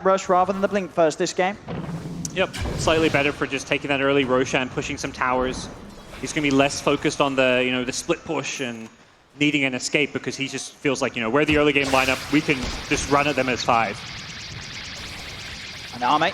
rush rather than the blink first this game. Yep, slightly better for just taking that early Roshan, pushing some towers. He's going to be less focused on the, the split push and needing an escape because he just feels like, we're the early game lineup. We can just run at them as 5. And Arme,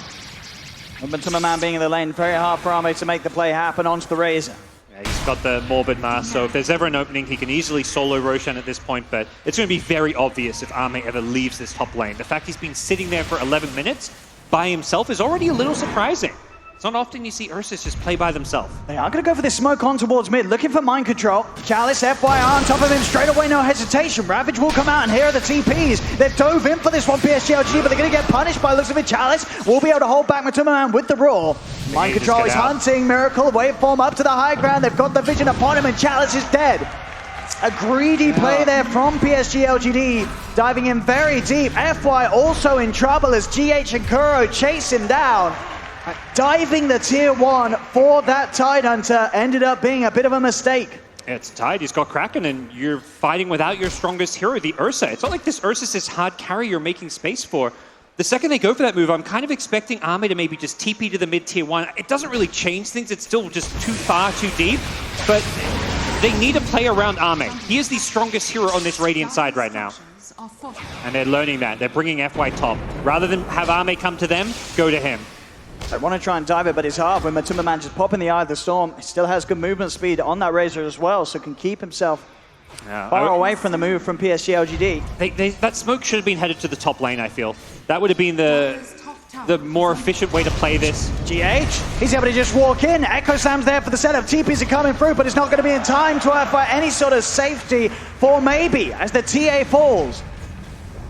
Momentum Man being in the lane, very hard for Arme to make the play happen onto the Razor. Yeah, he's got the Morbid Mask, so if there's ever an opening, he can easily solo Roshan at this point, but it's going to be very obvious if Arme ever leaves this top lane. The fact he's been sitting there for 11 minutes by himself is already a little surprising. It's not often you see Ursus just play by themselves. They are going to go for this smoke on towards mid, looking for mind control. Chalice, FYR on top of him, straight away, no hesitation. Ravage will come out, and here are the TPs. They've dove in for this one, PSG LGD, but they're going to get punished by looks of it. Chalice will be able to hold back Matuma Man with the roar. Mind control is hunting, Miracle, waveform up to the high ground. They've got the vision upon him, and Chalice is dead. A greedy play there from PSG LGD, diving in very deep. FY also in trouble as GH and Kuro chase him down. Diving the tier 1 for that Tidehunter ended up being a bit of a mistake. It's Tide, he's got Kraken, and you're fighting without your strongest hero, the Ursa. It's not like this Ursa is this hard carry you're making space for. The second they go for that move, I'm kind of expecting Arme to maybe just TP to the mid tier 1. It doesn't really change things, it's still just too far, too deep, but they need to play around Arme. He is the strongest hero on this Radiant side right now. And they're learning that. They're bringing FY top. Rather than have Arme come to them, go to him. I want to try and dive it, but it's hard when Matuma Man just pop in the eye of the storm. He still has good movement speed on that Razor as well, so can keep himself far away from the move from PSG LGD. That smoke should have been headed to the top lane, I feel. That would have been the more efficient way to play this. GH, he's able to just walk in. Echo Slam's there for the setup. TPs are coming through, but it's not going to be in time to offer any sort of safety for maybe as the TA falls.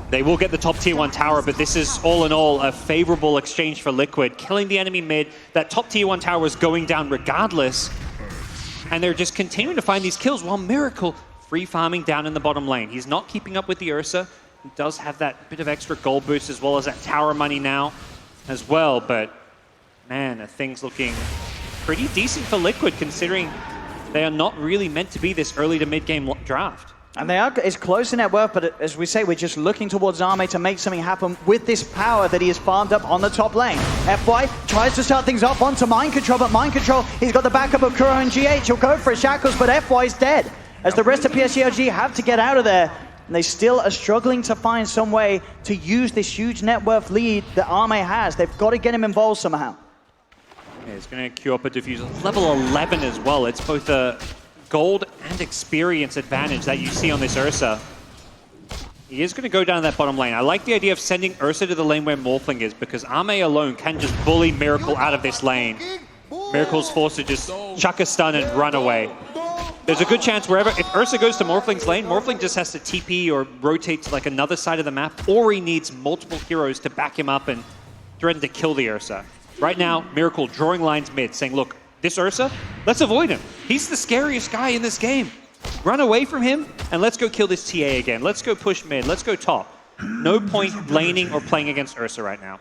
They will get the top tier 1 tower, but this is all in all a favorable exchange for Liquid. Killing the enemy mid, that top tier 1 tower is going down regardless. And they're just continuing to find these kills while Miracle free farming down in the bottom lane. He's not keeping up with the Ursa. He does have that bit of extra gold boost as well as that tower money now as well. But man, things looking pretty decent for Liquid considering they are not really meant to be this early to mid game draft. And they are, it's close in net worth, but as we say, we're just looking towards Arme to make something happen with this power that he has farmed up on the top lane. FY tries to start things off onto Mind Control, but Mind Control, he's got the backup of Kuro and GH. He'll go for his Shackles, but FY is dead. As the rest of PSG have to get out of there, and they still are struggling to find some way to use this huge net worth lead that Arme has. They've got to get him involved somehow. Yeah, he's going to queue up a diffuser. Level 11 as well. It's both a gold and experience advantage that you see on this Ursa. He is going to go down that bottom lane. I like the idea of sending Ursa to the lane where Morphling is because Arme alone can just bully Miracle out of this lane. Miracle's forced to just chuck a stun and run away. There's a good chance wherever, if Ursa goes to Morphling's lane, Morphling just has to TP or rotate to like another side of the map, or he needs multiple heroes to back him up and threaten to kill the Ursa. Right now, Miracle drawing lines mid, saying, look, this Ursa, let's avoid him. He's the scariest guy in this game. Run away from him, and let's go kill this TA again. Let's go push mid. Let's go top. No point laning or playing against Ursa right now.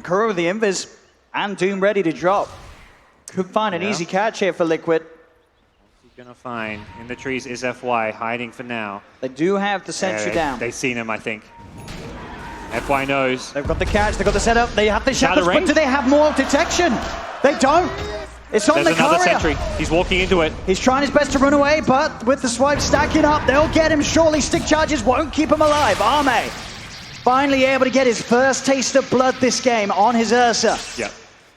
Kuro with the invis and Doom ready to drop. Could find an easy catch here for Liquid. What's he gonna find? In the trees is FY, hiding for now. They do have the sentry down. They've seen him, I think. FY knows. They've got the catch, they've got the setup, they have the shackles, but do they have more detection? They don't. It's on the another courier. sentry. He's walking into it. He's trying his best to run away, but with the swipe stacking up, they'll get him surely. Stick charges won't keep him alive. Arme finally able to get his first taste of blood this game on his Ursa. Yeah.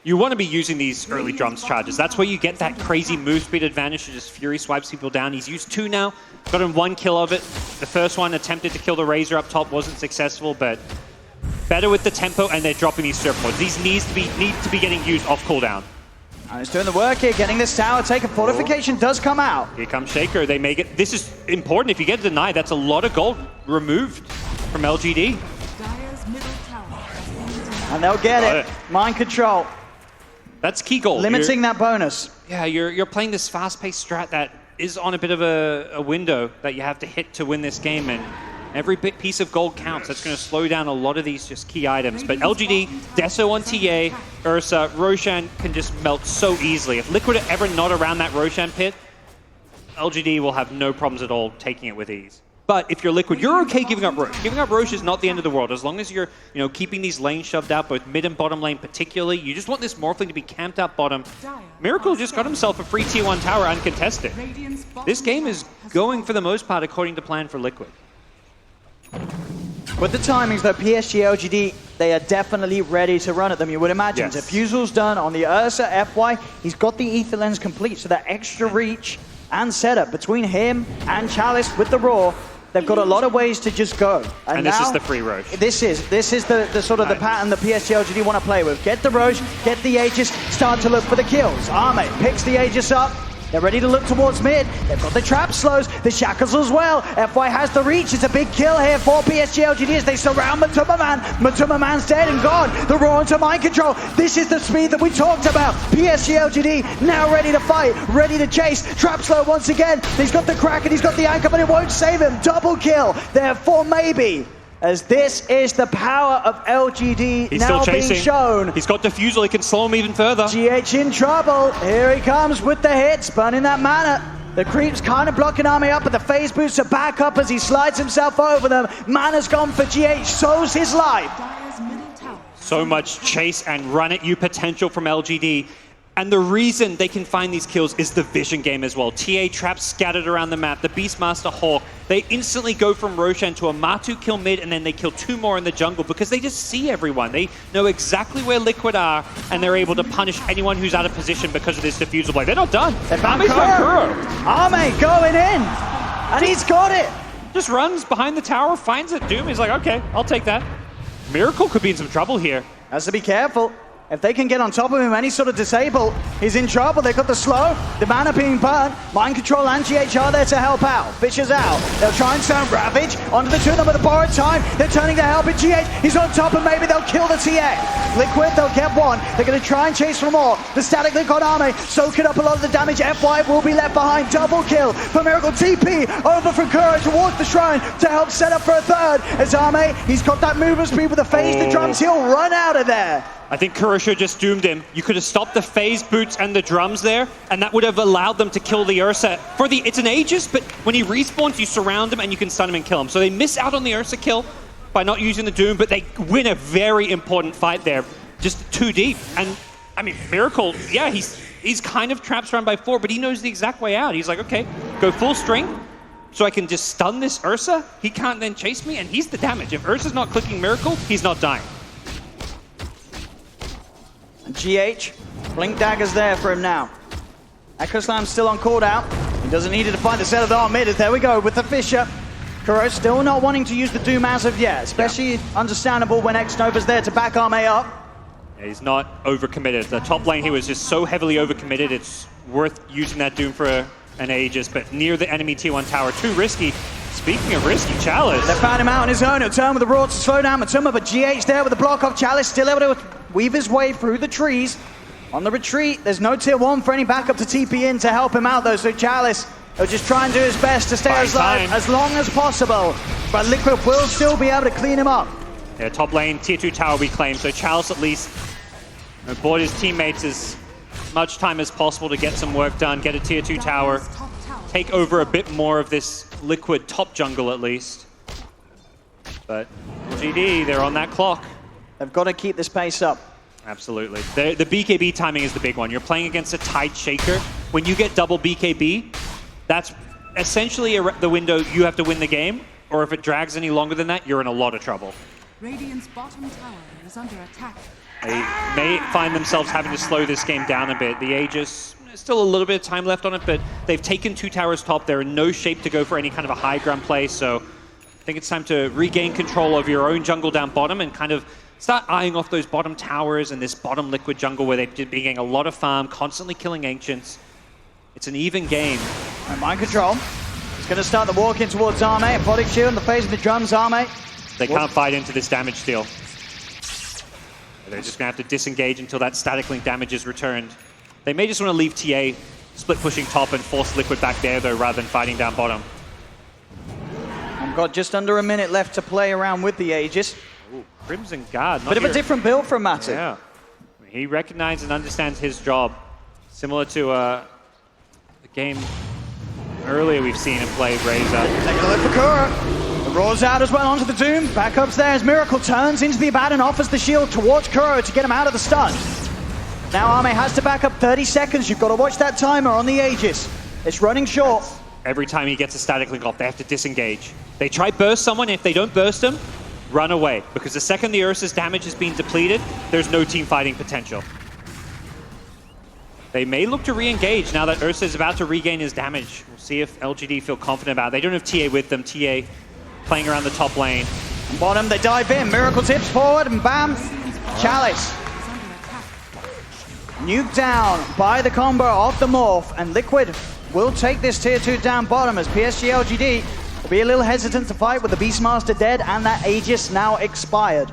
You want to be using these early drums charges. That's where you get that crazy move speed advantage to just Fury swipes people down. He's used 2 now, got him 1 kill of it. The first one attempted to kill the Razor up top, wasn't successful, but better with the tempo, and they're dropping these surfboards. These need to be getting used off cooldown. And he's doing the work here, getting this tower taken. Fortification does come out. Here comes Shaker. They may get. This is important. If you get denied, that's a lot of gold removed from LGD. And they'll get it. Mind control. That's key gold. Limiting that bonus. Yeah, you're playing this fast-paced strat that is on a bit of a window that you have to hit to win this game, and every piece of gold counts. That's going to slow down a lot of these just key items. But LGD, Deso on TA, Ursa, Roshan can just melt so easily. If Liquid are ever not around that Roshan pit, LGD will have no problems at all taking it with ease. But if you're Liquid, you're okay giving up Roche. Giving up Roche is not the end of the world. As long as you're, keeping these lanes shoved out, both mid and bottom lane particularly. You just want this Morphling to be camped out bottom. Miracle just got himself a free tier 1 tower uncontested. This game is going, for the most part, according to plan for Liquid. With the timings, though, PSG, LGD, they are definitely ready to run at them, you would imagine. Yes. Diffusal's done on the Ursa FY. He's got the Ether Lens complete, so that extra reach and setup between him and Chalice with the Raw, they've got a lot of ways to just go. And this is the free Roche. This is the sort of the pattern the PSG LGD want to play with. Get the Roche, get the Aegis, start to look for the kills. Arme picks the Aegis up. They're ready to look towards mid. They've got the trap slows, the shackles as well. FY has the reach. It's a big kill here for PSG LGD as they surround Matuma Man. Matuma Man's dead and gone. The Raw into mind control. This is the speed that we talked about. PSG LGD now ready to fight, ready to chase. Trap slow once again. He's got the crack and he's got the anchor, but it won't save him. Double kill there for Maybe. As this is the power of LGD He's now still chasing. being shown. He's got Diffusal, he can slow him even further. GH in trouble. Here he comes with the hits, burning that mana. The creep's kind of blocking Army up, but the phase boots are back up as he slides himself over them. Mana's gone for GH, so's his life. So much chase and run at you potential from LGD. And the reason they can find these kills is the vision game as well. TA traps scattered around the map, the Beastmaster Hawk. They instantly go from Roshan to a Matu kill mid, and then they kill 2 more in the jungle because they just see everyone. They know exactly where Liquid are, and they're able to punish anyone who's out of position because of this Diffusal play. They're not done. Arme going in, and he's got it. Just runs behind the tower, finds it. Doom is like, okay, I'll take that. Miracle could be in some trouble here. Has to be careful. If they can get on top of him, any sort of disable, he's in trouble. They've got the slow, the mana being burnt. Mind Control and GH are there to help out. Fisher's out. They'll try and send Ravage onto the 2 of them with a borrowed time. They're turning to help it. GH, he's on top, and maybe they'll kill the TA. Liquid, they'll get 1. They're going to try and chase for more. The static link on Arme, soaking up a lot of the damage. FY will be left behind. Double kill for Miracle. TP over from Kuro towards the shrine to help set up for a 3rd. As Arme, he's got that movement speed with the phase, the drums. He'll run out of there. I think Kurosho just doomed him. You could have stopped the phase boots and the drums there, and that would have allowed them to kill the Ursa. It's an Aegis, but when he respawns, you surround him and you can stun him and kill him. So they miss out on the Ursa kill by not using the Doom, but they win a very important fight there, just too deep. And I mean, Miracle, yeah, he's kind of trapped surrounded by 4, but he knows the exact way out. He's like, okay, go full strength, so I can just stun this Ursa. He can't then chase me, and he's the damage. If Ursa's not clicking Miracle, he's not dying. GH, Blink Dagger's there for him now. Echo Slam's still on cooldown. He doesn't need it to find the set of the mid. There we go with the Fisher. Kuro still not wanting to use the Doom as of yet, especially understandable when X-Nova's there to back Arme up. Yeah, he's not overcommitted. The top lane, he was just so heavily overcommitted, it's worth using that Doom for an Aegis, but near the enemy T1 tower, too risky. Speaking of risky, Chalice. They found him out on his own. He'll turn with the Raw to slow down Matuma, but GH there with the block off. Chalice still able to weave his way through the trees. On the retreat, there's no tier 1 for any backup to TP in to help him out though, so Chalice will just try and do his best to stay alive as long as possible. But Liquid will still be able to clean him up. Yeah, top lane, tier 2 tower we claim, so Chalice at least board his teammates as much time as possible to get some work done, get a tier 2 tower, take over a bit more of this Liquid top jungle at least. But LGD, they're on that clock. They've got to keep this pace up. Absolutely. The BKB timing is the big one. You're playing against a Tide Shaker. When you get double BKB, that's essentially the window you have to win the game, or if it drags any longer than that, you're in a lot of trouble. Radiant's bottom tower is under attack. They may find themselves having to slow this game down a bit. The Aegis, still a little bit of time left on it, but they've taken 2 towers top. They're in no shape to go for any kind of a high ground play, so I think it's time to regain control of your own jungle down bottom and kind of start eyeing off those bottom towers and this bottom Liquid jungle where they've been getting a lot of farm, constantly killing Ancients. It's an even game. And Mind Control. He's going to start the walk in towards Arme. A Prodigy Shield in the face of the drums, Arme. They can't fight into this damage steal. They're just going to have to disengage until that static link damage is returned. They may just want to leave TA split pushing top and force Liquid back there though, rather than fighting down bottom. I've got just under a minute left to play around with the Aegis. Ooh, Crimson Guard. Bit of a different build from Matu. Yeah. He recognizes and understands his job. Similar to the game earlier we've seen him play Razor. Taking a look for Kuro. The Roar's out as well onto the Doom. Backups there as Miracle turns into the Abaddon, offers the shield towards Kuro to get him out of the stun. Now Ame has to back up 30 seconds. You've got to watch that timer on the Aegis. It's running short. Every time he gets a static link off, they have to disengage. They try burst someone. If they don't burst them, run away. Because the second the Ursa's damage has been depleted, there's no team fighting potential. They may look to re-engage now that Ursa is about to regain his damage. We'll see if LGD feel confident about it. They don't have TA with them. TA playing around the top lane. Bottom, they dive in. Miracle tips forward and bam. Chalice. Nuke down by the combo of the Morph, and Liquid will take this tier 2 down bottom as PSG LGD will be a little hesitant to fight with the Beastmaster dead and that Aegis now expired.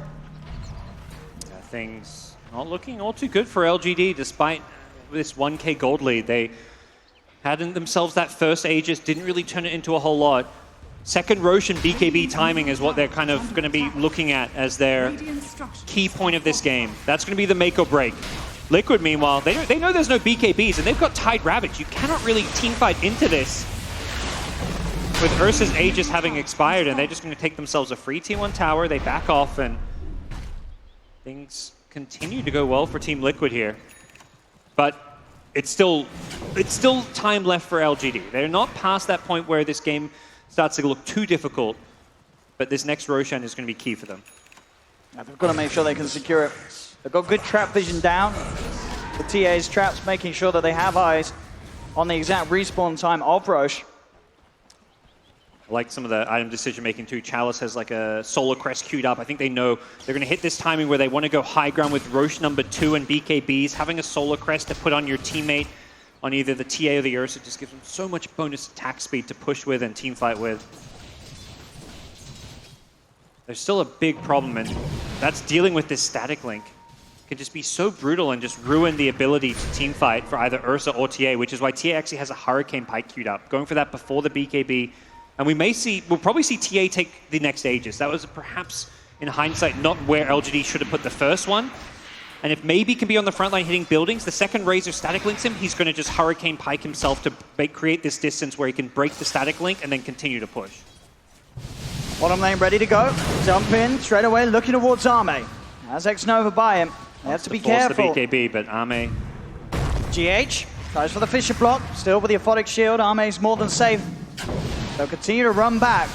Things not looking all too good for LGD despite this 1k gold lead. They had in themselves that first Aegis, didn't really turn it into a whole lot. Second Roshan BKB timing is what they're kind of going to be looking at as their key point of this game. That's going to be the make or break. Liquid, meanwhile, they know there's no BKBs, and they've got Tide Ravage. You cannot really teamfight into this with Ursa's Aegis having expired, and they're just going to take themselves a free T1 tower. They back off, and things continue to go well for Team Liquid here. But it's still time left for LGD. They're not past that point where this game starts to look too difficult, but this next Roshan is going to be key for them. Now they've got to make sure they can secure it. They've got good trap vision down. The TA's traps making sure that they have eyes on the exact respawn time of Roche. I like some of the item decision making too. Chalice has like a Solar Crest queued up. I think they know they're going to hit this timing where they want to go high ground with Roche #2 and BKBs. Having a Solar Crest to put on your teammate on either the TA or the Ursa just gives them so much bonus attack speed to push with and team fight with. There's still a big problem, and that's dealing with this static link. Can just be so brutal and just ruin the ability to team fight for either Ursa or TA, which is why TA actually has a Hurricane Pike queued up, going for that before the BKB. And we'll probably see TA take the next Aegis. That was perhaps, in hindsight, not where LGD should have put the first one. And if maybe can be on the front line hitting buildings, the second Razor static links him, he's going to just Hurricane Pike himself to create this distance where he can break the static link and then continue to push. Bottom lane ready to go. Jump in straight away, looking towards Ame. As X-Nova by him. They have to be careful. Force the BKB, but Ame... GH tries for the Fisher block. Still with the Aphotic Shield. Ame's more than safe. They'll continue to run back.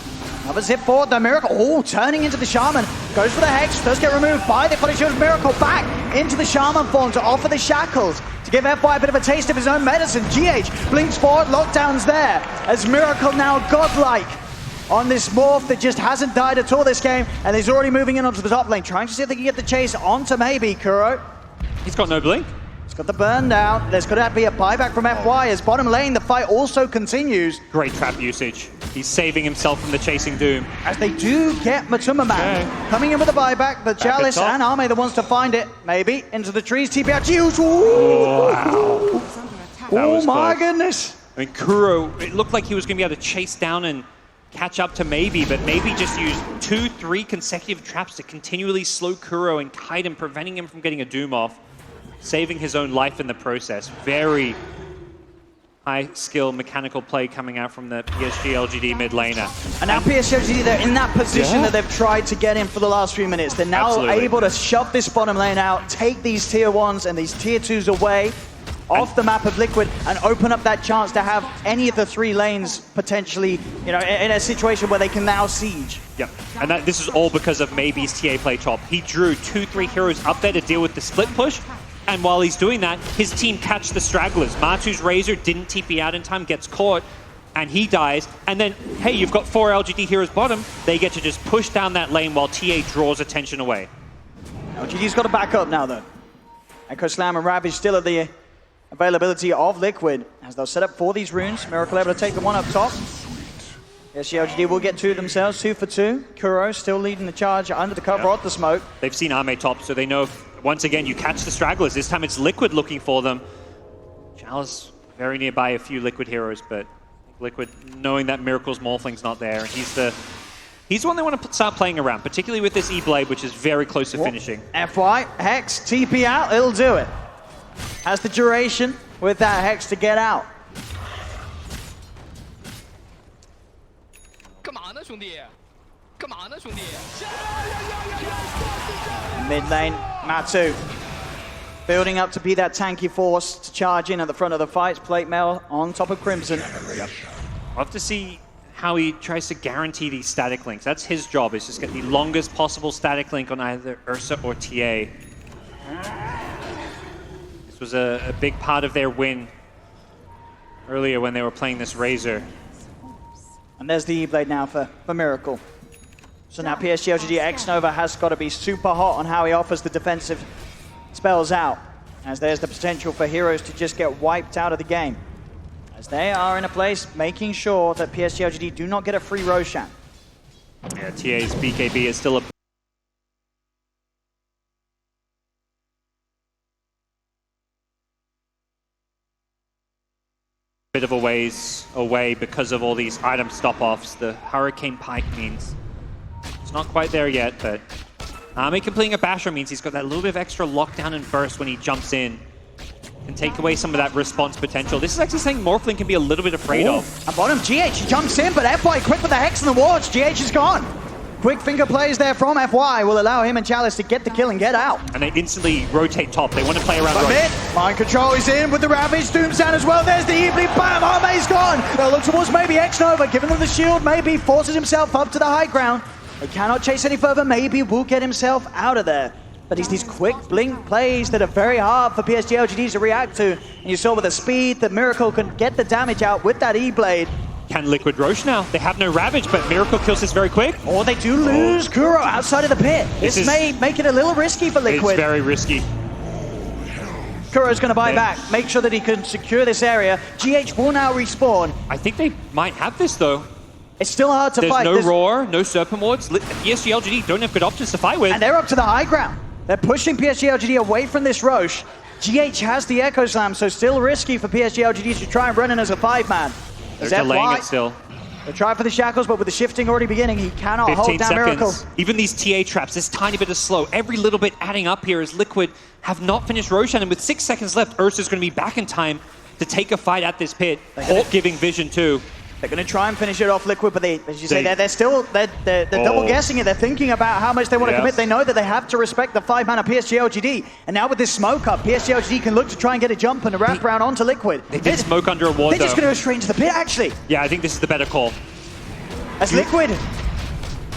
Another zip forward. The Miracle. Oh, turning into the Shaman. Goes for the Hex. Does get removed by the Aphotic Shield. Miracle back into the Shaman form to offer the Shackles. To give FY a bit of a taste of his own medicine. GH blinks forward. Lockdown's there. As Miracle now godlike on this Morph that just hasn't died at all this game, and he's already moving in onto the top lane, trying to see if they can get the chase onto maybe Kuro. He's got no blink. He's got the burn down. There's going to be a buyback from FY as bottom lane, the fight also continues. Great trap usage. He's saving himself from the chasing Doom. As they do get Matuma back. Coming in with a buyback, but Chalice and Ame the ones to find it. Maybe into the trees, TP out. Oh, wow. Oh my goodness. I mean, Kuro, it looked like he was going to be able to chase down and catch up to Maybe, but Maybe just used 2-3 consecutive traps to continually slow Kuro and kite him, preventing him from getting a Doom off, saving his own life in the process. Very high skill mechanical play coming out from the PSG LGD mid laner. And now PSG LGD, they're in that position that they've tried to get in for the last few minutes. They're now able to shove this bottom lane out, take these tier 1s and these tier 2s away off the map of Liquid and open up that chance to have any of the 3 lanes potentially, you know, in a situation where they can now siege. Yep, and this is all because of Maybe's TA play top. He drew 2-3 heroes up there to deal with the split push, and while he's doing that, his team catch the stragglers. Matu's Razor didn't TP out in time, gets caught, and he dies. And then, hey, you've got 4 LGD heroes bottom. They get to just push down that lane while TA draws attention away. LGD's got to back up now, though. Echo Slam and Ravage still at the availability of Liquid as they'll set up for these runes. Miracle able to take the one up top. Yes, the LGD will get 2 themselves, 2 for 2. Kuro still leading the charge under the cover of the smoke. They've seen Ame top, so they know if, once again, you catch the stragglers. This time it's Liquid looking for them. Chalice very nearby a few Liquid heroes, but Liquid knowing that Miracle's Morphling's not there. He's the one they want to start playing around, particularly with this E-Blade, which is very close to finishing. FY, Hex, TP out, it'll do it. Has the duration with that Hex to get out. 兄弟？干嘛呢，兄弟？ Mid lane, Matsu building up to be that tanky force to charge in at the front of the fights. Plate mail on top of Crimson. We'll have to see how he tries to guarantee these static links. That's his job, is just get the longest possible static link on either Ursa or TA. This was a big part of their win earlier when they were playing this Razor. And there's the E-Blade now for Miracle. So now PSG LGD X-Nova has got to be super hot on how he offers the defensive spells out, as there's the potential for heroes to just get wiped out of the game, as they are in a place making sure that PSG LGD do not get a free Roshan. Yeah, TA's BKB is still a bit of a ways away because of all these item stop-offs. The Hurricane Pike means it's not quite there yet, but Ame completing a basher means he's got that little bit of extra lockdown and burst when he jumps in. Can take away some of that response potential. This is actually something Morphling can be a little bit afraid of. At bottom, GH jumps in, but FY quick with the Hex and the wards. GH is gone. Quick finger plays there from FY will allow him and Chalice to get the kill and get out. And they instantly rotate top. They want to play around But mid, mind control is in with the Ravage. Doom's down as well. There's the evening. Bam, Ame's gone. They'll look towards maybe X-Nova, giving them the shield. Maybe forces himself up to the high ground. They cannot chase any further. Maybe will get himself out of there. But it's these quick blink plays that are very hard for PSG LGD to react to. And you saw with the speed that Miracle can get the damage out with that E-Blade. Can Liquid Roche now? They have no Ravage, but Miracle kills this very quick. Or they do lose Kuro outside of the pit. This may make it a little risky for Liquid. It's very risky. Kuro's going to buy back, make sure that he can secure this area. GH will now respawn. I think they might have this, though. It's still hard to fight. There's no Roar, no Serpent Wards. PSG LGD don't have good options to fight with. And they're up to the high ground. They're pushing PSG LGD away from this Roche. GH has the Echo Slam, so still risky for PSG LGD to try and run in as a 5-man. They're delaying it still. They try for the shackles, but with the shifting already beginning, he cannot hold down Miracle. Even these TA traps, this tiny bit of slow, every little bit adding up here as Liquid have not finished Roshan, and with 6 seconds left, Ursa's going to be back in time to take a fight at this pit. Alt giving vision too. They're going to try and finish it off Liquid, but as you say, they're still double guessing it. They're thinking about how much they want to commit. They know that they have to respect the 5-man of PSG LGD. And now with this smoke up, PSG LGD can look to try and get a jump and a wrap around onto Liquid. They did smoke under a ward, They're just going to go straight into the pit, actually. Yeah, I think this is the better call. As Liquid,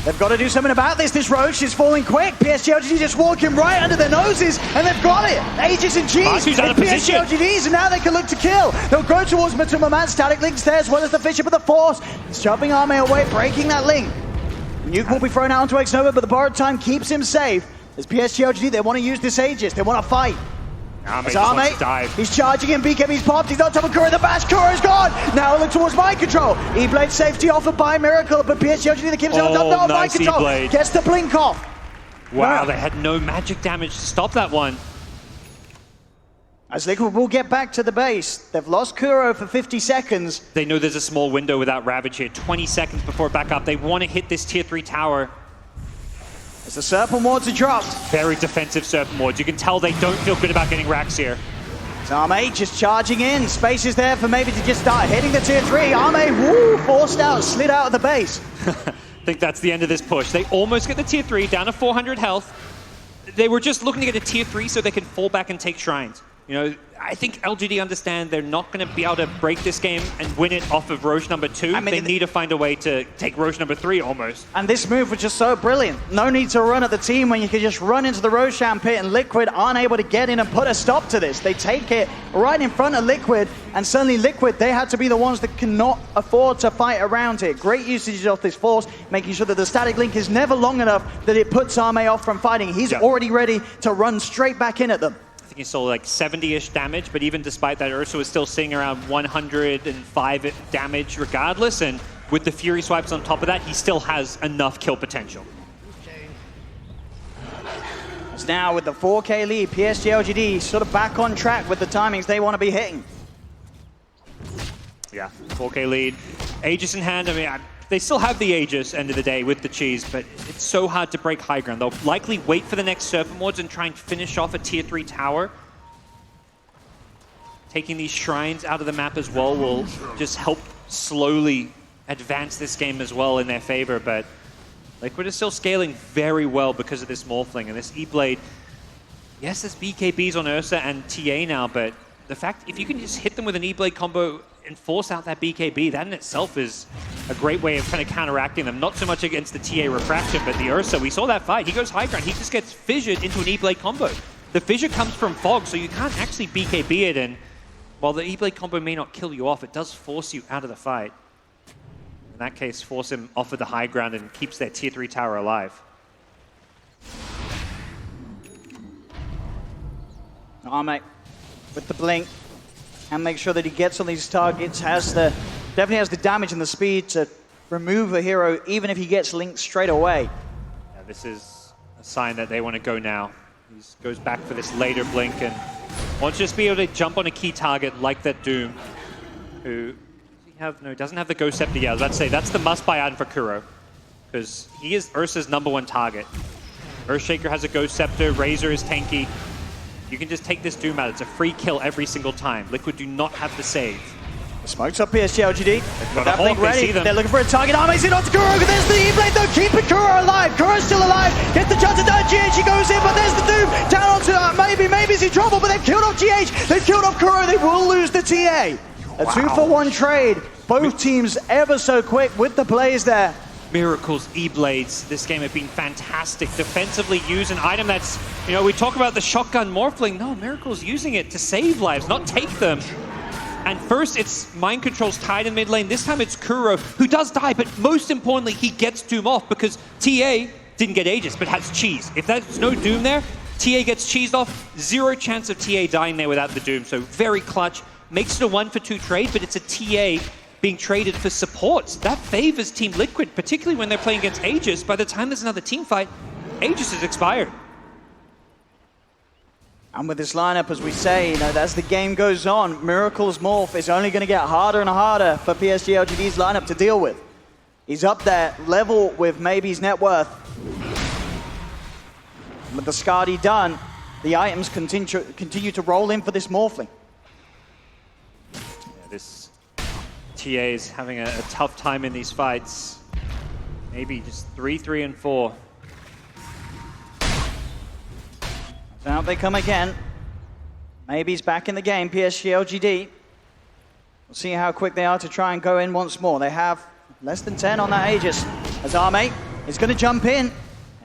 they've got to do something about this. This Roche is falling quick. PSG LGD just walking right under their noses, and they've got it. Aegis and G's and PSG LGDs, and now they can look to kill. They'll go towards Matuma Man. Static links there, as well as the Fisher of the Force. It's shoving Ame away, breaking that link. Nuke will be thrown out onto X-Nova, but the borrowed time keeps him safe. As PSG LGD, they want to use this Aegis. They want to fight. Ame, he's charging in, BKB's popped, he's on top of Kuro, the bash, Kuro's gone! Now look towards mind control. E-Blade safety offered by Miracle, but PSG LGD, the Kim's on mind control. Gets the blink off. Wow, they had no magic damage to stop that one. As Liquid will get back to the base, they've lost Kuro for 50 seconds. They know there's a small window without Ravage here, 20 seconds before back up. They want to hit this tier 3 tower. As the Serpent Wards are dropped. Very defensive Serpent Wards. You can tell they don't feel good about getting racks here. Ame just charging in. Space is there for maybe to just start hitting the tier 3. Ame, forced out, slid out of the base. I think that's the end of this push. They almost get the tier 3, down to 400 health. They were just looking to get a tier 3 so they can fall back and take shrines. You know, I think LGD understand they're not going to be able to break this game and win it off of Roche number 2. I mean, they need to find a way to take Roche number 3 almost. And this move was just so brilliant. No need to run at the team when you can just run into the Roshan pit, and Liquid aren't able to get in and put a stop to this. They take it right in front of Liquid, and suddenly Liquid, they had to be the ones that cannot afford to fight around it. Great usage of this force, making sure that the static link is never long enough that it puts Ame off from fighting. He's already ready to run straight back in at them. I think he saw like 70-ish damage, but even despite that, Ursa was still seeing around 105 damage regardless, and with the Fury swipes on top of that, he still has enough kill potential. As now with the 4K lead, PSG LGD sort of back on track with the timings they want to be hitting. Yeah, 4K lead. Aegis in hand, I mean, they still have the Aegis, end of the day, with the cheese, but it's so hard to break high ground. They'll likely wait for the next Serpent Wards and try and finish off a tier 3 tower. Taking these shrines out of the map as well will just help slowly advance this game as well in their favor, but Liquid is still scaling very well because of this Morphling and this E-Blade. Yes, there's BKBs on Ursa and TA now, but the fact, if you can just hit them with an E-Blade combo and force out that BKB, that in itself is a great way of kind of counteracting them. Not so much against the TA refraction, but the Ursa, we saw that fight. He goes high ground, he just gets fissured into an E-Blade combo. The fissure comes from fog, so you can't actually BKB it, and while the E-Blade combo may not kill you off, it does force you out of the fight. In that case, force him off of the high ground and keeps their tier 3 tower alive. Arme with the blink and make sure that he gets on these targets, definitely has the damage and the speed to remove a hero even if he gets linked straight away. Yeah, this is a sign that they want to go now. He goes back for this later blink and wants to just be able to jump on a key target like that Doom, who doesn't have the Ghost Scepter yet. I was about to say, that's the must-buy item for Kuro, because he is Ursa's #1 target. Earthshaker has a Ghost Scepter, Razor is tanky. You can just take this Doom out. It's a free kill every single time. Liquid do not have the save. The smoke's up PSG LGD. got That a blink Hawk, they ready. see them. They're looking for a target. Arme's in onto Kuro. There's the E-Blade though, keeping Kuro alive. Kuro's still alive. Gets the chance to die. GH goes in, but there's the Doom. Down onto maybe he's in trouble, but they've killed off GH. They've killed off Kuro. They will lose the TA. A 2-for-1 trade. Both teams ever so quick with the plays there. Miracle's E-Blades this game have been fantastic. Defensively use an item that's, we talk about the shotgun Morphling. No, Miracle's using it to save lives, not take them. And first it's Mind Control's tied in mid lane. This time it's Kuro, who does die, but most importantly, he gets Doom off because TA didn't get Aegis, but has Cheese. If there's no Doom there, TA gets cheesed off. Zero chance of TA dying there without the Doom, so very clutch. Makes it a 1-for-2 trade, but it's a TA being traded for supports. That favors Team Liquid, particularly when they're playing against Aegis. By the time there's another team fight, Aegis is expired. And with this lineup, as we say, as the game goes on, Miracle's morph is only going to get harder and harder for PSG LGD's lineup to deal with. He's up there, level with maybe's net worth. With the Skadi done, the items continue to roll in for this Morphling. Yeah, this TA is having a tough time in these fights. Maybe just 3, 3, and 4. So out they come again. Maybe's back in the game, PSG LGD. We'll see how quick they are to try and go in once more. They have less than 10 on that Aegis. As Arme is going to jump in.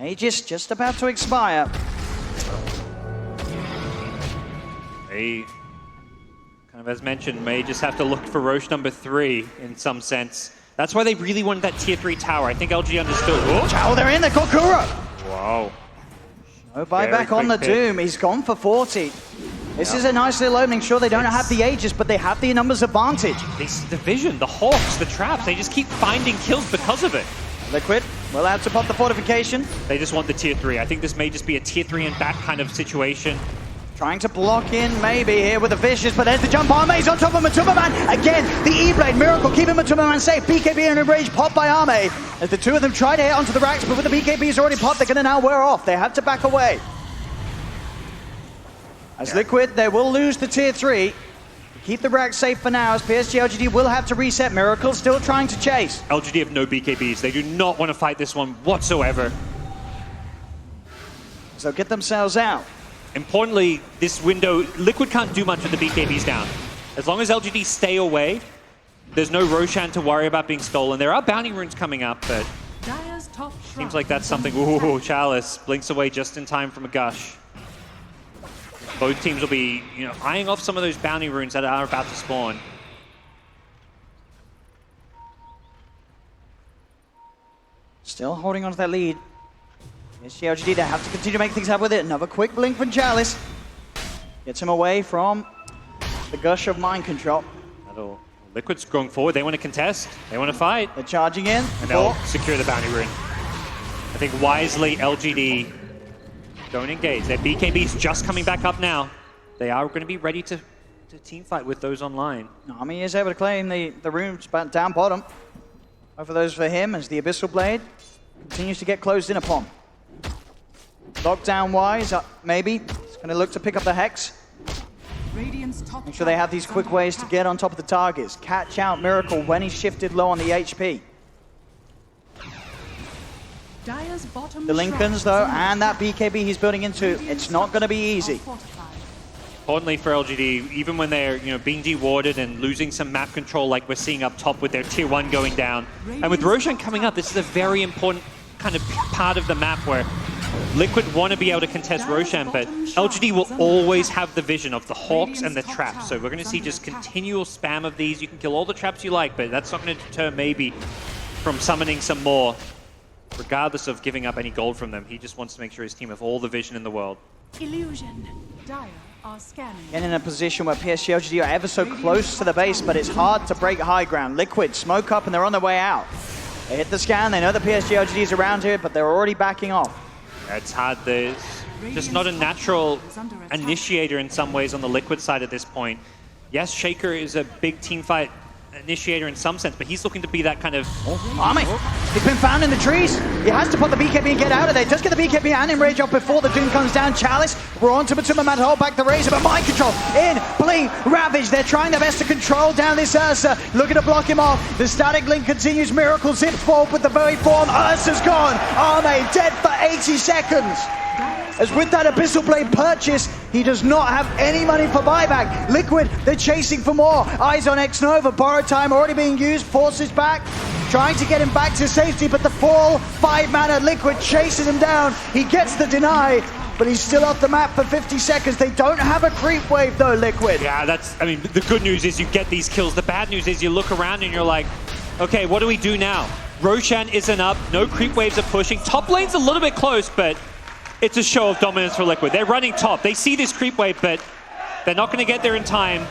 Aegis just about to expire. They, kind of as mentioned, may just have to look for Roche #3 in some sense. That's why they really wanted that tier 3 tower. I think LG understood. Oh, they're in, they got Kuro. Wow. No buyback on the Doom, he's gone for 40. This is a nice little opening. Sure, they don't have the Aegis, but they have the numbers advantage. The vision, the Hawks, the traps, they just keep finding kills because of it. Liquid will have to pop the fortification. They just want the tier 3. I think this may just be a tier 3 and back kind of situation. Trying to block in maybe here with the Vicious, but there's the jump Arme's on top of Matuma Man. Again, the E-Blade Miracle keeping Matuma Man safe. BKB and Enrage popped by Arme. As the two of them try to hit onto the racks, but with the BKBs already popped, they're going to now wear off. They have to back away. As Liquid, they will lose the tier 3. Keep the rack safe for now, as PSG LGD will have to reset. Miracle still trying to chase. LGD have no BKBs. They do not want to fight this one whatsoever. So get themselves out. Importantly, this window, Liquid can't do much with the BKBs down. As long as LGD stay away, there's no Roshan to worry about being stolen. There are bounty runes coming up, but Dire's top seems like that's something. Ooh, Chalice blinks away just in time from a gush. Both teams will be, eyeing off some of those bounty runes that are about to spawn. Still holding on to that lead. PSG LGD, they have to continue to make things happen with it. Another quick blink from Chalice. Gets him away from the gush of mind control. Liquid's going forward. They want to contest. They want to fight. They're charging in. And they'll secure the bounty rune. I think wisely, LGD don't engage. Their BKB's just coming back up now. They are going to be ready to team fight with those online. Nami is able to claim the runes down bottom. Over those for him as the Abyssal Blade continues to get closed in upon. Lockdown wise, maybe. He's going to look to pick up the Hex. Radiant's top Make sure they have these tower quick is under ways to attack. get on top of the targets. Catch out Miracle when he's shifted low on the HP. Dire's bottom The Lincolns, shrine though, is under and that attack. BKB he's building into, it's not going to be Are easy. fortified. Importantly for LGD, even when they're being dewarded and losing some map control like we're seeing up top with their tier 1 going down, and with Roshan coming up, this is a very important kind of part of the map where Liquid want to be able to contest Roshan, but LGD will always have the vision of the Hawks and the traps, so we're going to see just continual spam of these. You can kill all the traps you like, but that's not going to deter maybe from summoning some more, regardless of giving up any gold from them. He just wants to make sure his team have all the vision in the world. Illusion. Dire are scanning. And in a position where PSG LGD are ever so close to the base, but it's hard to break high ground. Liquid smoke up and they're on their way out. They hit the scan, they know the PSG LGD is around here, but they're already backing off. It's hard. There's just not a natural initiator in some ways on the Liquid side at this point. Yes, Shaker is a big team fight initiator in some sense, but he's looking to be that kind of... Army, he's been found in the trees. He has to put the BKB and get out of there. Just get the BKB and Enrage off before the Doom comes down. Chalice, we're on to Matuma, hold back the Razor, but mind control in, Blink, Ravage. They're trying their best to control down this Ursa. Looking to block him off. The static link continues. Miracle zips forward with the very form. Ursa's gone. Arme dead for 80 seconds. As with that Abyssal Blade purchase, he does not have any money for buyback. Liquid, they're chasing for more. Eyes on X-Nova, borrowed time already being used, forces back, trying to get him back to safety, but the full 5-mana Liquid chases him down. He gets the deny, but he's still off the map for 50 seconds. They don't have a creep wave though, Liquid. Yeah, I mean, the good news is you get these kills. The bad news is you look around and you're like, okay, what do we do now? Roshan isn't up, no creep waves are pushing. Top lane's a little bit close, but it's a show of dominance for Liquid. They're running top. They see this creep wave, but they're not going to get there in time.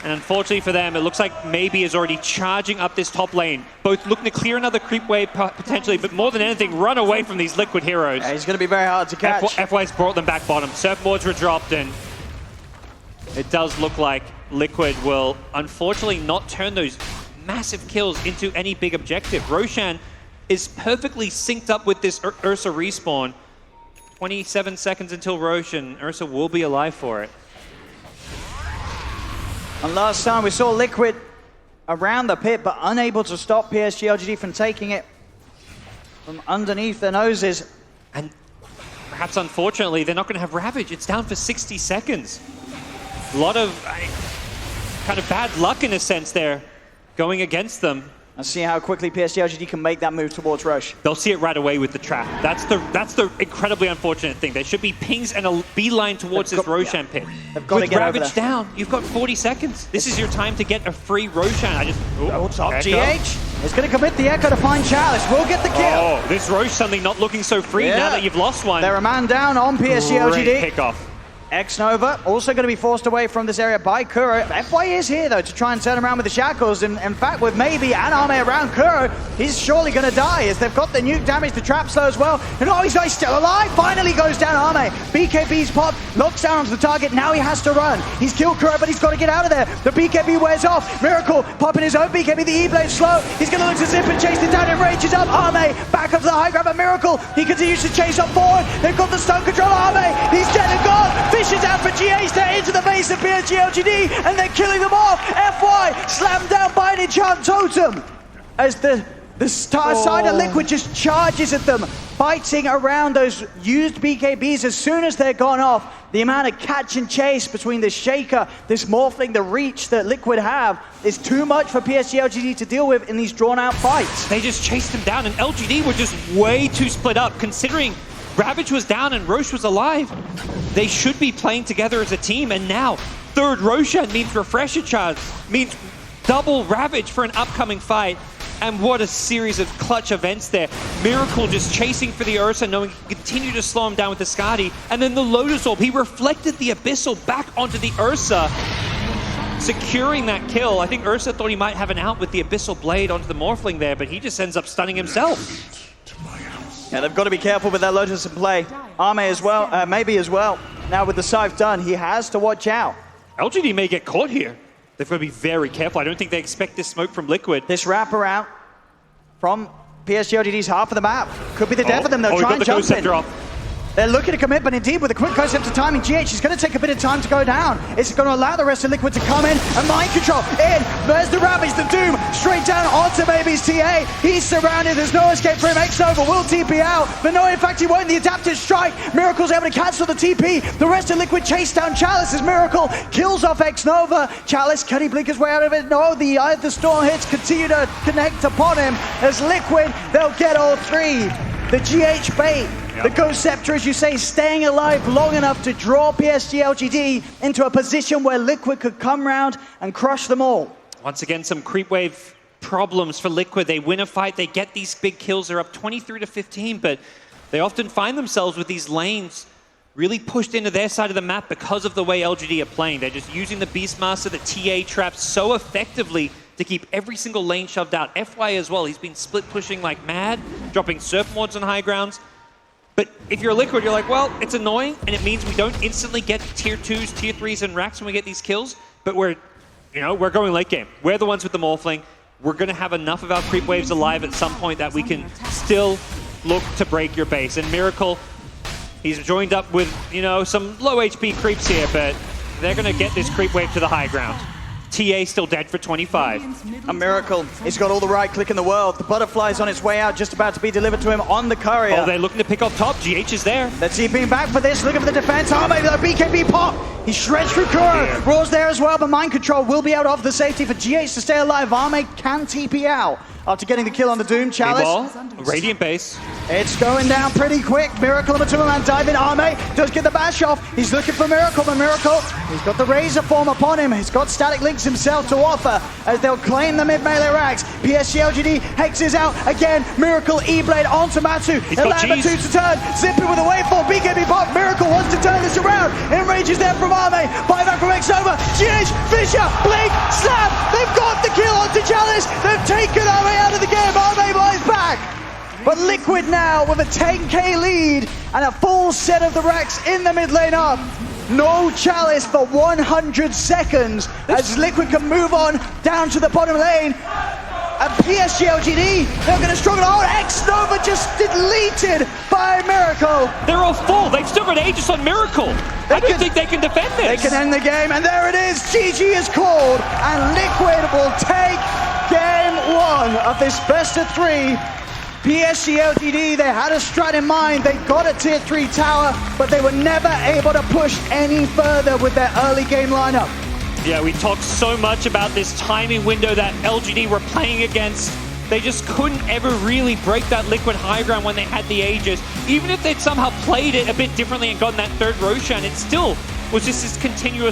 And unfortunately for them, it looks like Maybe is already charging up this top lane. Both looking to clear another creep wave potentially, but more than anything, run away from these Liquid heroes. Yeah, he's going to be very hard to catch. FY's brought them back bottom. Surfboards were dropped, and it does look like Liquid will unfortunately not turn those massive kills into any big objective. Roshan is perfectly synced up with this Ursa respawn. 27 seconds until Roshan. Ursa will be alive for it. And last time we saw Liquid around the pit, but unable to stop PSG LGD from taking it from underneath their noses. And perhaps unfortunately, they're not going to have Ravage. It's down for 60 seconds. A lot of kind of bad luck in a sense there going against them. Let's see how quickly PSG LGD can make that move towards Roche. They'll see it right away with the trap. That's the incredibly unfortunate thing. There should be pings and a beeline towards this Roshan pit. They've got to with get Ravage over there. down, you've got 40 seconds. This is your time to get a free Roshan. What's up, Echo. GH? Is going to commit the Echo to find Chalice. We'll get the kill. Oh, this Roche suddenly not looking so free now that you've lost one. They're a man down on PSG Great LGD. pick-off. X-Nova also going to be forced away from this area by Kuro. FY is here, though, to try and turn around with the shackles. And in fact, with Maybe and Arme around Kuro, he's surely going to die as they've got the nuke damage, the trap slow as well. And oh, he's still alive. Finally goes down Arme. BKB's pop, locks down onto the target. Now he has to run. He's killed Kuro, but he's got to get out of there. The BKB wears off. Miracle popping his own BKB. The E-Blade slow. He's going to look to zip and chase it down. It rages up. Arme back up to the high ground. But Miracle, he continues to chase up forward. They've got the stun control. Arme, he's dead and gone. Fishes out for GH. They're into the base of PSG LGD and they're killing them off. FY slammed down by an enchant totem as the side of Liquid just charges at them, biting around those used BKBs as soon as they're gone off. The amount of catch and chase between the Shaker, this Morphling, the reach that Liquid have is too much for PSG LGD to deal with in these drawn out fights. They just chased him down and LGD were just way too split up considering Ravage was down and Roche was alive. They should be playing together as a team, and now third Roshan means Refresher Charge, means double Ravage for an upcoming fight. And what a series of clutch events there. Miracle just chasing for the Ursa, knowing he could continue to slow him down with the Skadi. And then the Lotus Orb, he reflected the Abyssal back onto the Ursa, securing that kill. I think Ursa thought he might have an out with the Abyssal Blade onto the Morphling there, but he just ends up stunning himself. Yeah, they've got to be careful with their Lotus in play. Arme as well, Maybe as well. Now with the Scythe done, he has to watch out. LGD may get caught here. They've got to be very careful. I don't think they expect this smoke from Liquid. This wraparound from PSG LGD's half of the map. Could be the death of them. They'll try and jump in. They're looking to commit, but indeed with a quick concept of timing, GH is going to take a bit of time to go down. It's going to allow the rest of Liquid to come in, and Mind Control in. There's the Ravage, the Doom, straight down onto Baby's TA. He's surrounded, there's no escape for him. X-Nova will TP out, but no, in fact he won't. The adaptive strike, Miracle's able to cancel the TP. The rest of Liquid chase down Chalice as Miracle kills off X-Nova. Chalice, can he blink his way out of it? No, the Eye of the Storm hits continue to connect upon him. As Liquid, they'll get all three. The GH bait. The Ghost Scepter, as you say, staying alive long enough to draw PSG LGD into a position where Liquid could come round and crush them all. Once again, some creep wave problems for Liquid. They win a fight, they get these big kills. They're up 23-15, but they often find themselves with these lanes really pushed into their side of the map because of the way LGD are playing. They're just using the Beastmaster, the TA traps so effectively to keep every single lane shoved out. FY as well, he's been split pushing like mad, dropping Surf Mords on high grounds. But if you're Liquid, you're like, well, it's annoying, and it means we don't instantly get tier 2s, tier 3s, and racks when we get these kills, but we're going late game. We're the ones with the Morphling. We're going to have enough of our creep waves alive at some point that we can still look to break your base. And Miracle, he's joined up with, some low HP creeps here, but they're going to get this creep wave to the high ground. TA still dead for 25. A Miracle. He's got all the right click in the world. The Butterfly's on its way out, just about to be delivered to him on the courier. Oh, they're looking to pick off top. GH is there. They're TPing back for this. Looking for the defense. Oh, maybe the BKB pop. He shreds through Kuro. Roar's there as well, but Mind Control will be out of the safety for GH to stay alive. Arme can TP out after getting the kill on the Doom. Chalice. Radiant base. It's going down pretty quick. Miracle and Matuma dive in. Arme does get the bash off. He's looking for Miracle, but Miracle, he's got the Razor form upon him. He's got static links himself to offer as they'll claim the mid-melee racks. PSG LGD hexes out again. Miracle E-Blade onto Matsu. Elamba 2 to turn. Zipping with a waveform. BKB pop. Miracle wants to turn this around. Enrage is there from Arme. Buyback from X-Nova. GH, Fisher, Blink, Slap. They've got the kill onto Chalice. They've taken Arme out of the game. Arme buys back. But Liquid now with a 10k lead and a full set of the racks in the mid lane up. No Chalice for 100 seconds as Liquid can move on down to the bottom lane. And PSG LGD, they're going to struggle. Oh, X-Nova just deleted by Miracle. They're all full. They've still got Aegis on Miracle. I don't think they can defend this. They can end the game, and there it is. GG is called, and Liquid will take game 1 of this best of 3. PSG LGD, they had a strat in mind. They got a tier 3 tower, but they were never able to push any further with their early game lineup. Yeah, we talked so much about this timing window that LGD were playing against. They just couldn't ever really break that Liquid high ground when they had the Aegis. Even if they'd somehow played it a bit differently and gotten that third Roshan, it still was just this continual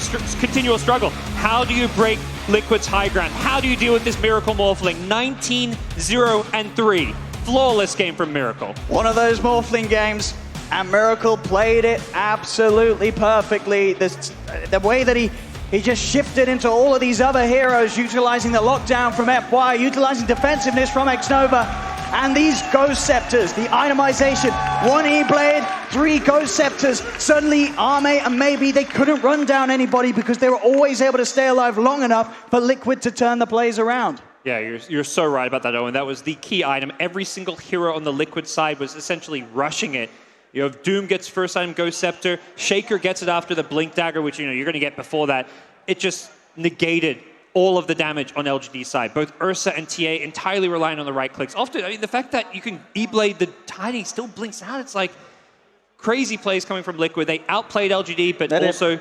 struggle. How do you break Liquid's high ground? How do you deal with this Miracle Morphling? 19-0-3. Flawless game from Miracle. One of those Morphling games, and Miracle played it absolutely perfectly. The way that he just shifted into all of these other heroes, utilizing the lockdown from FY, utilizing defensiveness from X-Nova, and these Ghost Scepters, the itemization, 1 E-Blade, 3 Ghost Scepters. Suddenly, Arme and maybe they couldn't run down anybody because they were always able to stay alive long enough for Liquid to turn the plays around. Yeah, you're so right about that, Owen. That was the key item. Every single hero on the Liquid side was essentially rushing it. You know, Doom gets first item Ghost Scepter, Shaker gets it after the Blink Dagger, which you're going to get before that. It just negated all of the damage on LGD side. Both Ursa and TA entirely relying on the right clicks. Often, I mean, the fact that you can E-Blade the Tiny still blinks out, it's like crazy plays coming from Liquid. They outplayed LGD, but also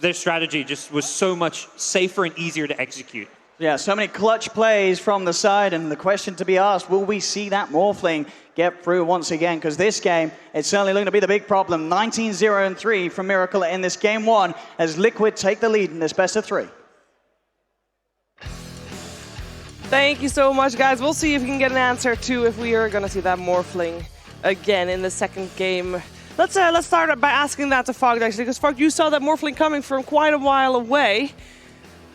their strategy just was so much safer and easier to execute. Yeah, so many clutch plays from the side, and the question to be asked, will we see that Morphling get through once again? Because this game, it's certainly looking to be the big problem. 19-0-3 from Miracle in this game 1 as Liquid take the lead in this best of 3. Thank you so much, guys. We'll see if we can get an answer to if we are going to see that Morphling again in the second game. Let's start by asking that to Fog, actually, because Fog, you saw that Morphling coming from quite a while away.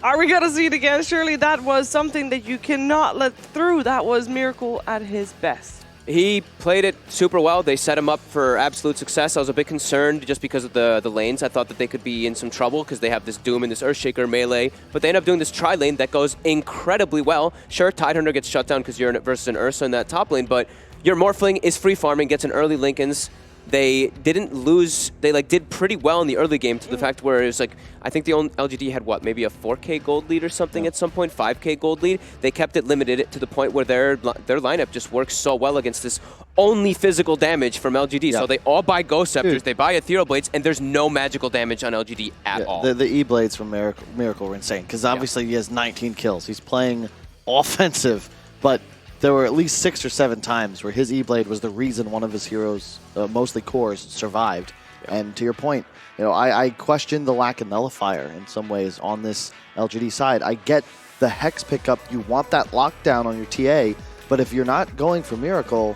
Are we going to see it again? Surely that was something that you cannot let through. That was Miracle at his best. He played it super well. They set him up for absolute success. I was a bit concerned just because of the lanes. I thought that they could be in some trouble because they have this Doom and this Earthshaker melee. But they end up doing this tri-lane that goes incredibly well. Sure, Tidehunter gets shut down because you're versus an Ursa in that top lane, but your Morphling is free farming, gets an early Linken's. they didn't lose. They like did pretty well in the early game to the fact where it was like, I think the LGD had what, maybe a 4K gold lead or something at some point, 5K gold lead. They kept it limited to the point where their lineup just works so well against this only physical damage from LGD. So they all buy Ghost Scepters, they buy Ethereal Blades, and there's no magical damage on LGD at all. The E-Blades from Miracle were insane, because obviously he has 19 kills. He's playing offensive, but there were at least 6 or 7 times where his E-Blade was the reason one of his heroes, mostly cores, survived. And to your point, I question the lack of nullifier in some ways on this LGD side. I get the Hex pickup. You want that lockdown on your TA, but if you're not going for Miracle,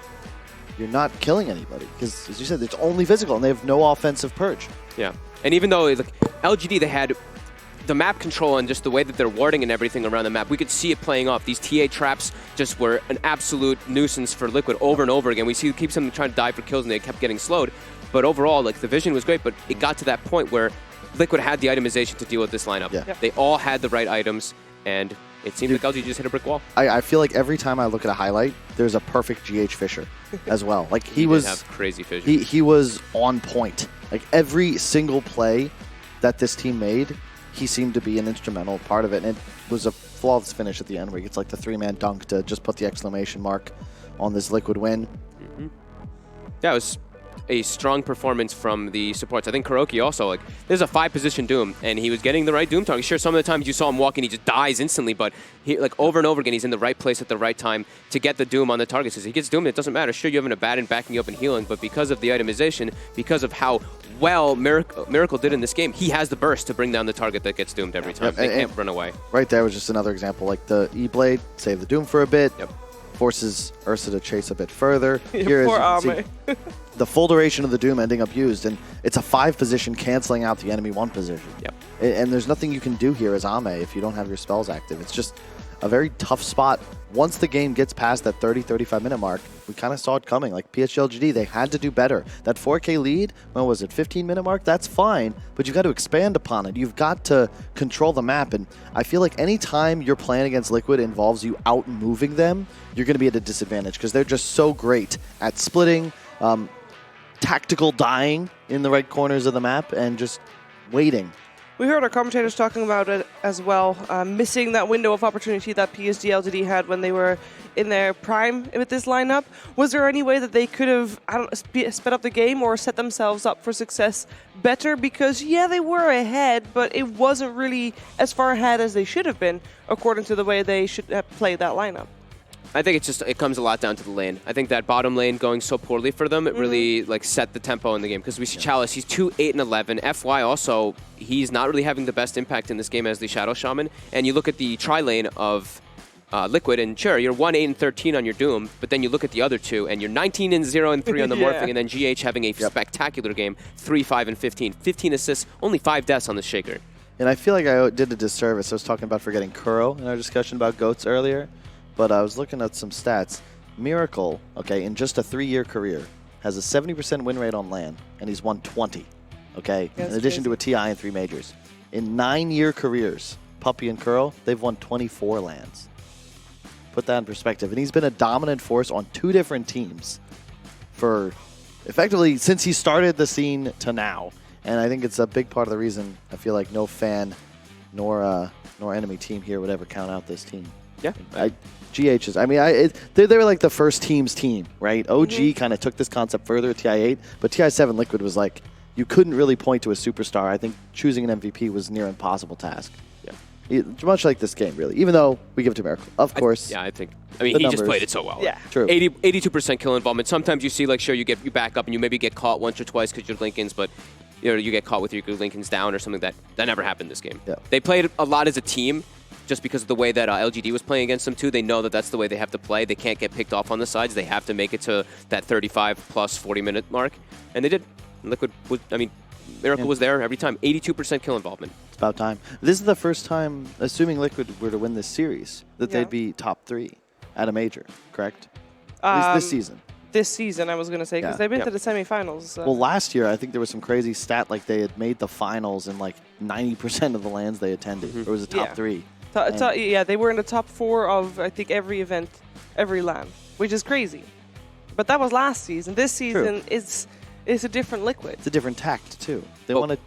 you're not killing anybody. Because, as you said, it's only physical, and they have no offensive purge. Yeah. And even though LGD, they had the map control and just the way that they're warding and everything around the map, we could see it playing off. These TA traps just were an absolute nuisance for Liquid over and over again. We keep them trying to die for kills, and they kept getting slowed. But overall, the vision was great, but it got to that point where Liquid had the itemization to deal with this lineup. They all had the right items, and it seemed like LG just hit a brick wall. I feel like every time I look at a highlight, there's a perfect GH Fisher as well. Like he was have crazy Fisher. He was on point. Like every single play that this team made, he seemed to be an instrumental part of it. And it was a flawless finish at the end where he gets like the 3-man dunk to just put the exclamation mark on this Liquid win. Yeah, it was a strong performance from the supports. I think Kuroki also, there's a 5-position Doom, and he was getting the right Doom target. Sure, some of the times you saw him walking, he just dies instantly, but he, over and over again, he's in the right place at the right time to get the Doom on the target. So he gets Doom, it doesn't matter. Sure, you have an Abaddon backing you up and healing, but because of the itemization, because of how well Miracle did in this game, he has the burst to bring down the target that gets doomed every time. They can't run away. Right there was just another example. Like the E-Blade, save the Doom for a bit, forces Ursa to chase a bit further. Here Poor Ame. The full duration of the Doom ending up used, and it's a 5-position canceling out the enemy 1 position. And there's nothing you can do here as Ame if you don't have your spells active. It's just a very tough spot. Once the game gets past that 30-35 minute mark, we kind of saw it coming. Like LGD, they had to do better. That 4K lead, when was it, 15-minute mark? That's fine, but you've got to expand upon it. You've got to control the map, and I feel like any time you're playing against Liquid involves you out-moving them, you're going to be at a disadvantage because they're just so great at splitting, tactical dying in the right corners of the map, and just waiting. We heard our commentators talking about it as well, missing that window of opportunity that PSG LGD had when they were in their prime with this lineup. Was there any way that they could have, sped up the game or set themselves up for success better? Because, yeah, they were ahead, but it wasn't really as far ahead as they should have been, according to the way they should have played that lineup. I think it comes a lot down to the lane. I think that bottom lane going so poorly for them, it really set the tempo in the game. Because we see Chalice, he's 2-8-11. FY also, he's not really having the best impact in this game as the Shadow Shaman. And you look at the tri-lane of Liquid, and sure, you're 1-8-13 on your Doom, but then you look at the other two, and you're 19-0-3 on the Morphing, and then GH having a spectacular game, 3-5-15. 15 assists, only 5 deaths on the Shaker. And I feel like I did a disservice. I was talking about forgetting Kuro in our discussion about GOATs earlier. But I was looking at some stats. Miracle, in just a 3-year career, has a 70% win rate on LAN, and he's won 20, in addition to a TI and 3 majors. In 9-year careers, Puppy and Curl, they've won 24 LANs. Put that in perspective. And he's been a dominant force on 2 different teams for, effectively, since he started the scene to now. And I think it's a big part of the reason I feel like no fan nor enemy team here would ever count out this team. Yeah. GH is, they were like the first team's team, right? OG kind of took this concept further at TI8, but TI7 Liquid was like, you couldn't really point to a superstar. I think choosing an MVP was a near impossible task. Much like this game, really, even though we give it to Miracle, of course. I think he just played it so well. Yeah, true. 82% kill involvement. Sometimes you see, sure, you back up and you maybe get caught once or twice because you're Lincolns, but you get caught with your Lincolns down or something. That never happened this game. They played a lot as a team. Just because of the way that LGD was playing against them too, they know that that's the way they have to play. They can't get picked off on the sides. They have to make it to that 35-plus 40-minute mark, and they did. Liquid was, Miracle was there every time. 82% kill involvement. It's about time. This is the first time, assuming Liquid were to win this series, that they'd be top 3 at a major, correct? At least this season. This season, I was going to say, because they've been to the semifinals. Well, last year, I think there was some crazy stat, they had made the finals in 90% of the LANs they attended. It was a top 3. They were in the top 4 of, I think, every event, every LAN, which is crazy. But that was last season. This season, it's It's a different Liquid. It's a different tact too. They Oh. want to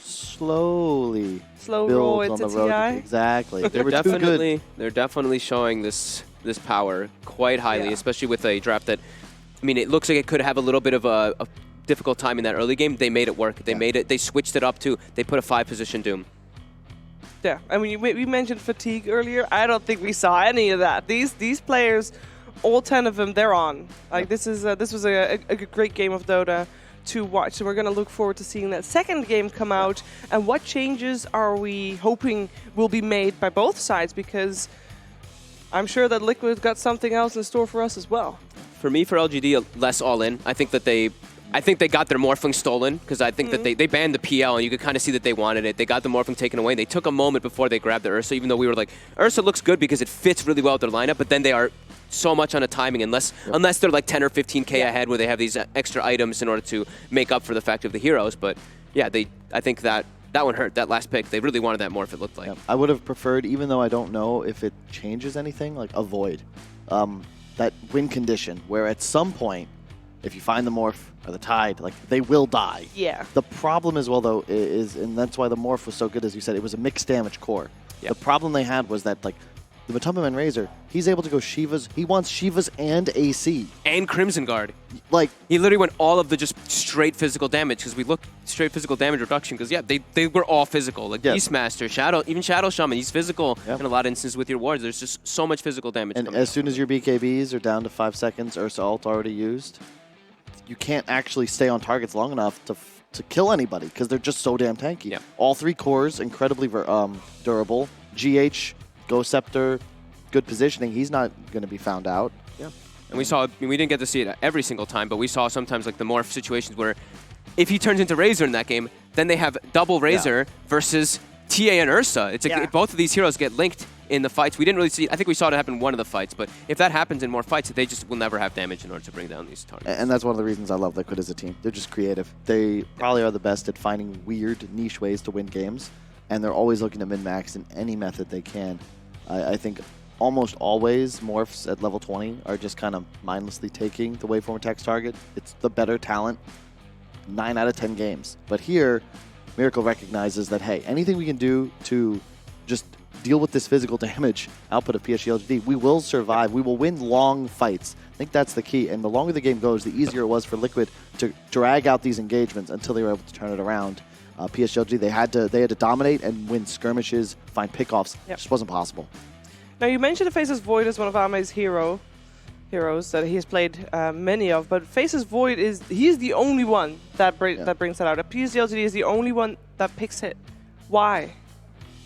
slowly Slow build roll on into the road. TI. Exactly. They were too good. They're definitely showing this power quite highly, Yeah. especially with a draft that, I mean, it looks like it could have a little bit of a difficult time in that early game. They made it work. They made it. They switched it up too. They put a 5-position Doom. Yeah, I mean, we mentioned fatigue earlier. I don't think we saw any of that. These players, all 10 of them, they're on. Like this was a great game of Dota to watch. So we're gonna look forward to seeing that second game come out. And what changes are we hoping will be made by both sides? Because I'm sure that Liquid got something else in store for us as well. For me, for LGD, less all in. I think they got their Morphling stolen because I think that they banned the PL and you could kind of see that they wanted it. They got the Morphling taken away. They took a moment before they grabbed the Ursa, even though we were like, Ursa looks good because it fits really well with their lineup, but then they are so much on a timing unless they're like 10 or 15K ahead where they have these extra items in order to make up for the fact of the heroes. But yeah, I think that one hurt, that last pick. They really wanted that Morph, it looked like. Yeah. I would have preferred, even though I don't know if it changes anything, like a Void. That win condition where at some point, if you find the Morph or the Tide, like they will die. Yeah. The problem as well, though, is, and that's why the Morph was so good, as you said, it was a mixed damage core. Yeah. The problem they had was that, like, the Matumbaman Razor, he's able to go Shivas. He wants Shivas and AC. And Crimson Guard. Like, He literally went all of the just straight physical damage because we look straight physical damage reduction because, yeah, they were all physical. Like Beastmaster, even Shadow Shaman, he's physical in a lot of instances with your wards. There's just so much physical damage. and as soon as your BKBs are down to 5 seconds, Ursa ult already used, you can't actually stay on targets long enough to kill anybody because they're just so damn tanky. Yeah. All 3 cores, incredibly durable. GH, Ghost Scepter, good positioning. He's not going to be found out. Yeah. And we didn't get to see it every single time, but we saw sometimes like the Morph situations where if he turns into Razor in that game, then they have double Razor versus TA and Ursa. It's both of these heroes get linked in the fights. We didn't really see it. I think we saw it happen in one of the fights, but if that happens in more fights, they just will never have damage in order to bring down these targets. And that's one of the reasons I love Liquid as a team. They're just creative. They probably are the best at finding weird niche ways to win games, and they're always looking to min-max in any method they can. I think almost always Morphs at level 20 are just kind of mindlessly taking the waveform attacks target. It's the better talent 9 out of 10 games. But here, Miracle recognizes that, hey, anything we can do to just deal with this physical damage output of PSG LGD, we will survive. We will win long fights. I think that's the key. And the longer the game goes, the easier it was for Liquid to drag out these engagements until they were able to turn it around. PSG LGD, they had to dominate and win skirmishes, find pickoffs. It just wasn't possible. Now, you mentioned Faceless Void as one of Ame's heroes that he has played many of, but Faceless Void he's the only one that brings that out. PSG LGD is the only one that picks it. Why?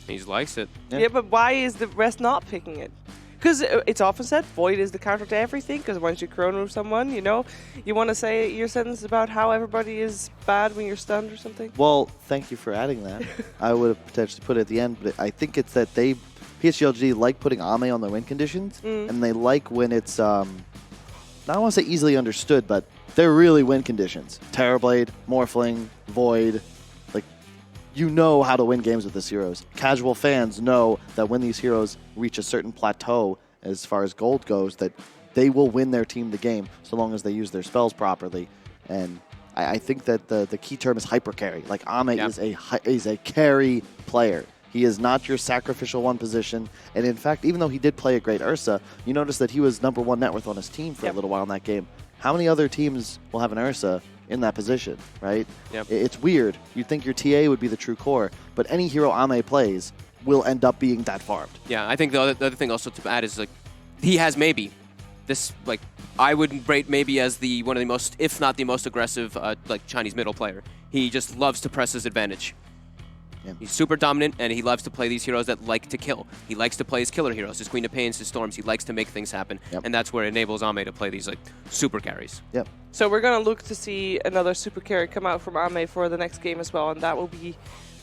He likes it. Yeah, but why is the rest not picking it? Because it's often said Void is the counter to everything, because once you chrono move someone, you want to say your sentence about how everybody is bad when you're stunned or something? Well, thank you for adding that. I would have potentially put it at the end, but I think it's that PSG LGD like putting Ame on their win conditions, and they like when it's, I don't want to say easily understood, but they're really win conditions. Terrorblade, Morphling, Void, you know how to win games with these heroes. Casual fans know that when these heroes reach a certain plateau as far as gold goes, that they will win their team the game so long as they use their spells properly. And I think that the key term is hyper carry. Like Ame is a carry player. He is not your sacrificial one position. And in fact, even though he did play a great Ursa, you notice that he was #1 net worth on his team for a little while in that game. How many other teams will have an Ursa in that position, right? Yep. It's weird. You'd think your TA would be the true core, but any hero Ame plays will end up being that farmed. Yeah, I think the other thing also to add is he has maybe this I would rate maybe as one of the most, if not the most aggressive Chinese middle player. He just loves to press his advantage. Yeah. He's super dominant, and he loves to play these heroes that like to kill. He likes to play his killer heroes, his Queen of Pains, his Storms. He likes to make things happen, and that's where it enables Ame to play these super carries. Yep. So we're going to look to see another super carry come out from Ame for the next game as well, and that will be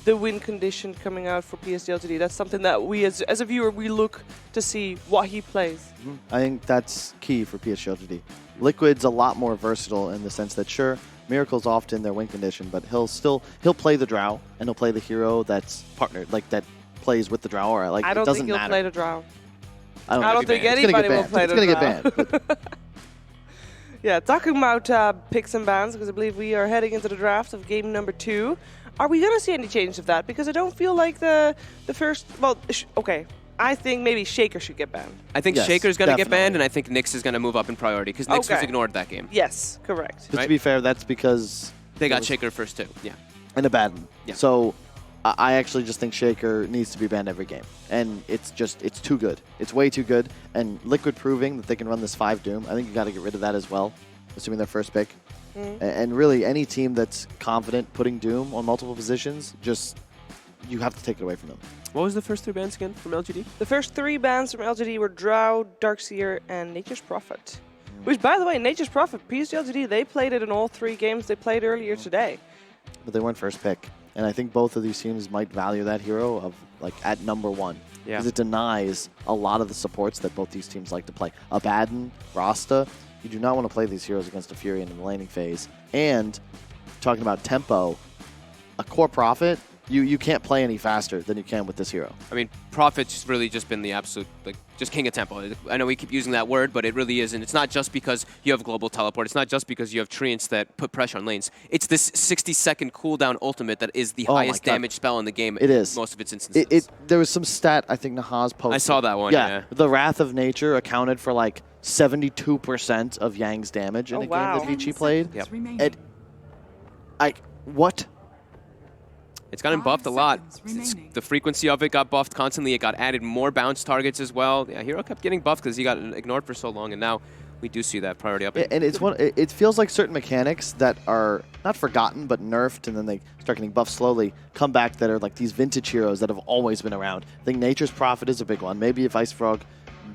the win condition coming out for PSG LGD. That's something that we, as a viewer, we look to see what he plays. I think that's key for PSG LGD. Liquid's a lot more versatile in the sense that, sure, Miracle's often their win condition, but he'll play the Drow, and he'll play the hero that's partnered, that plays with the Drow, or I don't think he'll play the Drow. I don't think anybody will play the Drow. Get Yeah, talking about picks and bans, because I believe we are heading into the draft of game number 2. Are we going to see any change of that? Because I don't feel like the first... Well, okay. I think maybe Shaker should get banned. I think Yes, Shaker's going to get definitely. banned, and I think Nyx is going to move up in priority, because Nyx was Okay. ignored that game. Yes, correct. Just Right. to be fair, that's because They got Shaker first, too. Yeah. and a bad one. Yeah. So I actually just think Shaker needs to be banned every game. And it's too good. It's way too good. And Liquid proving that they can run this 5 Doom, I think you got to get rid of that as well, assuming their first pick. And really, any team that's confident putting Doom on multiple positions, just you have to take it away from them. What was the first 3 bans again from LGD? The first 3 bans from LGD were Drow, Darkseer, and Nature's Prophet. Which, by the way, Nature's Prophet, PSG LGD, they played it in all 3 games they played earlier today. But they weren't first pick. And I think both of these teams might value that hero of like at number 1. Yeah. Because it denies a lot of the supports that both these teams like to play. Abaddon, Rasta, you do not want to play these heroes against a Furion in the laning phase. And talking about tempo, a core Prophet, you can't play any faster than you can with this hero. I mean, Prophet's really just been the absolute, like, just king of tempo. I know we keep using that word, but it really isn't. It's not just because you have global teleport. It's not just because you have treants that put pressure on lanes. It's this 60-second cooldown ultimate that is the Oh my highest God. damage spell in the game. It is. Most of its instances. There was some stat I think Nahaz posted. I saw that one, yeah. The Wrath of Nature accounted for like 72% of Yang's damage in Oh, a game wow. that Vici played. Yep. What? It's gotten 5 buffed a lot. seconds remaining. The frequency of it got buffed constantly. It got added more bounce targets as well. Yeah, Hero kept getting buffed because he got ignored for so long, and now we do see that priority up. Yeah, and it's one. It feels like certain mechanics that are not forgotten but nerfed, and then they start getting buffed slowly. Come back that are like these vintage heroes that have always been around. I think Nature's Prophet is a big one. Maybe if Ice Frog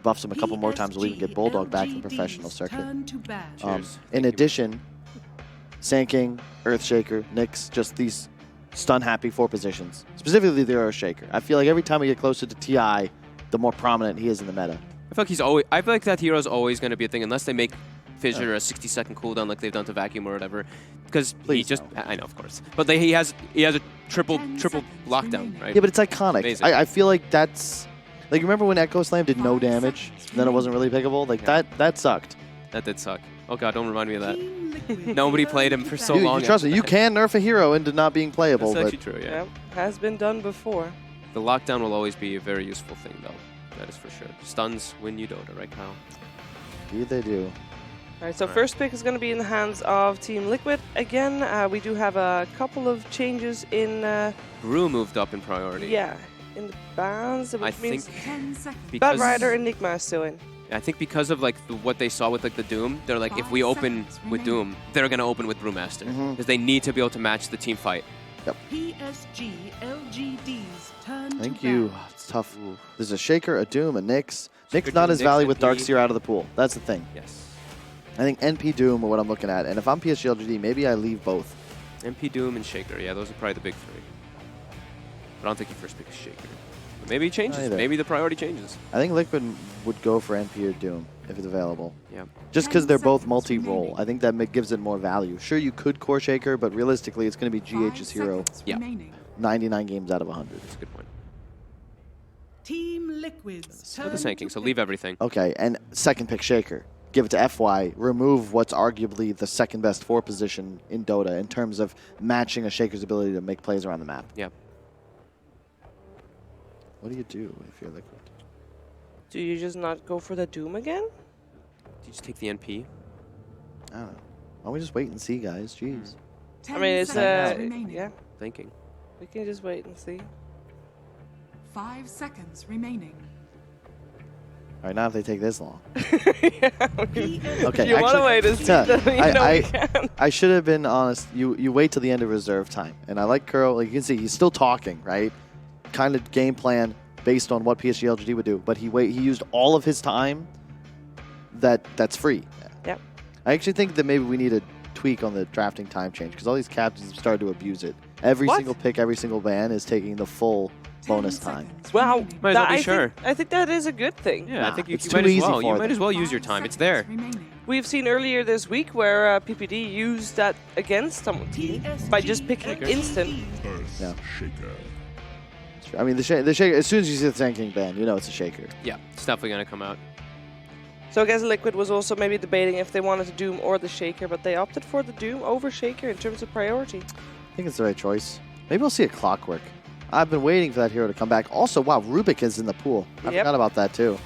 buffs him a couple more times, we'll even get Bulldog back in the professional circuit. Turn to badge. Cheers. In addition, Sand King, Earthshaker, Nyx, just these stun-happy 4 positions. Specifically the Earthshaker. I feel like every time we get closer to TI, the more prominent he is in the meta. I feel like I feel like that hero is always going to be a thing unless they make Fissure a 60-second cooldown like they've done to Vacuum or whatever. Because he Please just, no. I know, of course, but he has a triple 10 seconds lockdown, remaining. right? Yeah, but it's iconic. Amazing. I feel like that's... Like, remember when Echo Slam did no damage, and then it wasn't really pickable? Like, that sucked. That did suck. Oh god, don't remind me of that. Team Liquid Nobody turn played him to for so badge. long. You trust me, you can nerf a hero into not being playable, That's but actually true, yeah. Yeah, has been done before. The lockdown will always be a very useful thing, though. That is for sure. Stuns win you Dota, right, Kyle? indeed they do. All right, so first pick is going to be in the hands of Team Liquid. Again, we do have a couple of changes in, Brew moved up in priority. yeah, in the bans, which I means think 10 seconds. because Bad Rider Enigma is still in. I think because of like what they saw with like the Doom, they're like, if we 5 open seconds with remaining. Doom, they're gonna open with Brewmaster Mhm. because they need to be able to match the team fight. PSG LGD's turn Thank to you. badge. It's tough. There's a Shaker, a Doom, a Nyx. Shaker, Nyx not Doom, as Nyx, valued with NP. Darkseer out of the pool. That's the thing. Yes. I think NP Doom are what I'm looking at. And if I'm PSG LGD, maybe I leave both. MP Doom and Shaker, yeah, those are probably the big 3. But I don't think your first pick is Shaker. But maybe it changes. Either. Maybe the priority changes. I think Liquid would go for NP or Doom if it's available. Yeah. Just because 10 they're both seconds multi-role. remaining. I think that gives it more value. Sure, you could core Shaker, but realistically, it's going to be 5 GH's hero seconds Yeah. remaining. 99 games out of 100. That's a good point. Team Liquid's turn With the Sand King, to so leave pick. everything. Okay, and second pick Shaker. Give it to FY. Remove what's arguably the second best 4 position in Dota in terms of matching a Shaker's ability to make plays around the map. Yeah. What do you do if you're Liquid? Do you just not go for the Doom again? Do you just take the NP? I don't know. Why don't we just wait and see, guys? Jeez. 10 I mean, it's, seconds remaining. yeah, Thinking. we can just wait and see. 5 seconds remaining. All right, now if they take this long. Yeah, Okay, if you want to actually- wait and see, Yeah, then you know we can. I should have been honest. You wait till the end of reserve time. And I like Kuro. Like you can see, he's still talking, right? Kind of game plan based on what PSG LGD would do. But he used all of his time that's free. Yep. I actually think that maybe we need a tweak on the drafting time change because all these captains have started to abuse it. Every What? single pick, every single ban is taking the full 10 bonus time. seconds Wow, remaining. Might as well that- be I sure. Think, I think that is a good thing. Yeah, Nah, I think it's you too might as easy well. for You might them. as well use your 5 time. It's seconds there. remaining. We've seen earlier this week where PPD used that against someone by just picking instant. Yeah. I mean, the shaker. As soon as you see the Sand King ban, you know it's a Shaker. Yeah, it's definitely gonna come out. So I guess Liquid was also maybe debating if they wanted the Doom or the Shaker, but they opted for the Doom over Shaker in terms of priority. I think it's the right choice. Maybe we'll see a Clockwork. I've been waiting for that hero to come back. Also, wow, Rubik is in the pool. I Yep. forgot about that too.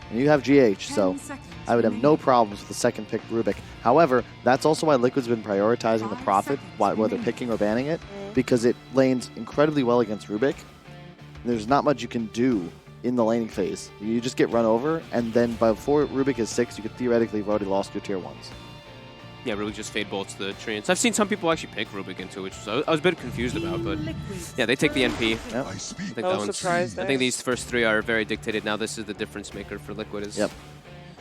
And you have GH, so 10 seconds I would have no remaining. problems with the second pick Rubik. However, that's also why Liquid's been prioritizing the 5 Prophet, seconds whether remaining. picking or banning it, because it lanes incredibly well against Rubik. There's not much you can do in the laning phase. You just get run over, and then before Rubik is 6, you could theoretically have already lost your tier 1s. Yeah, Rubik just fade bolts the treants. I've seen some people actually pick Rubik into, which I was a bit confused about, but yeah, they take the NP. Yep. I think No that one's. surprise I there. think these first 3 are very dictated. Now this is the difference maker for Liquid. Is Yep.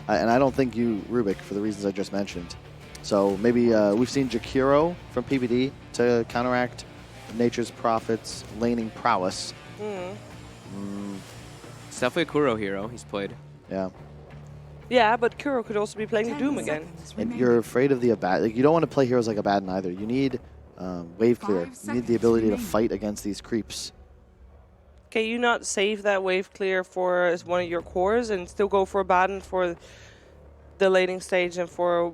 And I don't think you Rubik for the reasons I just mentioned. So maybe we've seen Jakiro from PBD to counteract Nature's Prophet's laning prowess. It's definitely a Kuro hero he's played. Yeah. Yeah, but Kuro could also be playing the 10 Doom again. seconds And remaining. you're afraid of the Abaddon. Like, you don't want to play heroes like Abaddon either. You need wave clear. 5 You need the seconds ability to remaining. fight against these creeps. Can you not save that wave clear for as one of your cores and still go for Abaddon for the laning stage and for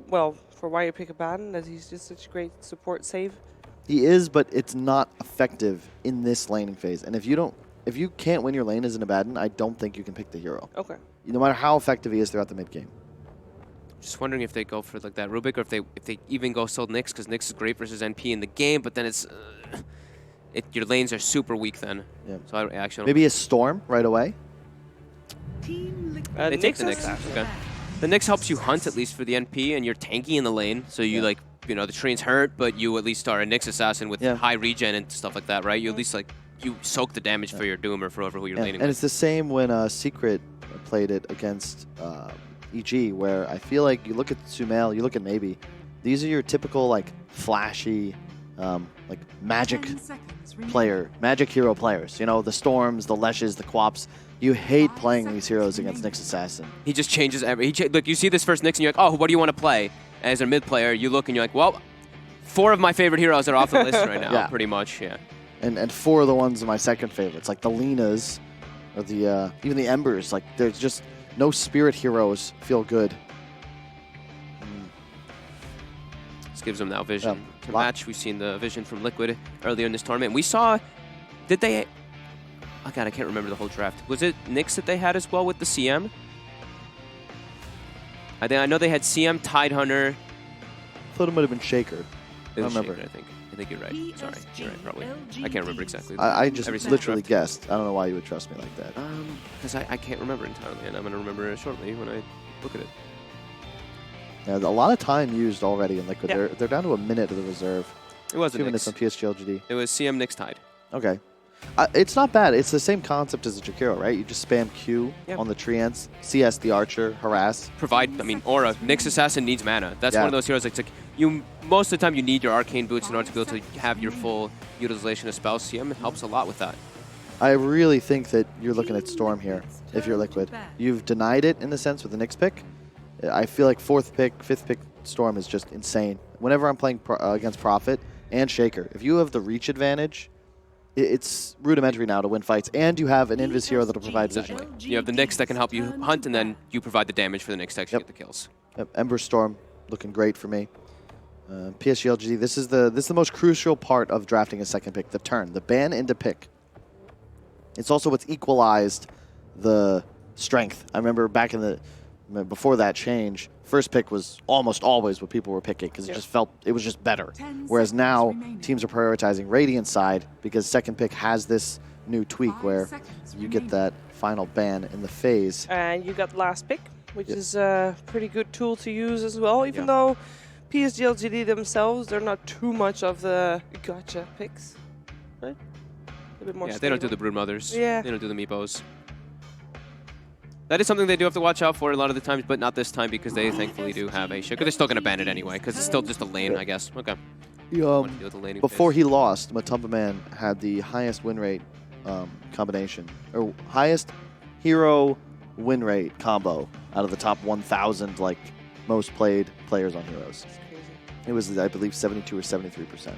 why you pick Abaddon, as he's just such a great support save? He is, but it's not effective in this laning phase. And if you can't win your lane as an Abaddon, I don't think you can pick the hero. Okay. No matter how effective he is throughout the mid game. Just wondering if they go for like that Rubik, or if they even go Soul Nyx, because Nyx is great versus NP in the game, but then it's your lanes are super weak then. Yeah. So I actually don't Maybe a Storm right away. Team Liquid. They take the Nyx Nyx. assassin. Okay. The Nyx helps you hunt at least for the NP, and you're tanky in the lane, so you Yeah. the treant's hurt, but you at least are a Nyx assassin with Yeah. high regen and stuff like that, right? You at least you soak the damage for your Doom or for whoever who you're Yeah. laning And with. it's the same when Secret played it against EG, where I feel like you look at Sumail, you look at Maybe. These are your typical like flashy, like magic 10 seconds remaining. player, magic hero players. You know, the Storms, the Leshes, the Quaps. You hate playing these heroes against Nyx Assassin. He just changes every. Look, you see this first Nyx, and you're like, oh, what do you want to play? As a mid player, you look and you're like, well, 4 of my favorite heroes are off the list right now, Yeah. pretty much, yeah. And 4 of the ones are my second favorites, like the Linas, or the even the Embers. Like there's just no spirit heroes feel good. This gives them now vision Yeah. to match. We've seen the vision from Liquid earlier in this tournament. We saw, did they? Oh god, I can't remember the whole draft. Was it Nyx that they had as well with the CM? I know they had CM, Tidehunter. I thought it might have been Shaker. It was remember. Shaker, I think you're right. Sorry, you're right, probably. PSG, I can't remember exactly. I just Every single literally draft. guessed. I don't know why you would trust me like that. Because I can't remember entirely, and I'm going to remember it shortly when I look at it. Yeah, a lot of time used already in Liquid. Yeah. They're down to a minute of the reserve. It was a 2 minutes on Nyx. PSG LGD. It was CM Nyx Tide. Okay. It's not bad. It's the same concept as a Jakiro, right? You just spam Q Yeah. on the Treants, CS the Archer, harass. Provide, I mean, Aura. Nyx Assassin needs mana. That's Yeah. one of those heroes that's like, most of the time you need your Arcane Boots in order to be able to have your full utilization of spells. CM helps a lot with that. I really think that you're looking at Storm here if you're Liquid. You've denied it in the sense with the Nyx pick. I feel like 4th pick, 5th pick Storm is just insane. Whenever I'm playing against Prophet and Shaker, if you have the reach advantage, it's rudimentary now to win fights, and you have an Invis hero that'll provide vision. You have the Nyx that can help you hunt, and then you provide the damage for the Nyx to actually Yep. get the kills. Yep, Ember Storm looking great for me. PSG LGD, this is the most crucial part of drafting a second pick, the turn, the ban into pick. It's also what's equalized the strength. I remember back in before that change, first pick was almost always what people were picking because it was just better. 10 Whereas seconds now remaining. teams are prioritizing Radiant side because second pick has this new tweak 5 where seconds you get remaining. that final ban in the phase. And you got last pick, which Yep. is a pretty good tool to use as well, even Yeah. though PSG LGD themselves, they're not too much of the gotcha picks, right? A bit more Yeah, they don't do stable. the Brood Mothers. Yeah. They don't do the Meepos. That is something they do have to watch out for a lot of the times, but not this time because they thankfully do have a Shaker. They're still going to ban it anyway because it's still just a lane, I guess. Okay. Want to deal with the laning Before phase. he lost, Matumba Man had the highest win rate combination, or highest hero win rate combo out of the top 1,000 like most played players on heroes. It's crazy. It was, I believe, 72 or 73%.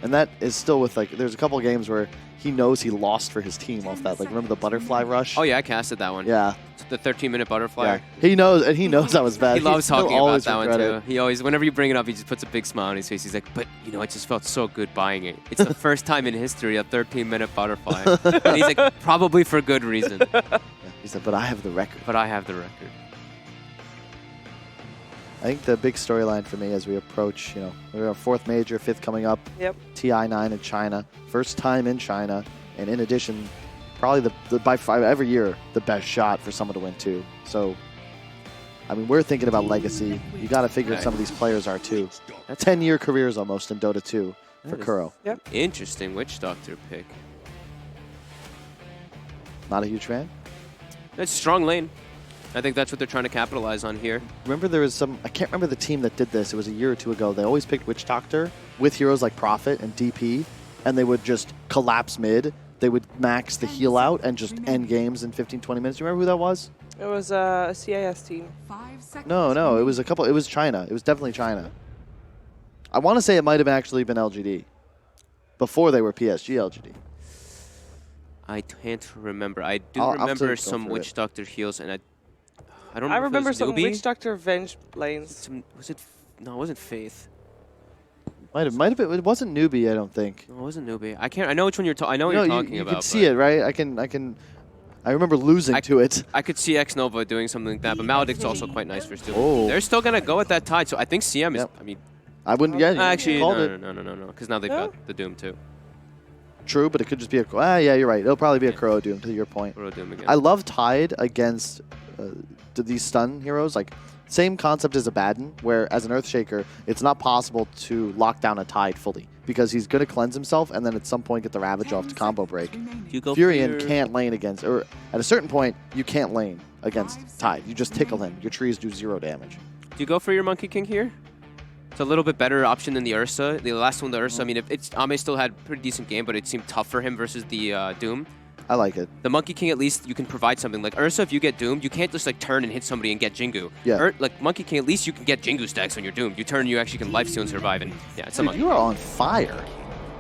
And that is still with, like, there's a couple of games where he knows he lost for his team off that. Like, remember the butterfly rush? Oh, yeah, I casted that one. Yeah. The 13-minute butterfly. Yeah. He knows, and he knows that was bad. He loves He'll talking about always that one, regret too. it. He always, whenever you bring it up, he just puts a big smile on his face. He's like, but, you know, I just felt so good buying it. It's the first time in history a 13-minute butterfly. And he's like, probably for good reason. Yeah. He said, but I have the record. But I have the record. I think the big storyline for me as we approach, you know, we're our 4th major, 5th coming up. Yep. TI9 in China. First time in China. And in addition, probably by far every year, the best shot for someone to win too. So, I mean, we're thinking about legacy. You got to figure some of these players are too. 10-year careers almost in Dota 2 for Kuro. Yep. Interesting Witch Doctor pick. Not a huge fan. That's a strong lane. I think that's what they're trying to capitalize on here. Remember there was some, I can't remember the team that did this. It was a year or two ago. They always picked Witch Doctor with heroes like Prophet and DP, and they would just collapse mid. They would max the heal out and just end games in 15, 20 minutes. Do you remember who that was? It was a CIS team. 5 seconds. No, it was a couple. It was China. It was definitely China. I want to say it might have actually been LGD before they were PSG LGD. I can't remember. I do I'll remember still some go for Witch it. Doctor heals, and I don't I remember remember if it was some Newbie. Witch Doctor Venge lanes. Was it? No, it wasn't Faith. Might have been. It wasn't Newbie, I don't think. No, it wasn't Newbie. I can't. I know which one you're talking. I know what you're talking you about. can see it, right? I remember losing to it. I could see X Nova doing something like that, but Maledict's also quite nice for stealing. Oh. They're still gonna go at that tide, so I think CM is. Yep. I mean, I wouldn't. Yeah, you actually, called it. no, because now they've No? got the Doom too. True, but it could just be a. Yeah, you're right. It'll probably be a Crow Doom. To your point. Or a Doom again. I love Tide against these stun heroes. Like, same concept as Abaddon, where as an Earthshaker, it's not possible to lock down a Tide fully because he's going to cleanse himself and then at some point get the Ravage off to combo break. You go Furion for your- can't lane against, or at a certain point, you can't lane against Tide. You just tickle him. Your trees do 0 damage. Do you go for your Monkey King here? It's a little bit better option than the Ursa. The last one, the Ursa, I mean, Ame still had a pretty decent game, but it seemed tough for him versus the Doom. I like it. The Monkey King, at least, you can provide something. Like Ursa, if you get doomed, you can't just like turn and hit somebody and get Jingu. Yeah. Like Monkey King, at least you can get Jingu stacks when you're doomed. You turn, you actually can lifesteal and survive. And yeah, it's a Dude, Monkey. you are on fire.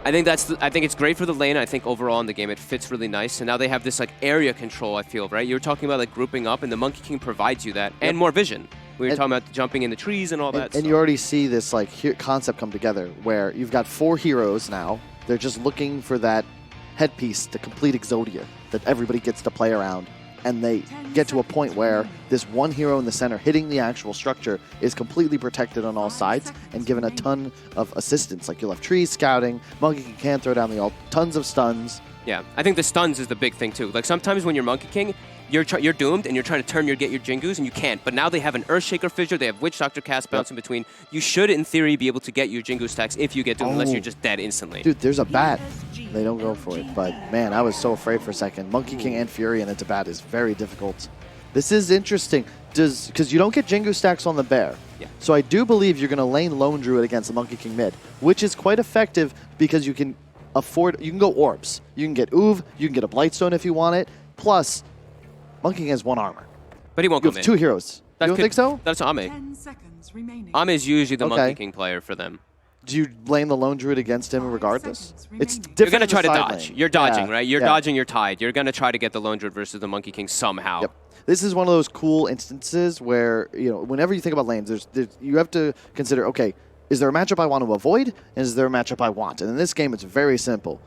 I think I think it's great for the lane. I think overall in the game it fits really nice. And now they have this like area control. I feel right. You were talking about like grouping up, and the Monkey King provides you that and more vision. We were talking about jumping in the trees and all that. And you already see this like concept come together where you've got 4 heroes now. They're just looking for that headpiece to complete Exodia that everybody gets to play around. And they get to a point where this one hero in the center hitting the actual structure is completely protected on all sides and given a ton of assistance. Like you'll have trees scouting, Monkey can throw down the ult, tons of stuns. Yeah, I think the stuns is the big thing too. Like sometimes when you're Monkey King, you're doomed and you're trying to turn get your Jingus and you can't. But now they have an Earthshaker Fissure, they have Witch Doctor cast bounce in between. You should, in theory, be able to get your Jingu stacks if you get doomed, unless you're just dead instantly. Dude, there's a bat. They don't go for it. But man, I was so afraid for a second. Monkey King and Furion into bat is very difficult. This is interesting. Because you don't get Jingu stacks on the bear. Yeah. So I do believe you're going to lane Lone Druid against the Monkey King mid, which is quite effective because you can go orbs. You can get Oov, you can get a Blightstone if you want it. Plus, Monkey King has 1 armor. But he won't You come have in. 2 heroes. You don't think so? That's Ame. 10 seconds remaining. Ame is usually the Okay. Monkey King player for them. Do you lane the Lone Druid against him regardless? It's different. You're going to try in to the side dodge. lane. You're dodging, Yeah, right? You're yeah. dodging your tide. You're going to try to get the Lone Druid versus the Monkey King somehow. Yep. This is one of those cool instances where, you know, whenever you think about lanes, you have to consider, okay, is there a matchup I want to avoid, and is there a matchup I want? And in this game, it's very simple.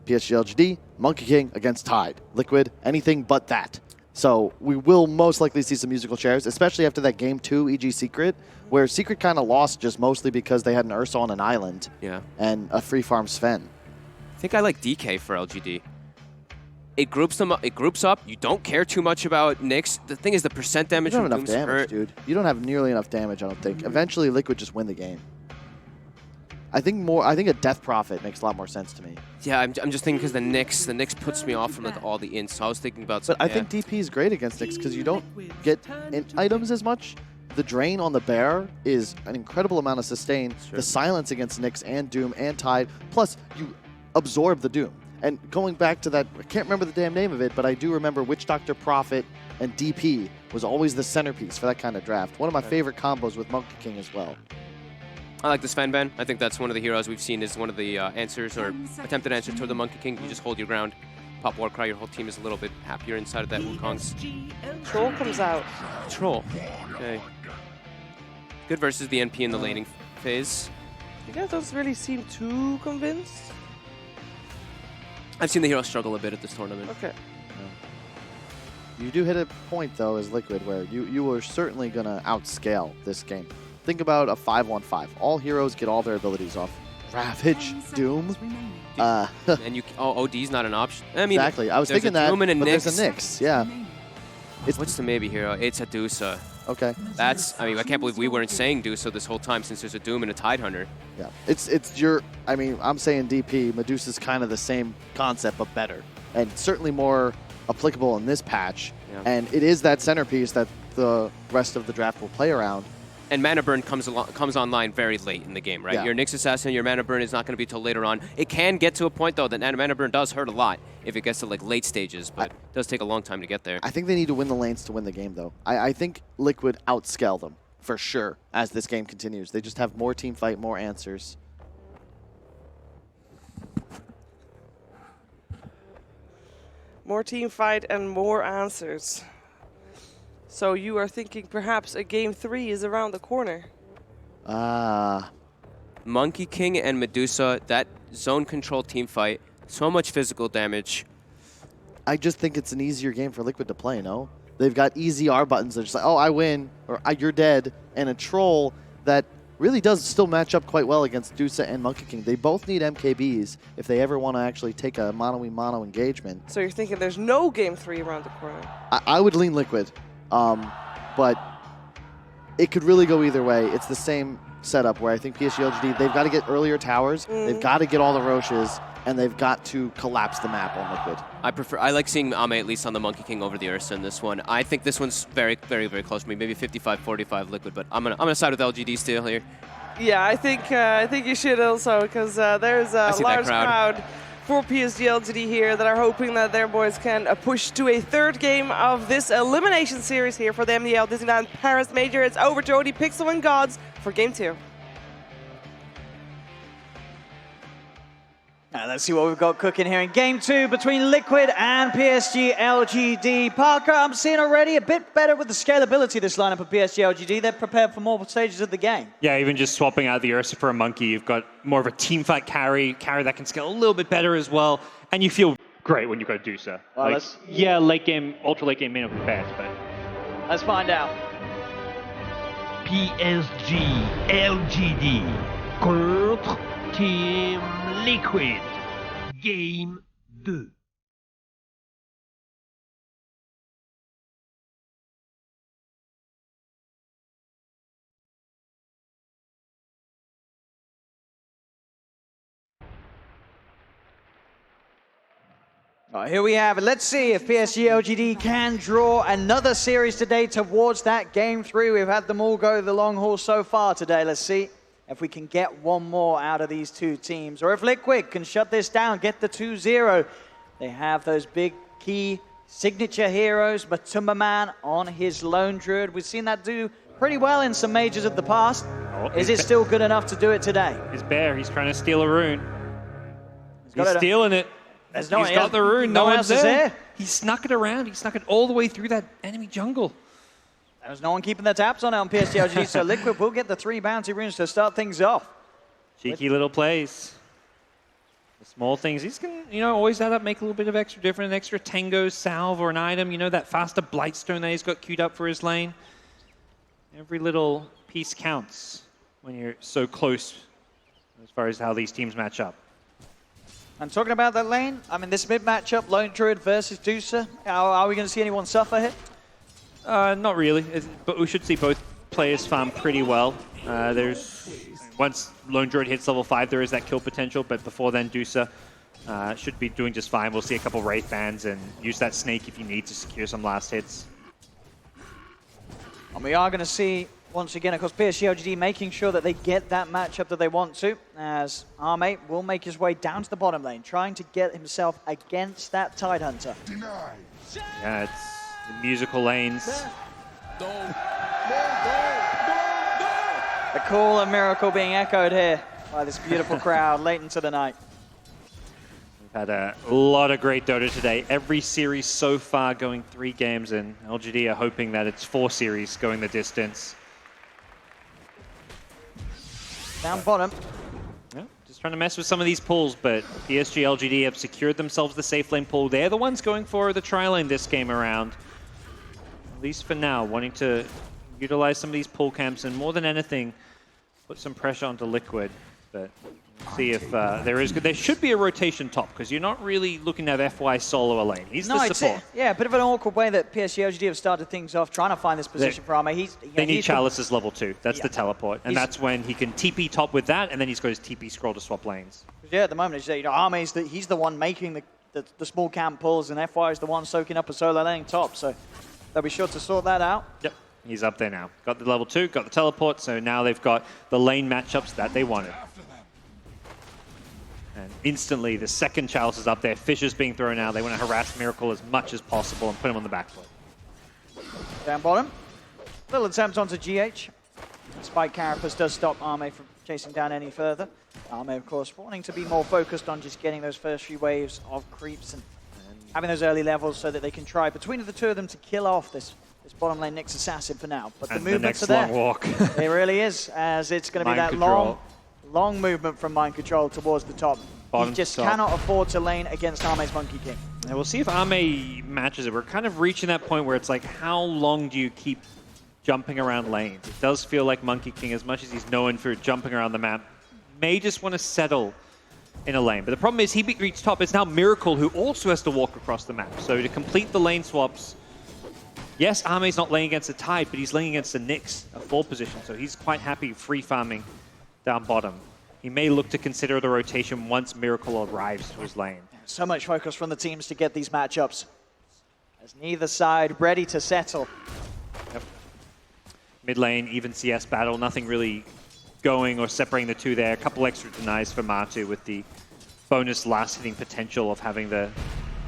PSG LGD, Monkey King against Tide. Liquid, anything but that. So we will most likely see some musical chairs, especially after that Game 2 EG Secret, where Secret kind of lost just mostly because they had an Ursa on an island Yeah. and a free farm Sven. I think I like DK for LGD. It groups them up. It groups up. You don't care too much about Nyx. The thing is, the percent damage You from don't have enough Doom's damage, hurt. dude. You don't have nearly enough damage, I don't think. Eventually, Liquid just win the game. I think a Death Prophet makes a lot more sense to me. Yeah, I'm just thinking because the Nyx puts me off from like all the ints. So I was thinking about. But I yeah. think DP is great against Nyx because you don't get items as much. The drain on the bear is an incredible amount of sustain. Sure. The silence against Nyx and Doom and Tide. Plus, you absorb the Doom. And going back to that, I can't remember the damn name of it, but I do remember Witch Doctor, Prophet, and DP was always the centerpiece for that kind of draft. One of my favorite combos with Monkey King as well. I like the Sven ban. I think that's one of the heroes we've seen as one of the answers or attempted answers toward the Monkey King. You just hold your ground, pop Warcry, your whole team is a little bit happier inside of that Wukong's. Troll comes out. Troll. Okay. Good versus the NP in the laning phase. You guys don't really seem too convinced. I've seen the hero struggle a bit at this tournament. Okay. You do hit a point, though, as Liquid, where you are certainly going to outscale this game. Think about a 5-1-5. All heroes get all their abilities off. Ravage, 10 Doom. seconds remaining. And OD's not an option. I mean, Exactly. I was there's thinking a that, Doom and a but Nyx. there's a Nyx. Yeah. Remaining. What's the maybe hero? It's a Dusa. Okay. That's, I mean, I can't believe we weren't saying Dusa this whole time since there's a Doom and a Tidehunter. Yeah. It's your, I mean, I'm saying DP. Medusa's kind of the same concept, but better. And certainly more applicable in this patch. Yeah. And it is that centerpiece that the rest of the draft will play around. And Mana Burn comes online very late in the game, right? Yeah. Your Nyx Assassin, your Mana Burn is not going to be till later on. It can get to a point, though, that Mana Burn does hurt a lot if it gets to, like, late stages, but it does take a long time to get there. I think they need to win the lanes to win the game, though. I think Liquid outscale them, for sure, as this game continues. They just have more team fight, more answers. More team fight and more answers. So you are thinking perhaps a game 3 is around the corner. Monkey King and Medusa, that zone control team fight, so much physical damage. I just think it's an easier game for Liquid to play, no? They've got easy R buttons. They're just like, oh, I win, or you're dead. And a Troll that really does still match up quite well against Dusa and Monkey King. They both need MKBs if they ever want to actually take a mono-y-mono engagement. So you're thinking there's no game 3 around the corner. I would lean Liquid, but it could really go either way. It's the same setup where I think PSG LGD, they've got to get earlier towers, they've got to get all the Roches, and they've got to collapse the map on Liquid. I like seeing Ame at least on the Monkey King over the Ursa in this one. I think this one's very, very, very close to me. Maybe 55-45 Liquid, but I'm gonna side with LGD still here. Yeah, I think you should also, because there's a large crowd for PSG LGD here that are hoping that their boys can push to a third game of this elimination series here for the MDL Disneyland Paris Major. It's over to OD Pixel and Gods for game 2. Now let's see what we've got cooking here in game 2 between Liquid and PSG LGD. Parker, I'm seeing already a bit better with the scalability of this lineup of PSG LGD. They're prepared for more stages of the game. Yeah, even just swapping out the Ursa for a Monkey, you've got more of a team fight carry that can scale a little bit better as well, and you feel great when you've got Dusa. Well, like, yeah, late game, ultra late game may not be best, but let's find out. PSG LGD contre Team Liquid. Game 2. All right, here we have it. Let's see if PSG LGD can draw another series today towards that game 3. We've had them all go the long haul so far today. Let's see if we can get one more out of these two teams, or if Liquid can shut this down, get the 2-0. They have those big key signature heroes, Matumba Man on his Lone Druid. We've seen that do pretty well in some majors of the past. Is it still good enough to do it today? His bear, he's trying to steal a rune. He's it. stealing it. He's got the rune, no no one one's else is there. there. He snuck it around, he snuck it all the way through that enemy jungle. There's no one keeping their tabs on it on PSG LGD, so Liquid will get the 3 bounty runes to start things off. Cheeky little plays. The small things. These can, always add up, make a little bit of extra difference, an extra Tango salve or an item. That faster Blightstone that he's got queued up for his lane. Every little piece counts when you're so close as far as how these teams match up. And talking about that lane, I mean, this mid matchup, Lone Druid versus Dusa, are we going to see anyone suffer here? Not really, but we should see both players farm pretty well. Once Lone Druid hits level 5, there is that kill potential, but before then, Dusa should be doing just fine. We'll see a couple Wraith bans and use that Snake if you need to secure some last hits. And we are going to see, once again, of course, PSG LGD making sure that they get that matchup that they want to, as Armate will make his way down to the bottom lane, trying to get himself against that Tidehunter. Yeah, it's the musical lanes. The call of Miracle being echoed here by this beautiful crowd late into the night. We've had a lot of great Dota today. Every series so far going 3 games, and LGD are hoping that it's 4 series going the distance. Down bottom. Yeah, just trying to mess with some of these pulls, but PSG LGD have secured themselves the safe lane pull. They're the ones going for the tri lane this game around. At least for now, wanting to utilize some of these pull camps and more than anything, put some pressure onto Liquid. But we'll see if there should be a rotation top, because you're not really looking to have FY solo a lane. He's the support. Yeah, a bit of an awkward way that PSG LGD have started things off, trying to find this position for Ame. They need Chalice's level 2. That's the teleport. And that's when he can TP top with that, and then he's got his TP scroll to swap lanes. Yeah, at the moment, Ame's he's the one making the small camp pulls, and FY is the one soaking up a solo lane top. So they'll be sure to sort that out. Yep, he's up there now. Got the level 2, got the teleport, so now they've got the lane matchups that they wanted. And instantly, the second Chalice is up there. Fisher's being thrown out. They want to harass Miracle as much as possible and put him on the back foot. Down bottom. Little attempt onto GH. Spike Carapace does stop Ame from chasing down any further. Ame, of course, wanting to be more focused on just getting those first few waves of creeps and having those early levels so that they can try between the two of them to kill off this bottom lane Nyx Assassin for now. But the movements are there. Long walk. It really is, as it's going to be that long movement from Mind Control towards the top. He just cannot afford to lane against Ame's Monkey King. And we'll see if Ame matches it. We're kind of reaching that point where it's like, how long do you keep jumping around lanes? It does feel like Monkey King, as much as he's known for jumping around the map, may just want to settle in a lane. But the problem is he reached top. It's now Miracle who also has to walk across the map. So to complete the lane swaps, yes, Ame's not laying against the Tide, but he's laying against the Nyx, a 4 position. So he's quite happy free farming down bottom. He may look to consider the rotation once Miracle arrives to his lane. So much focus from the teams to get these matchups, as neither side ready to settle. Yep. Mid lane, even CS battle, nothing really going or separating the two there. A couple extra denies for Matu with the bonus last hitting potential of having the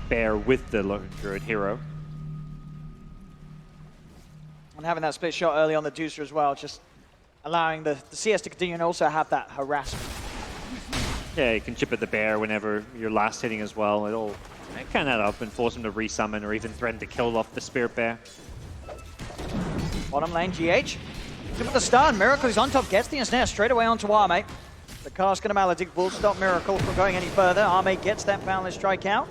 bear with the Lone Druid hero. And having that split shot early on the Deucer as well, just allowing the CS to continue and also have that harassment. Yeah, you can chip at the bear whenever you're last hitting as well. It can add up and force him to resummon or even threaten to kill off the Spirit Bear. Bottom lane, GH. With the stun, Miracle is on top, gets the ensnare straight away onto Ame. The cast and a Maledict will stop Miracle from going any further. Ame gets that Boundless Strike out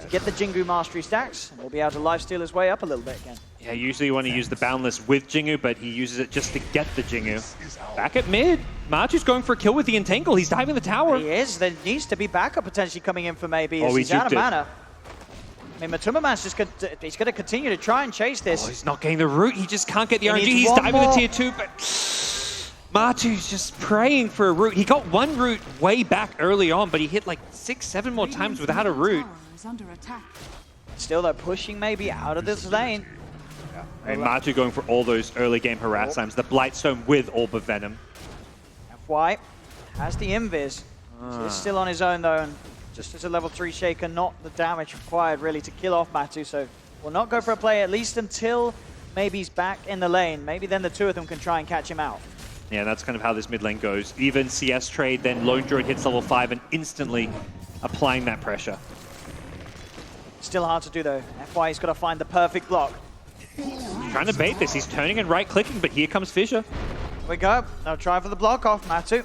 to get the Jingu Mastery stacks, and we'll be able to lifesteal his way up a little bit again. Yeah, usually you want to use the Boundless with Jingu, but he uses it just to get the Jingu. Back at mid, Matu's going for a kill with the Entangle. He's diving the tower. He is. There needs to be backup potentially coming in for maybe. Oh, he's out of mana. I mean, Matumaman's just he's going to continue to try and chase this. Oh, he's not getting the root. He just can't get the RNG. He's diving the tier 2, but Matu's just praying for a root. He got one root way back early on, but he hit like 6-7 more times without a root. Still, they're pushing maybe out of this lane. And Matu going for all those early game harass times. The Blightstone with Orb of Venom. FY has the Invis. He's still on his own though, and just as a level 3 Shaker, not the damage required really to kill off Matu, so we'll not go for a play at least until maybe he's back in the lane. Maybe then the two of them can try and catch him out. Yeah, that's kind of how this mid lane goes. Even CS trade, then Lone Druid hits level 5 and instantly applying that pressure. Still hard to do though. FY's got to find the perfect block. Trying to bait this. He's turning and right-clicking, but here comes Fisher. Here we go. They'll try for the block off. Matu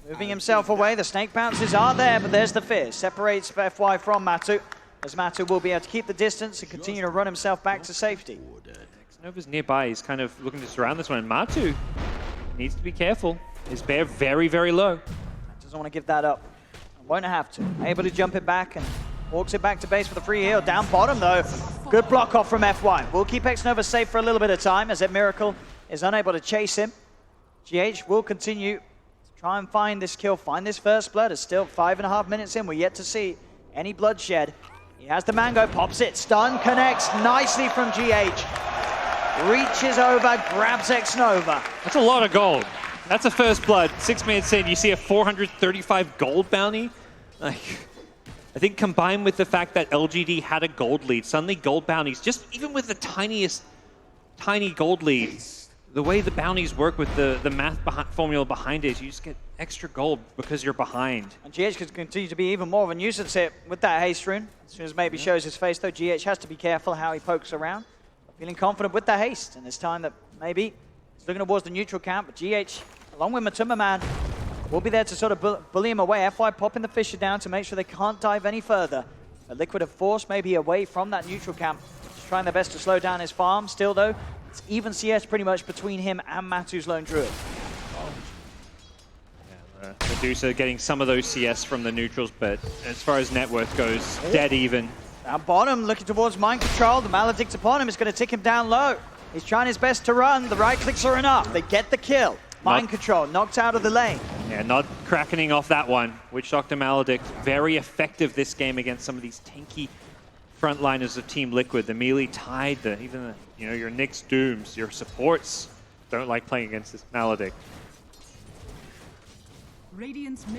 moving himself away. The snake bounces are there, but there's the fear. Separates FY from Matu, as Matu will be able to keep the distance and continue to run himself back to safety. Nova's nearby. He's kind of looking to surround this one, and Matu needs to be careful. His bear very, very low. Doesn't want to give that up. Won't have to. Able to jump it back and walks it back to base for the free heal. Down bottom though. Good block off from FY. We'll keep Xnova safe for a little bit of time as that Miracle is unable to chase him. GH will continue to try and find this kill, find this first blood. It's still 5.5 minutes in. We're yet to see any bloodshed. He has the Mango, pops it, stun, connects nicely from GH. Reaches over, grabs Xnova. That's a lot of gold. That's a first blood. 6 minutes in, you see a 435 gold bounty. Like, I think combined with the fact that LGD had a gold lead, suddenly gold bounties, just even with the tiniest, tiny gold lead, the way the bounties work with the math formula behind it, you just get extra gold because you're behind. And GH could continue to be even more of a nuisance here with that haste rune. As soon as maybe shows his face, though, GH has to be careful how he pokes around. Feeling confident with the haste, and it's time that maybe he's looking towards the neutral camp, but GH, along with Matuma Man, will be there to sort of bully him away. FY popping the Fisher down to make sure they can't dive any further. A Liquid have forced maybe away from that neutral camp. Just trying their best to slow down his farm. Still, though, it's even CS pretty much between him and Matu's Lone Druid. Medusa getting some of those CS from the neutrals, but as far as net worth goes, dead even. Down bottom, looking towards mind control. The Maledict upon him is going to tick him down low. He's trying his best to run. The right clicks are enough. They get the kill. Mind control, knocked out of the lane. Yeah, not cracking off that one. Witch Doctor Maledict, very effective this game against some of these tanky frontliners of Team Liquid. The melee Tide, even your Nyx Dooms, your supports don't like playing against this Maledict.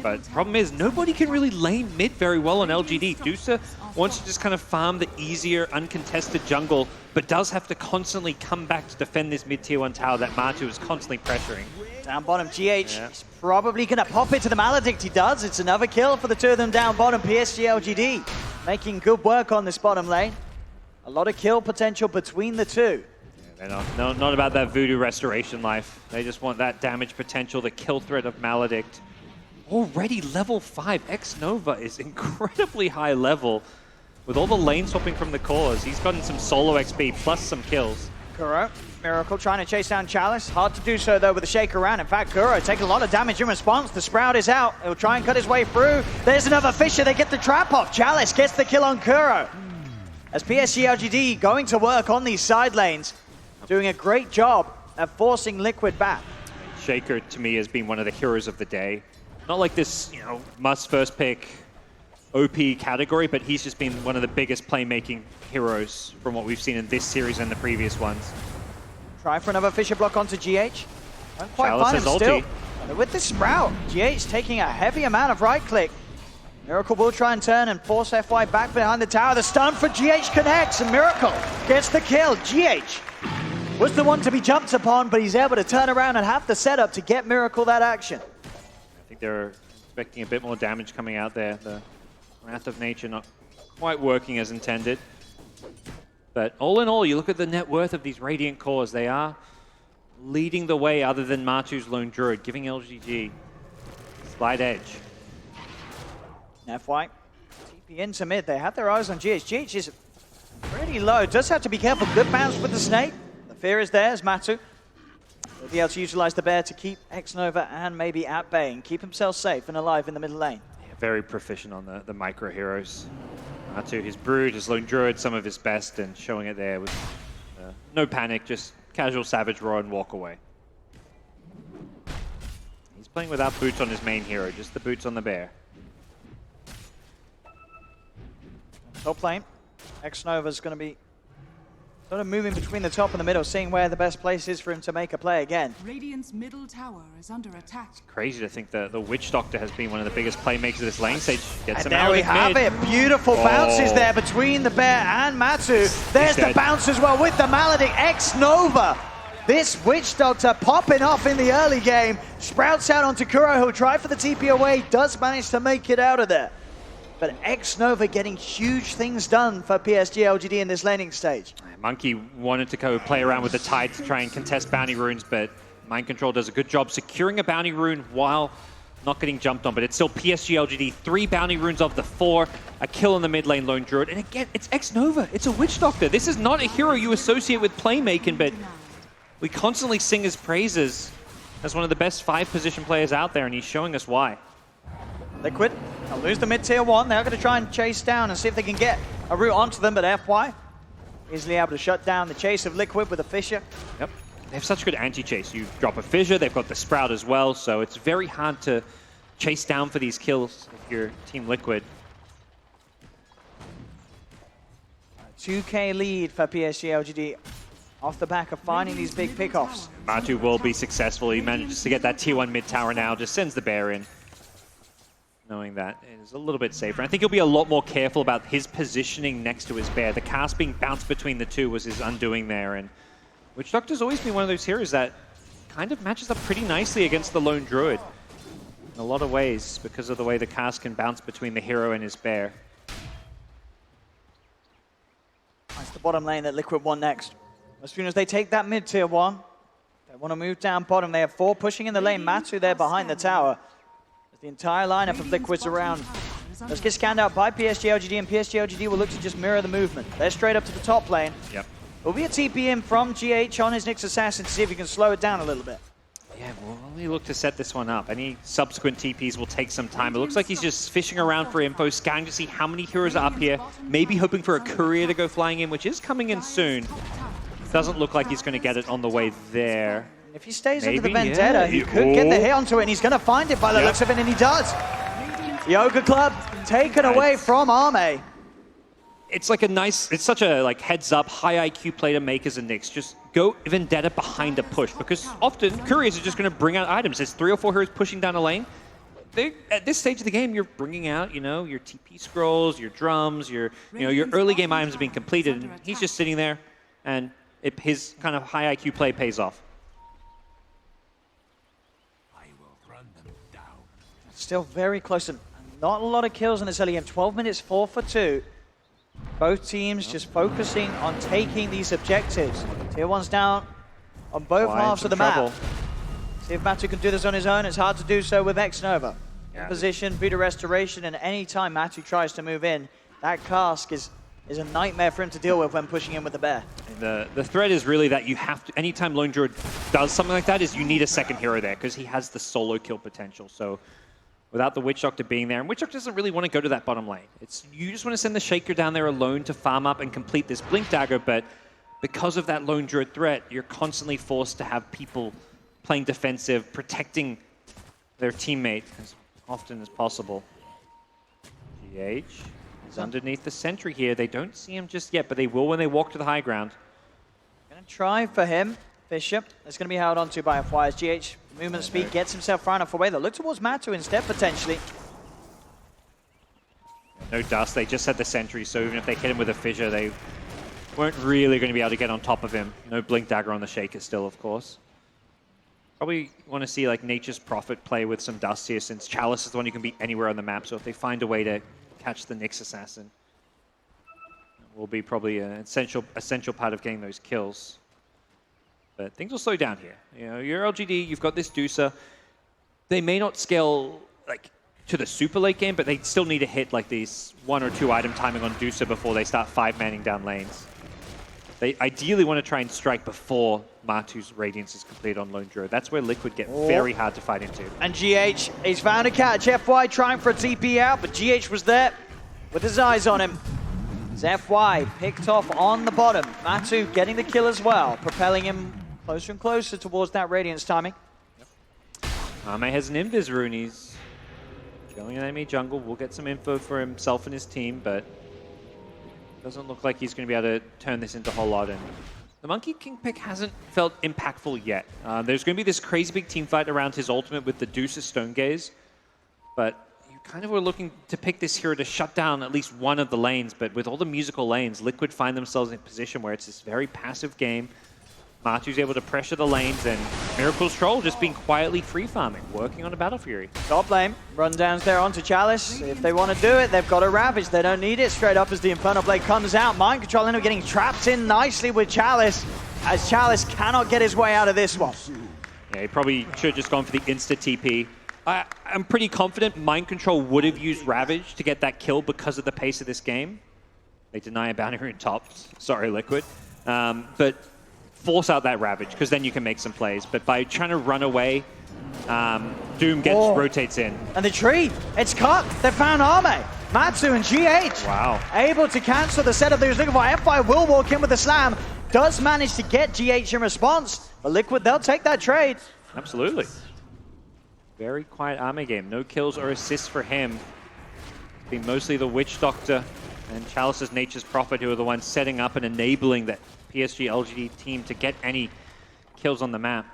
But the problem is, nobody can really lane mid very well on LGD. Dusa wants to just kind of farm the easier, uncontested jungle, but does have to constantly come back to defend this mid-tier 1 tower that Matu is constantly pressuring. Down bottom, GH is probably going to pop it to the Maledict. He does. It's another kill for the two of them down bottom. PSG, LGD making good work on this bottom lane. A lot of kill potential between the two. Yeah, they're not about that voodoo restoration life. They just want that damage potential, the kill threat of Maledict. Already level 5. X-Nova is incredibly high level. With all the lane swapping from the cores, he's gotten some solo XP plus some kills. Kuro, Miracle trying to chase down Chalice. Hard to do so, though, with a shake around. In fact, Kuro taking a lot of damage in response. The Sprout is out. He'll try and cut his way through. There's another Fisher. They get the trap off. Chalice gets the kill on Kuro. As PSG LGD going to work on these side lanes, doing a great job at forcing Liquid back. Shaker, to me, has been one of the heroes of the day. Not like this, must first pick OP category, but he's just been one of the biggest playmaking heroes from what we've seen in this series and the previous ones. Try for another Fisher block onto GH. Don't quite Chalice find him has still. ulti. But with the Sprout, GH taking a heavy amount of right click. Miracle will try and turn and force FY back behind the tower. The stun for GH connects, and Miracle gets the kill. GH was the one to be jumped upon, but he's able to turn around and have the setup to get Miracle that action. I think they're expecting a bit more damage coming out there. The Wrath of Nature not quite working as intended. But all in all, you look at the net worth of these Radiant cores, they are leading the way other than Matu's Lone Druid, giving LGD slight edge. FY, TP into mid. They have their eyes on GH. GH is pretty low. Does have to be careful. Good bounce with the snake. The fear is there as Matu will be able to utilize the bear to keep X-Nova and maybe at bay and keep himself safe and alive in the middle lane. Yeah, very proficient on the micro heroes. Matu, his Brood, his Lone Druid, some of his best, and showing it there with no panic, just casual Savage Roar and walk away. He's playing without boots on his main hero, just the boots on the bear. Top lane, X-Nova's going to be sort of moving between the top and the middle, seeing where the best place is for him to make a play again. Radiant's middle tower is under attack. Crazy to think that the Witch Doctor has been one of the biggest playmakers of this lane stage. Gets And him there we out have mid. it. Beautiful bounces there between the bear and Matu. There's the dead. bounce as well with the Maledict. X-Nova. This Witch Doctor popping off in the early game. Sprouts out onto Kuro, who'll try for the TP away. Does manage to make it out of there. But X-Nova getting huge things done for PSG LGD in this laning stage. Monkey wanted to go play around with the Tide to try and contest bounty runes, but Mind Control does a good job securing a bounty rune while not getting jumped on. But it's still PSG LGD, 3 bounty runes of the 4, a kill in the mid lane Lone Druid. And again, it's X-Nova, it's a Witch Doctor. This is not a hero you associate with playmaking, but we constantly sing his praises as one of the best 5 position players out there, and he's showing us why. Liquid, they'll lose the mid-tier 1. They're going to try and chase down and see if they can get a route onto them, but FY easily able to shut down the chase of Liquid with a Fisher. Yep. They have such good anti-chase. You drop a Fissure, they've got the Sprout as well, so it's very hard to chase down for these kills if you're Team Liquid. 2K lead for PSG LGD off the back of finding these big pickoffs. Matu will be successful. He manages to get that tier 1 mid tower now, just sends the bear in, knowing that it is a little bit safer. I think he'll be a lot more careful about his positioning next to his bear. The cast being bounced between the two was his undoing there, and Witch Doctor's always been one of those heroes that kind of matches up pretty nicely against the lone druid in a lot of ways because of the way the cast can bounce between the hero and his bear. That's the bottom lane that Liquid want next. As soon as they take that mid-tier one, they want to move down bottom. They have 4 pushing in the lane. Matu there behind the tower. The entire lineup of Liquid's around. Let's get scanned out by PSG LGD, and PSG LGD will look to just mirror the movement. They're straight up to the top lane. Yep. Will be a TP in from GH on his Nyx Assassin to see if he can slow it down a little bit. Yeah, we'll only look to set this one up. Any subsequent TPs will take some time. It looks like he's just fishing around for info, scanning to see how many heroes are up here, maybe hoping for a courier to go flying in, which is coming in soon. Doesn't look like he's going to get it on the way there. If he stays Maybe, under the Vendetta, he could get the hit onto it, and he's going to find it by the looks of it, and he does. Yoga Club taken away from Arme. It's like a nice, it's such a like heads up, high IQ play to make as a Nyx. Just go Vendetta behind a push, because often couriers are just going to bring out items. There's 3 or 4 heroes pushing down a lane. At this stage of the game, you're bringing out, your TP scrolls, your drums, your early game items are being completed, and he's just sitting there, and his kind of high IQ play pays off. Still very close, and not a lot of kills in this early game. 12 minutes, 4 for 2. Both teams just focusing on taking these objectives. Tier 1's down on both halves of the map. See if Matu can do this on his own. It's hard to do so with X-Nova. In position, Vita Restoration, and any time Matu tries to move in, that cask is a nightmare for him to deal with when pushing in with the bear. And the threat is really that you have to, anytime Lone Druid does something like that, is you need a second hero there, because he has the solo kill potential. So without the Witch Doctor being there, and Witch Doctor doesn't really want to go to that bottom lane. You just want to send the Shaker down there alone to farm up and complete this Blink Dagger, but because of that Lone Druid threat, you're constantly forced to have people playing defensive, protecting their teammate as often as possible. GH is underneath the sentry here. They don't see him just yet, but they will when they walk to the high ground. Gonna try for him. Bishop is going to be held onto by FY as GH movement speed gets himself far enough away. They'll look towards Matu instead, potentially. No dust, they just had the sentry, so even if they hit him with a fissure, they weren't really going to be able to get on top of him. No Blink Dagger on the Shaker still, of course. Probably want to see like Nature's Prophet play with some dust here, since Chalice is the one who can be anywhere on the map, so if they find a way to catch the Nyx Assassin, it will be probably an essential part of getting those kills. But things will slow down here. You're LGD, you've got this Deucer. They may not scale like to the super late game, but they still need to hit like these 1 or 2 item timing on Deucer before they start 5-manning down lanes. They ideally want to try and strike before Matu's Radiance is complete on Lone Druid. That's where Liquid get very hard to fight into. And GH, he's found a catch. FY trying for a TP out, but GH was there with his eyes on him. As FY picked off on the bottom. Matu getting the kill as well, propelling him closer and closer towards that Radiance timing. Arme has an Invis rune. He's going in enemy jungle. We'll get some info for himself and his team, but doesn't look like he's going to be able to turn this into a whole lot. And the Monkey King pick hasn't felt impactful yet. There's going to be this crazy big team fight around his ultimate with the Deuce of Stone Gaze, but you kind of were looking to pick this hero to shut down at least one of the lanes, but with all the musical lanes, Liquid find themselves in a position where it's this very passive game. Matu's able to pressure the lanes, and Miracle's Troll just being quietly free farming, working on a Battle Fury. Top lane, rundowns there onto Chalice. If they want to do it, they've got a Ravage. They don't need it. Straight up as the Infernal Blade comes out. Mind Control end up getting trapped in nicely with Chalice, as Chalice cannot get his way out of this one. Yeah, he probably should have just gone for the insta TP. I'm pretty confident Mind Control would have used Ravage to get that kill because of the pace of this game. They deny a bounty rune top. Sorry, Liquid. But force out that Ravage, because then you can make some plays. But by trying to run away, Doom rotates in. And the tree, it's cut. They found Arme. Matu and GH. Wow. Able to cancel the setup they was looking for. FI will walk in with the slam. Does manage to get GH in response. But Liquid, they'll take that trade. Absolutely. Very quiet Arme game. No kills or assists for him. It's been mostly the Witch Doctor and Chalice's Nature's Prophet who are the ones setting up and enabling that PSG LGD team to get any kills on the map.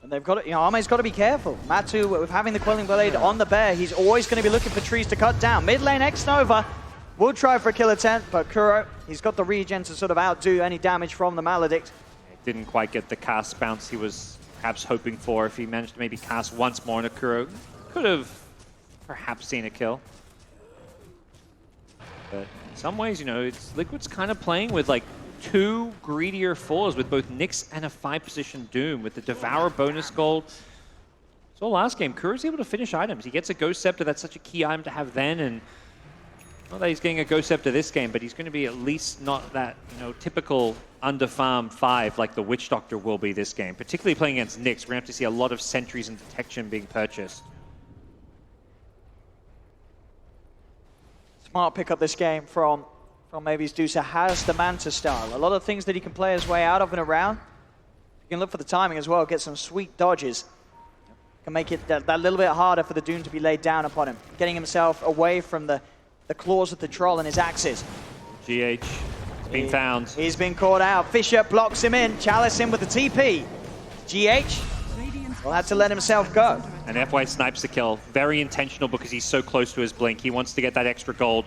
And they've got to, Arme's got to be careful. Matu, with having the Quelling Blade on the bear, he's always going to be looking for trees to cut down. Mid lane X-Nova will try for a kill attempt, but Kuro, he's got the regen to sort of outdo any damage from the Maledict. didn't quite get the cast bounce he was perhaps hoping for. If he managed to maybe cast once more on Akuro, could have perhaps seen a kill. But in some ways, you know, Liquid's kind of playing with like 2 greedier fours with both Nyx and a 5-position Doom with the Devour bonus gold. So last game, Kuro's able to finish items. He gets a Ghost Scepter. That's such a key item to have then, and not that he's getting a Ghost Scepter this game, but he's going to be at least not that, you know, typical under-farm 5 like the Witch Doctor will be this game. Particularly playing against Nyx, we're going to have to see a lot of sentries and detection being purchased. Smart pick up this game from maybe Dusa. Has the Manta style. A lot of things that he can play his way out of and around. You can look for the timing as well, get some sweet dodges. Can make it that little bit harder for the Doom to be laid down upon him. Getting himself away from the claws of the Troll and his axes. GH has been found. He's been caught out. Fisher blocks him in. Chalice in with the TP. GH will have to let himself go. And FY snipes the kill. Very intentional because he's so close to his blink. He wants to get that extra gold.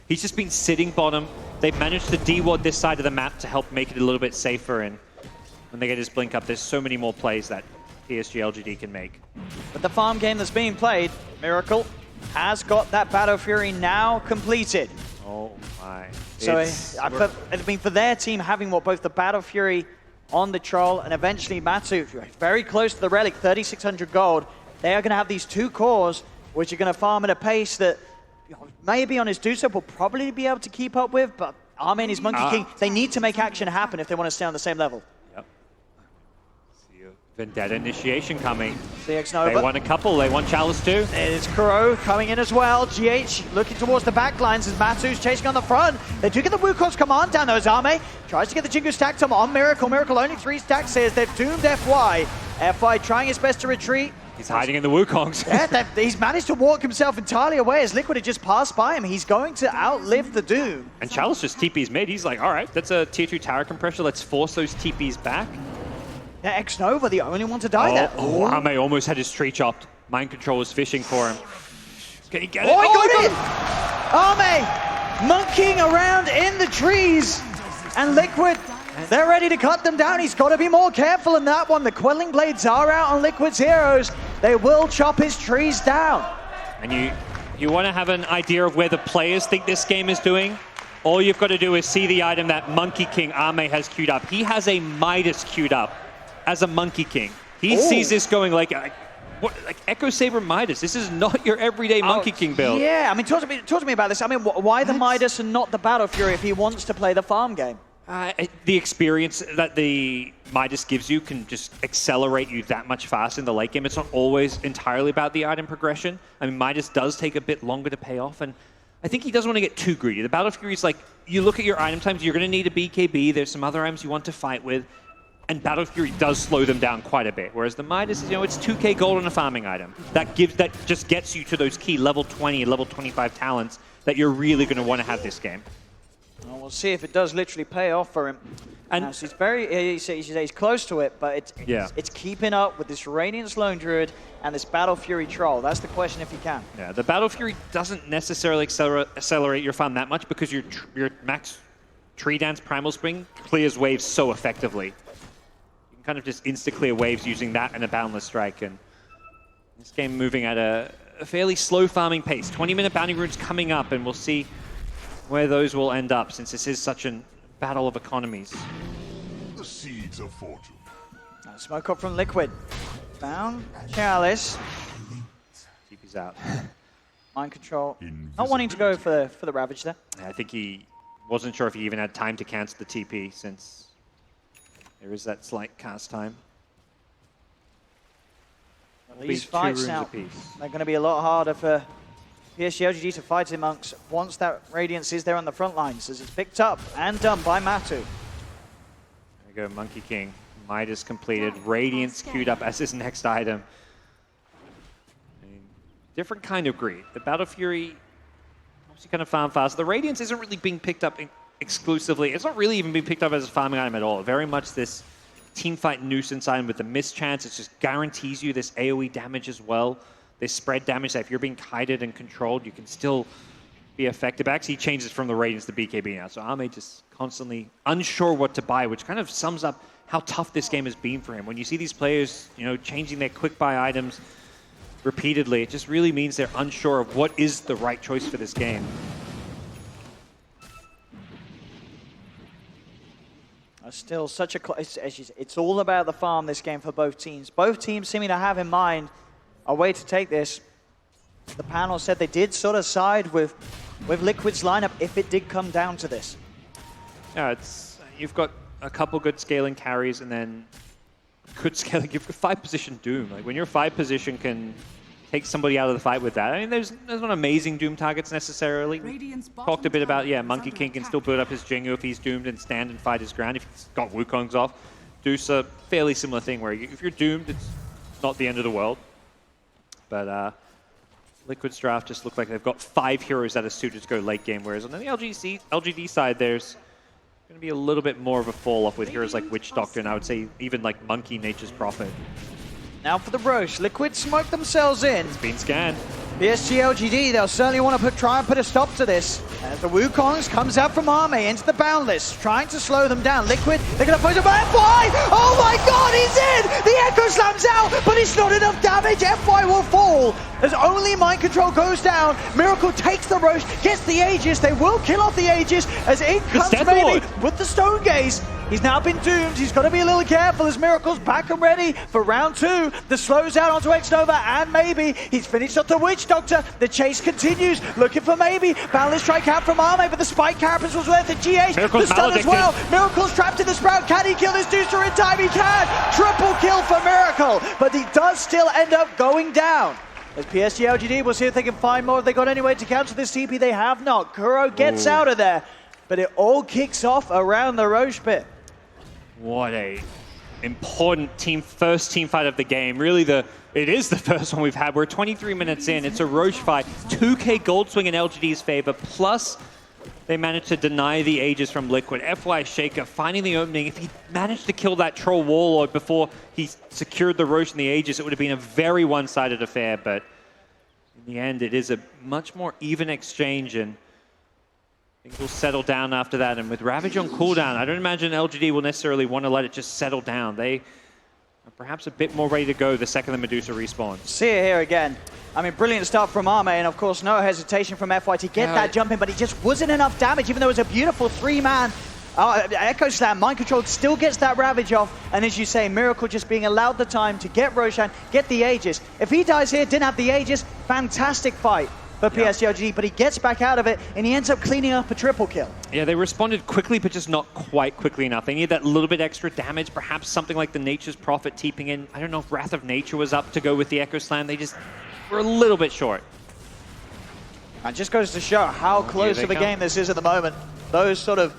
He's just been sitting bottom. They've managed to deward this side of the map to help make it a little bit safer. And when they get his blink up, there's so many more plays that PSG LGD can make. But the farm game that's being played, Miracle has got that Battle Fury now completed. Oh my. So I mean, for their team having both the Battle Fury on the Troll and eventually Matsu very close to the Relic, 3,600 gold, they are going to have these 2 cores which are going to farm at a pace that, you know, maybe on his Dusa will probably be able to keep up with, but Arme and his Monkey King, they need to make action happen if they want to stay on the same level. Vendetta initiation coming. CX Nova. They want a couple. They want Chalice too. There's Kuro coming in as well. GH looking towards the back lines as Matsu's chasing on the front. They do get the Wukong's command down though as Arme tries to get the Jingu stacked on Miracle. Miracle only 3 stacks here as they've doomed FY. FY trying his best to retreat. He's hiding in the Wukongs. Yeah, he's managed to walk himself entirely away as Liquid had just passed by him. He's going to outlive the Doom. And Chalice just TP's mid. He's like, all right, that's a tier 2 tower compressor. Let's force those TPs back. Yeah, X-Nova, the only one to die there. Oh, Arme almost had his tree chopped. Mind Control was fishing for him. Can he get it? Oh, he got it! Arme monkeying around in the trees. And Liquid, they're ready to cut them down. He's got to be more careful in that one. The Quelling Blades are out on Liquid's heroes. They will chop his trees down. And you want to have an idea of where the players think this game is doing? All you've got to do is see the item that Monkey King Arme has queued up. He has a Midas queued up as a Monkey King. He sees this going like Echo Saber Midas. This is not your everyday Monkey King build. Yeah, I mean, talk to me about this. I mean, why the Midas and not the Battle Fury if he wants to play the farm game? The experience that the Midas gives you can just accelerate you that much faster in the late game. It's not always entirely about the item progression. I mean, Midas does take a bit longer to pay off, and I think he doesn't want to get too greedy. The Battle Fury is like, you look at your item times, you're going to need a BKB, there's some other items you want to fight with, and Battle Fury does slow them down quite a bit. Whereas the Midas is, you know, it's 2k gold on a farming item. That just gets you to those key level 20 and level 25 talents that you're really going to want to have this game. Well, we'll see if it does literally pay off for him. And so he's close to it, but it's keeping up with this Radiant Lone Druid and this Battle Fury Troll. That's the question if he can. Yeah, the Battle Fury doesn't necessarily accelerate your farm that much because your max Tree Dance Primal Spring clears waves so effectively. You can kind of just insta-clear waves using that and a Boundless Strike. And this game moving at a fairly slow farming pace. 20-minute bounty runes coming up, and we'll see where those will end up since this is such a battle of economies. The seeds of fortune. Smoke up from Liquid. Found Chalice. TP's out. Mind Control. Not wanting to go for the Ravage there. I think he wasn't sure if he even had time to cancel the TP since there is that slight cast time. Well, these fights now, they're going to be a lot harder for PSG LGD to fight amongst once that Radiance is there on the front lines, as it's picked up and done by Matu. There we go, Monkey King. Midas completed. Radiance queued up as his next item. I mean, different kind of greed. The Battle Fury obviously kind of farm fast. The Radiance isn't really being picked up exclusively. It's not really even being picked up as a farming item at all. Very much this teamfight nuisance item with the mischance. It just guarantees you this AoE damage as well. This spread damage that if you're being kited and controlled, you can still be effective. Actually, he changes from the Radiance to BKB now. So Ame just constantly unsure what to buy, which kind of sums up how tough this game has been for him. When you see these players, you know, changing their quick buy items repeatedly, it just really means they're unsure of what is the right choice for this game. Still such a it's all about the farm this game for both teams. Both teams seeming to have in mind a way to take this. The panel said they did sort of side with Liquid's lineup if it did come down to this. Yeah, you've got a couple good scaling carries and then good scaling. You've got 5-position Doom. Like when your 5-position can take somebody out of the fight with that. I mean, there's not amazing Doom targets necessarily. Talked a bit about, yeah, Monkey King can still build up his Jingu if he's doomed and stand and fight his ground. If he's got Wukong's off, Deuce a fairly similar thing where if you're doomed, it's not the end of the world. But Liquid's draft just look like they've got 5 heroes that are suited to go late game, whereas on the LGD side, there's going to be a little bit more of a fall off with heroes like Witch Doctor, and I would say even like Monkey, Nature's Prophet. Now for the Roche, Liquid smoke themselves in. It's been scanned. PSG LGD, they'll certainly want to try and put a stop to this. As the Wukongs comes out from Ame into the Boundless, trying to slow them down. Liquid, they're going to pose a FY! Oh my god, he's in! The Echo Slam's out, but it's not enough damage. FY will fall. As only Mind Control goes down, Miracle takes the Roche, gets the Aegis. They will kill off the Aegis as in comes maybe with the Stone Gaze. He's now been doomed. He's got to be a little careful as Miracle's back and ready for round 2. The slows out onto X-Nova and maybe he's finished off the Witch Doctor. The chase continues. Looking for maybe. Balance strike out from Ame, but the Spike Carapace was worth the GH. Miracle's the stun as well. Miracle's trapped in the Sprout. Can he kill this Deucer in time? He can. Triple kill for Miracle, but he does still end up going down. As PSG LGD, we'll see if they can find more. If they got any way to cancel this TP, they have not. Kuro gets out of there, but it all kicks off around the Roche pit. What a important first team fight of the game. Really, it is the first one we've had. We're 23 minutes in. It's a Roche fight. 2k gold swing in LGD's favor, plus they managed to deny the Aegis from Liquid. FY Shaker finding the opening. If he managed to kill that Troll Warlord before he secured the Roche and the Aegis, it would have been a very one-sided affair, but in the end, it is a much more even exchange, and things will settle down after that. And with Ravage on cooldown, I don't imagine LGD will necessarily want to let it just settle down. They are perhaps a bit more ready to go the second the Medusa respawns. See it here again. I mean, brilliant start from Ame, and of course, no hesitation from FY to get that jump in, but it just wasn't enough damage, even though it was a beautiful 3-man Echo Slam. Mind Control still gets that Ravage off, and as you say, Miracle just being allowed the time to get Roshan, get the Aegis. If he dies here, didn't have the Aegis, fantastic fight for PSG LGD, but he gets back out of it, and he ends up cleaning up a triple kill. Yeah, they responded quickly, but just not quite quickly enough. They need that little bit extra damage, perhaps something like the Nature's Prophet teeping in. I don't know if Wrath of Nature was up to go with the Echo Slam. They just were a little bit short. And just goes to show how close of a game this is at the moment. Those sort of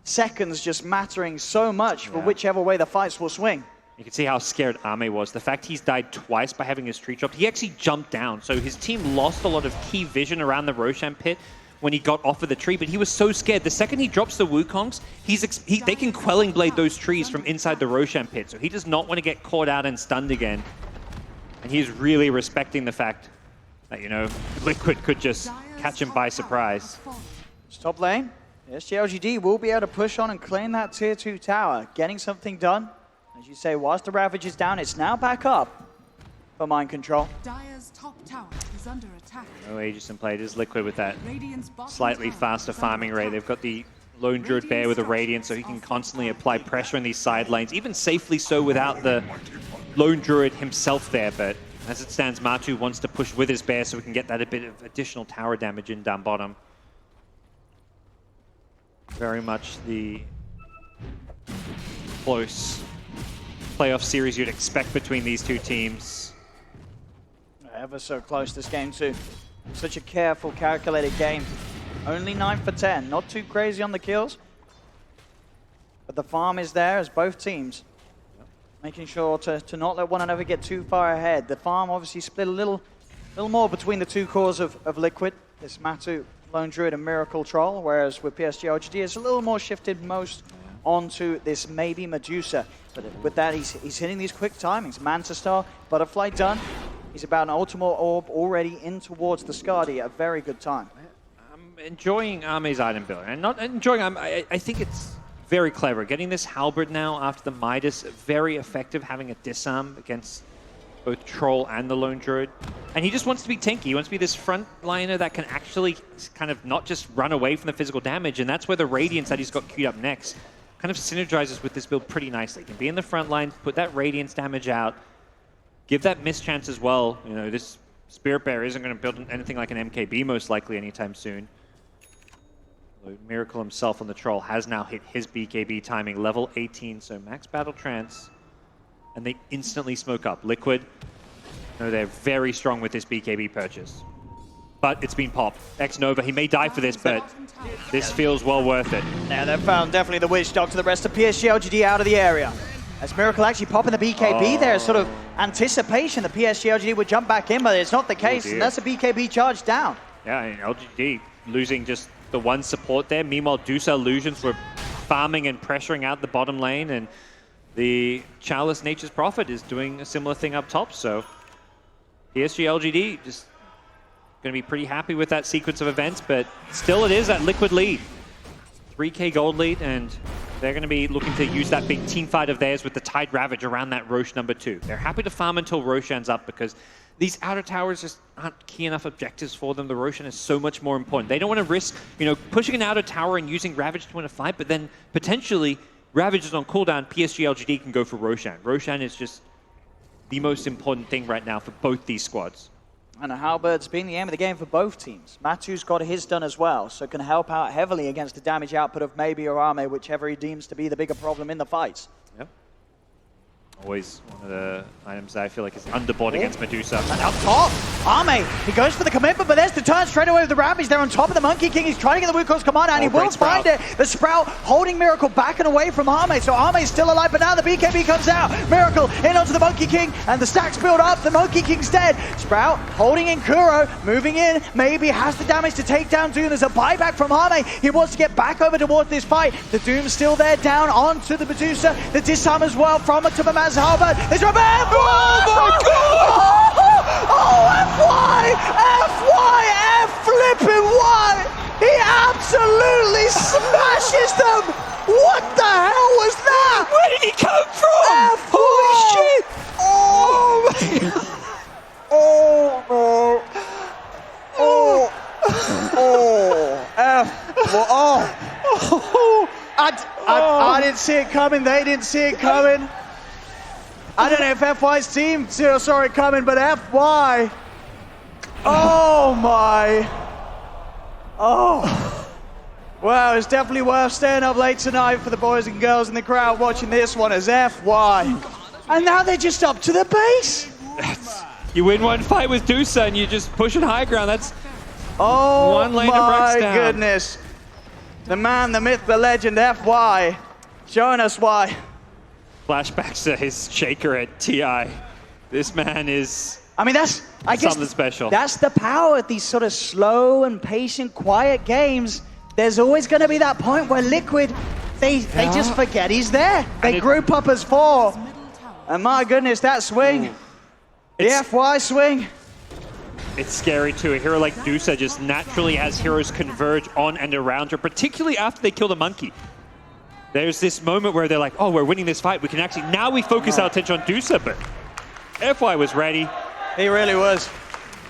seconds just mattering so much for whichever way the fights will swing. You can see how scared Ame was. The fact he's died twice by having his tree chopped, he actually jumped down. So his team lost a lot of key vision around the Roshan pit when he got off of the tree, but he was so scared. The second he drops the Wukongs, they can Quelling Blade those trees from inside the Roshan pit. So he does not want to get caught out and stunned again. And he's really respecting the fact that, you know, Liquid could just catch him by surprise. Top lane, SGLGD will be able to push on and claim that tier 2 tower, getting something done. As you say, whilst the Ravage is down, it's now back up for Mind Control. Dire's top tower is under attack. No Aegis in play. It is Liquid with that slightly faster farming rate. They've got the Lone Druid Bear with a Radiant, so he can constantly apply pressure in these side lanes, even safely so without the Lone Druid himself there. But as it stands, Matu wants to push with his Bear so we can get that a bit of additional tower damage in down bottom. Very much the close playoff series you'd expect between these two teams. Ever so close this game too. Such a careful, calculated game. Only 9 for 10, not too crazy on the kills. But the farm is there as both teams making sure to not let one another get too far ahead. The farm obviously split a little more between the two cores of Liquid. This Matu, Lone Druid and Miracle Troll, whereas with PSG LGD it's a little more shifted most onto this maybe Medusa. But with that, he's hitting these quick timings. Manta Star, Butterfly done. He's about an Ultimate Orb already in towards the Skadi at a very good time. enjoying Ame's item build. And not enjoying, I think it's very clever. Getting this Halberd now after the Midas, very effective, having a disarm against both Troll and the Lone Druid. And he just wants to be tanky. He wants to be this front liner that can actually kind of not just run away from the physical damage. And that's where the Radiance that he's got queued up next kind of synergizes with this build pretty nicely. He can be in the front line, put that Radiance damage out, give that mischance as well. You know, this Spirit Bearer isn't going to build anything like an MKB most likely anytime soon. Miracle himself on the Troll has now hit his BKB timing, level 18, so max battle trance. And they instantly smoke up. Liquid, no, they're very strong with this BKB purchase. But it's been popped. X-Nova, he may die for this, but this feels well worth it. Yeah, they've found definitely the Witch Doctor, the rest of PSG LGD out of the area. As Miracle actually popping the BKB there, sort of anticipation the PSG LGD would jump back in, but it's not the case, and that's a BKB charge down. Yeah, and LGD losing just the one support there. Meanwhile, Dusa Illusions were farming and pressuring out the bottom lane, and the Chalice Nature's Prophet is doing a similar thing up top, so PSG LGD just going to be pretty happy with that sequence of events, but still it is that Liquid lead. 3k gold lead, and they're going to be looking to use that big team fight of theirs with the Tide Ravage around that Roche #2. They're happy to farm until Roshan's up because these outer towers just aren't key enough objectives for them. The Roshan is so much more important. They don't want to risk, you know, pushing an outer tower and using Ravage to win a fight, but then potentially Ravage is on cooldown, PSG LGD can go for Roshan. Roshan is just the most important thing right now for both these squads. And a Halberd's been the aim of the game for both teams. Matu's got his done as well, so can help out heavily against the damage output of maybe or Ame, whichever he deems to be the bigger problem in the fights. Yep. Always one of the items that I feel like is underbought against Medusa. And up top, Ame, he goes for the commitment, but there's the turn straight away with the Ravage. They're on top of the Monkey King. He's trying to get the Wukong's command out, and he will find it. The Sprout holding Miracle back and away from Ame, so Ame's still alive, but now the BKB comes out. Miracle in onto the Monkey King, and the stacks build up. The Monkey King's dead. Sprout holding in Kuro, moving in, maybe has the damage to take down Doom. There's a buyback from Ame. He wants to get back over towards this fight. The Doom's still there, down onto the Medusa. The disarm as well from it to the Maz Halberd. There's a man! Oh my god! Oh, FY! FY! F flipping Y! He absolutely smashes them! What the hell was that? Where did he come from? F Holy shit! Oh my god! Oh no! Oh! Oh! F! Oh! I didn't see it coming. They didn't see it coming. I don't know if FY's team saw it coming, but FY. Oh my. Oh. Wow, it's definitely worth staying up late tonight for the boys and girls in the crowd watching this one as FY. And now they're just up to the base. You win one fight with Dusa and you just push it high ground. That's one lane of my Rex down. goodness. The man, the myth, the legend, FY, showing us why. Flashbacks to his shaker at TI. This man is I guess something special. That's the power of these sort of slow and patient, quiet games. There's always going to be that point where Liquid, they just forget he's there. They group up as 4. And my goodness, that swing. The FY swing. It's scary too. A hero like Dusa just naturally has heroes converge on and around her, particularly after they kill the monkey. There's this moment where they're like, oh, we're winning this fight. We can actually, now we focus our attention on Dusa, but FY was ready. He really was.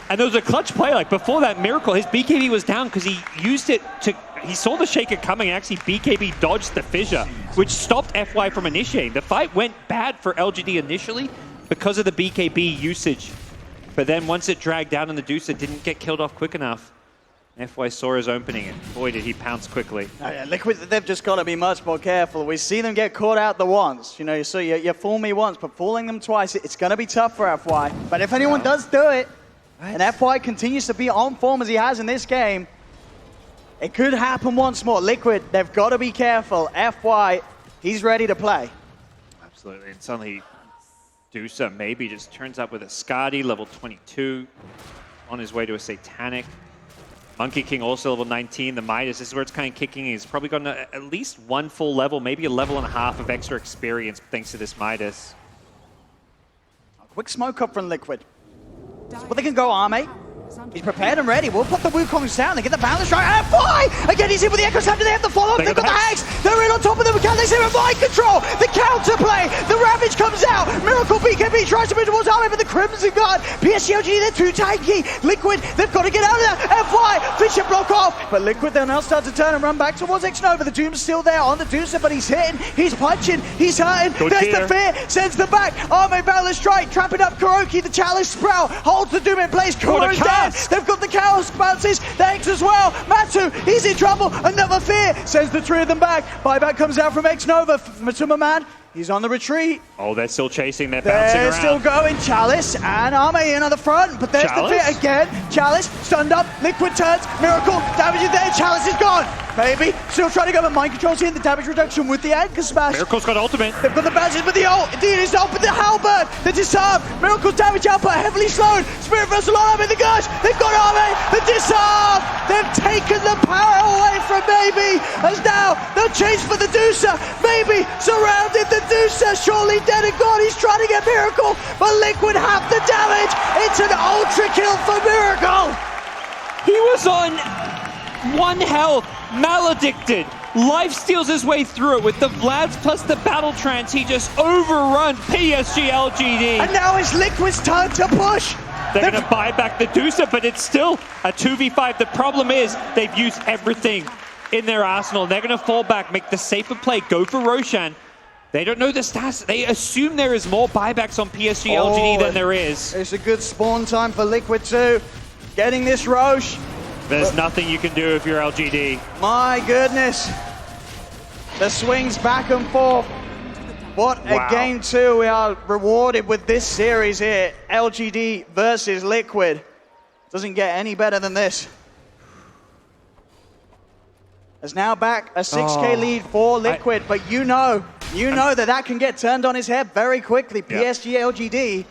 And there was a clutch play, like before that Miracle, his BKB was down because he used it to, he saw the shaker coming and actually BKB dodged the fissure, which stopped FY from initiating. The fight went bad for LGD initially because of the BKB usage. But then once it dragged down and the Dusa didn't get killed off quick enough, FY saw his opening, and boy, did he pounce quickly. Oh, yeah, Liquid, they've just got to be much more careful. We see them get caught out the once. You know, so you fool me once, but fooling them twice, it's going to be tough for FY. But if anyone does do it, and FY continues to be on form as he has in this game, it could happen once more. Liquid, they've got to be careful. FY, he's ready to play. Absolutely, and suddenly Dusa maybe just turns up with a Skadi, level 22, on his way to a Satanic. Monkey King also level 19, the Midas, this is where it's kind of kicking. He's probably gotten at least one full level, maybe a level and a half of extra experience thanks to this Midas. A quick smoke up from Liquid. But they can go Ame. He's prepared and ready. We'll put the Wukongs down. They get the balance right. And fly! Again, he's in with the Echo Slam. Do they have the follow-up? They've got the Hex. They're in on top of them. Can they see a mind control? The counterplay. The Ravage comes out. Miracle BKB tries to move towards Army, but the Crimson Guard. PSG, they're too tanky. Liquid, they've got to get out of there. FY, Fisher block off. But Liquid, they'll now start to turn and run back towards X-Nova. The Doom's still there on the Doomster, but he's hitting. He's punching. He's hurting. There's the fear. Sends them back. Army Balance Strike. Trapping up Kuroki. The Chalice Sprout holds the Doom in place. Kuro's dead. They've got the Chaos bounces. The X as well. Matsu, he's in trouble. Another fear. Sends the three of them back. Buyback comes out from X-Nova. Matuma Man, he's on the retreat. Oh, they're still chasing. They're bouncing around. They're still going. Chalice and Arme in on the front. But there's the fear again. Chalice stunned up. Liquid turns. Miracle. Damage is there. Chalice is gone. Maybe. Still trying to go, but mind control's in. The damage reduction with the anchor smash. Miracle's got ultimate. They've got the badges, but the ult. Indeed, it's up with the halberd. The disarm. Miracle's damage output heavily slowed. Spirit Vessel on in the gush. They've got Arme. The disarm. They've taken the power away from Maybe. As now they'll chase for the Deucer. Maybe surrounded the Deucer. Surely dead and gone. He's trying to get Miracle, but Liquid have the damage. It's an ultra kill for Miracle. He was on 1 health, maledicted. Life steals his way through it with the Vlads plus the Battle Trance. He just overrun PSG LGD. And now it's Liquid's turn to push. They're going to buy back the Deucer, but it's still a 2v5. The problem is they've used everything in their arsenal. They're going to fall back, make the safer play, go for Roshan. They don't know the stats. They assume there is more buybacks on PSG LGD than there is. It's a good spawn time for Liquid too. Getting this Roche. There's nothing you can do if you're LGD. My goodness. The swings back and forth. What a game two. We are rewarded with this series here. LGD versus Liquid. Doesn't get any better than this. Is now back a 6K lead for Liquid, but you know that can get turned on his head very quickly. PSG LGD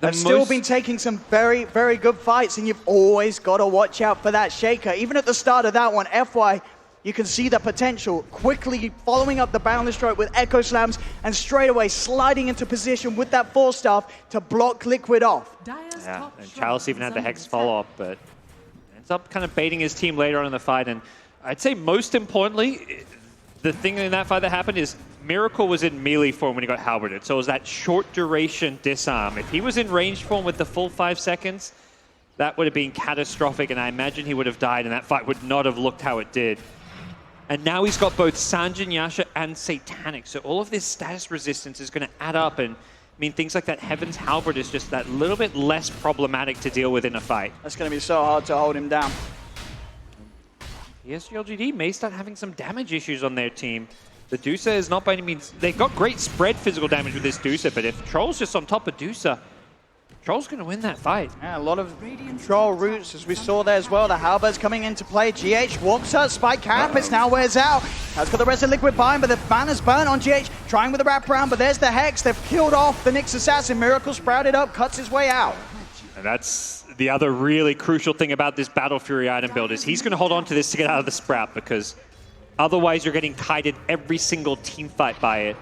have still been taking some very, very good fights, and you've always got to watch out for that shaker. Even at the start of that one, FY, you can see the potential. Quickly following up the boundless stroke with Echo Slams and straight away sliding into position with that Force Staff to block Liquid off. Yeah, and Chalice even had the Hex follow-up, but ends up kind of baiting his team later on in the fight. And I'd say most importantly, the thing in that fight that happened is Miracle was in melee form when he got halberded. So it was that short duration disarm. If he was in range form with the full 5 seconds, that would have been catastrophic, and I imagine he would have died, and that fight would not have looked how it did. And now he's got both Sanjin, Yasha, and Satanic. So all of this status resistance is going to add up, and I mean, things like that Heaven's Halberd is just that little bit less problematic to deal with in a fight. That's going to be so hard to hold him down. PSG LGD may start having some damage issues on their team. The Deucer is not by any means... They've got great spread physical damage with this Deucer, but if Troll's just on top of Deucer, Troll's going to win that fight. Yeah, a lot of control routes, as we saw there as well. The Halberds coming into play. GH walks out, Spike Campus now wears out. Has got the rest of Liquid behind, but the banner's burnt on GH. Trying with the wraparound, but there's the Hex. They've killed off the Nyx Assassin. Miracle sprouted up, cuts his way out. And that's the other really crucial thing about this Battle Fury item build is he's going to hold on to this to get out of the Sprout, because otherwise you're getting kited every single team fight by it.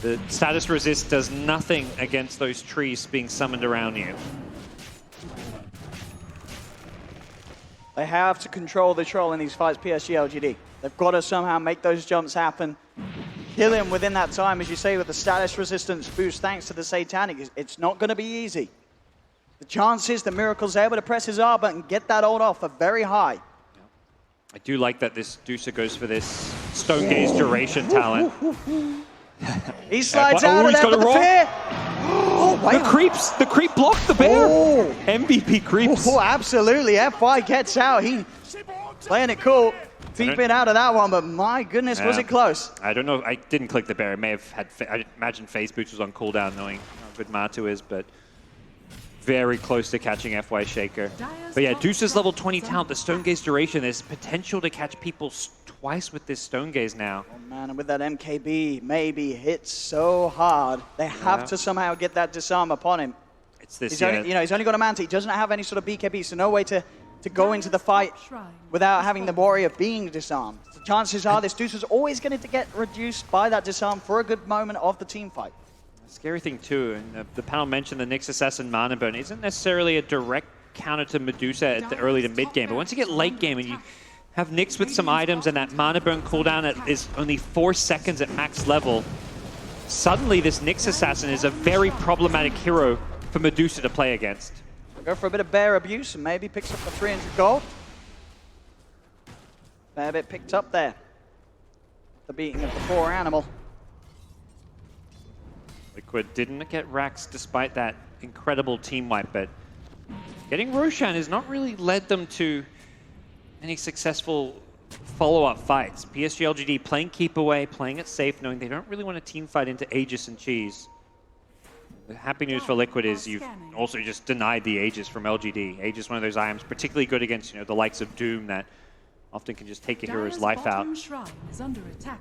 The status resist does nothing against those trees being summoned around you. They have to control the Troll in these fights, PSG LGD. They've got to somehow make those jumps happen. Kill him within that time, as you say, with the status resistance boost thanks to the Satanic. It's not going to be easy. The chances that Miracle's able to press his R button and get that ult off are very high. I do like that this Deucer goes for this Stone Gaze duration talent. He slides out of there with the fear. Oh, wow. The creep blocked the bear. Oh. MVP creeps. Oh, absolutely. FY gets out. He playing it cool. Deep in out of that one, but my goodness, was it close. I don't know. I didn't click the bear. It may have had... I imagine Phase Boots was on cooldown, knowing how good Matu is, but very close to catching FY Shaker. But yeah, Deuce's level 20 talent, the Stone Gaze duration, there's potential to catch people twice with this Stone Gaze now. Oh man, and with that MKB, maybe hits so hard, they have to somehow get that disarm upon him. It's this, he's only got a Manta. He doesn't have any sort of BKB, so no way to go into the fight without having the Warrior being disarmed. The chances are this Deuce is always going to get reduced by that disarm for a good moment of the team fight. Scary thing too, and the panel mentioned the Nyx Assassin Mana Burn isn't necessarily a direct counter to Medusa at the early to mid game. But once you get late game and you have Nyx with some items and that mana burn cooldown that is only 4 seconds at max level, suddenly this Nyx assassin is a very problematic hero for Medusa to play against. Go for a bit of bear abuse and maybe picks up the 300 gold. Fair bit picked up there. The beating of the poor animal. Liquid didn't get Rax despite that incredible team wipe, but getting Roshan has not really led them to any successful follow-up fights. PSG LGD playing keep away, playing it safe, knowing they don't really want to team fight into Aegis and Cheese. The happy news for Liquid is you've also just denied the Aegis from LGD. Aegis, one of those items particularly good against, you know, the likes of Doom that often can just take a hero's life out. Shrine is under attack.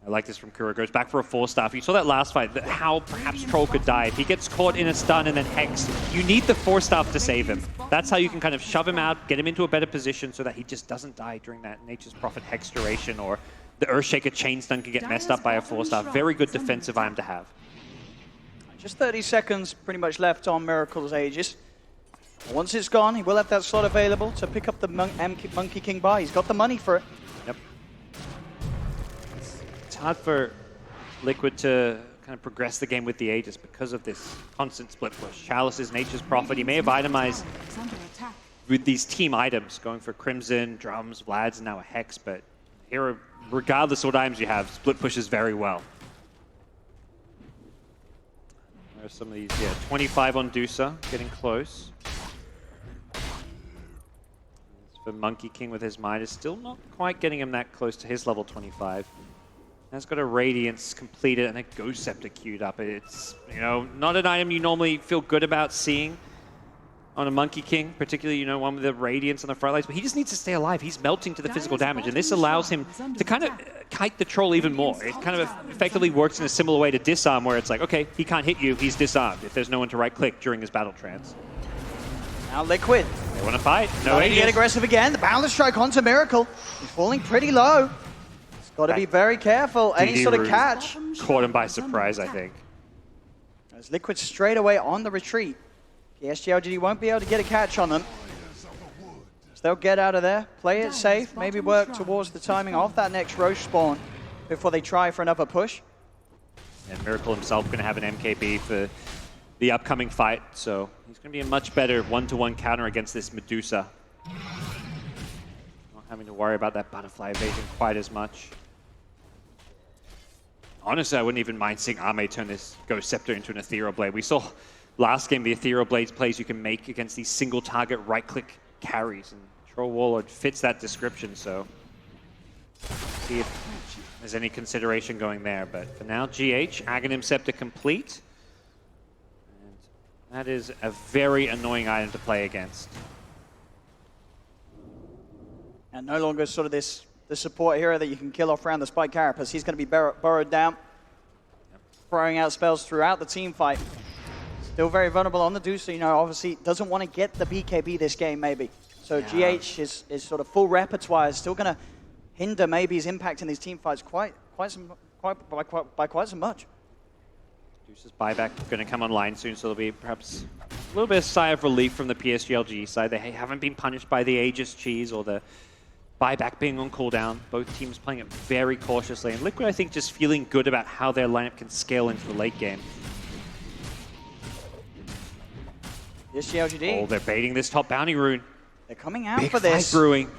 I like this from Kuro. Goes back for a 4-star. You saw that last fight, how perhaps Troll could die. If he gets caught in a stun and then Hex, you need the 4-star to save him. That's how you can kind of shove him out, get him into a better position so that he just doesn't die during that Nature's Prophet Hex duration, or the Earthshaker chain stun can get messed up by a 4-star. Very good defensive item to have. Just 30 seconds pretty much left on Miracle's Aegis. Once it's gone, he will have that slot available to pick up the Monkey King buy. He's got the money for it. Yep. It's hard for Liquid to kind of progress the game with the Aegis because of this constant split push. Chalice is Nature's Prophet. He may have itemized with these team items, going for Crimson, Drums, Vlads, and now a Hex, but here, regardless of what items you have, split pushes very well. There's some of these, yeah, 25 on Dusa, getting close. For Monkey King with his Midas, still not quite getting him that close to his level 25. Has got a Radiance completed and a Ghost Scepter queued up. It's, you know, not an item you normally feel good about seeing on a Monkey King, particularly, you know, one with the Radiance on the front lines, but he just needs to stay alive. He's melting to the physical damage, and this allows him to kind of kite the Troll even more. It kind of effectively works in a similar way to Disarm, where it's like, okay, he can't hit you, he's disarmed if there's no one to right-click during his battle trance. Now Liquid. They want to fight. No Starting to get Aegis. aggressive again. The Boundless Strike onto Miracle. He's falling pretty low. He's got to be very careful. Any sort of catch. Caught him by surprise, I think. As Liquid straight away on the retreat. PSG LGD won't be able to get a catch on them. So they'll get out of there, play it safe, maybe work towards the timing of that next Roche spawn before they try for another push. And Miracle himself going to have an MKB for the upcoming fight, so he's going to be a much better one-to-one counter against this Medusa. Not having to worry about that butterfly evasion quite as much. Honestly, I wouldn't even mind seeing Ame turn this Ghost Scepter into an Ethereal Blade. We saw last game the Ethereal Blades plays you can make against these single-target right-click carries, and Troll Warlord fits that description, so see if there's any consideration going there. But for now, GH, Aghanim Scepter complete. That is a very annoying item to play against. And no longer sort of the support hero that you can kill off around the Spike Carapace. He's going to be burrowed down, throwing out spells throughout the team fight. Still very vulnerable on the Dusa, you know, obviously doesn't want to get the BKB this game maybe. So GH is sort of full repertoire, is still going to hinder maybe his impact in these team fights by quite so much. Dusa's buyback going to come online soon, so there'll be perhaps a little bit of sigh of relief from the PSG LGD side. They haven't been punished by the Aegis cheese or the buyback being on cooldown. Both teams playing it very cautiously. And Liquid, I think, just feeling good about how their lineup can scale into the late game. PSG LGD. Oh, they're baiting this top bounty rune. They're coming out Big for this. Fight brewing.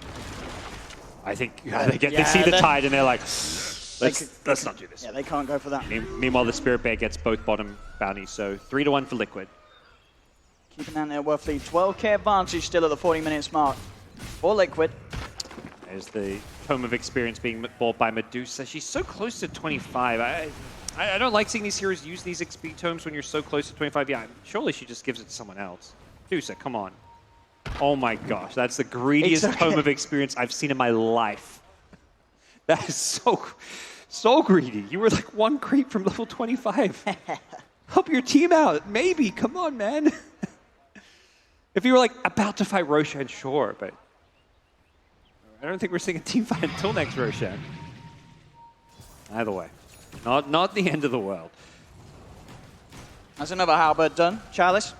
I think they see the tide and they're like, let's not do this. Yeah, they can't go for that. Meanwhile, the Spirit Bear gets both bottom bounties, so 3-1 for Liquid. Keeping that there, Worthly. 12k advantage still at the 40 minutes mark for Liquid. There's the Tome of Experience being bought by Medusa. She's so close to 25. I don't like seeing these heroes use these XP tomes when you're so close to 25. Yeah, surely she just gives it to someone else. Medusa, come on. Oh my gosh, that's the greediest Tome of Experience I've seen in my life. That is so greedy. You were like one creep from level 25. Help your team out, maybe. Come on, man. If you were like about to fight Roshan, sure, but I don't think we're seeing a team fight until next Roshan. Either way, not the end of the world. That's another halberd done. Chalice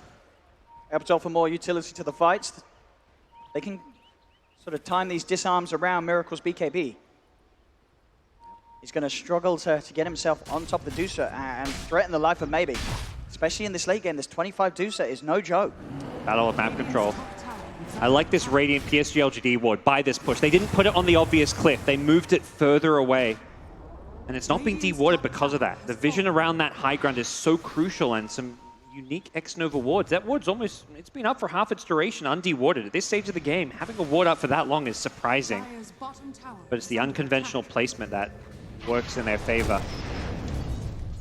Helps offer more utility to the fights. They can sort of time these disarms around Miracle's BKB. He's going to struggle to get himself on top of the Deucer and threaten the life of Maybe. Especially in this late game, this 25 Deucer is no joke. Battle of map control. I like this Radiant PSG LGD ward by this push. They didn't put it on the obvious cliff. They moved it further away. And it's not being dewarded because of that. The vision around that high ground is so crucial, and some unique X-Nova wards. That ward's almost, it's been up for half its duration, undewarded. At this stage of the game, having a ward up for that long is surprising. But it's the unconventional placement that works in their favor.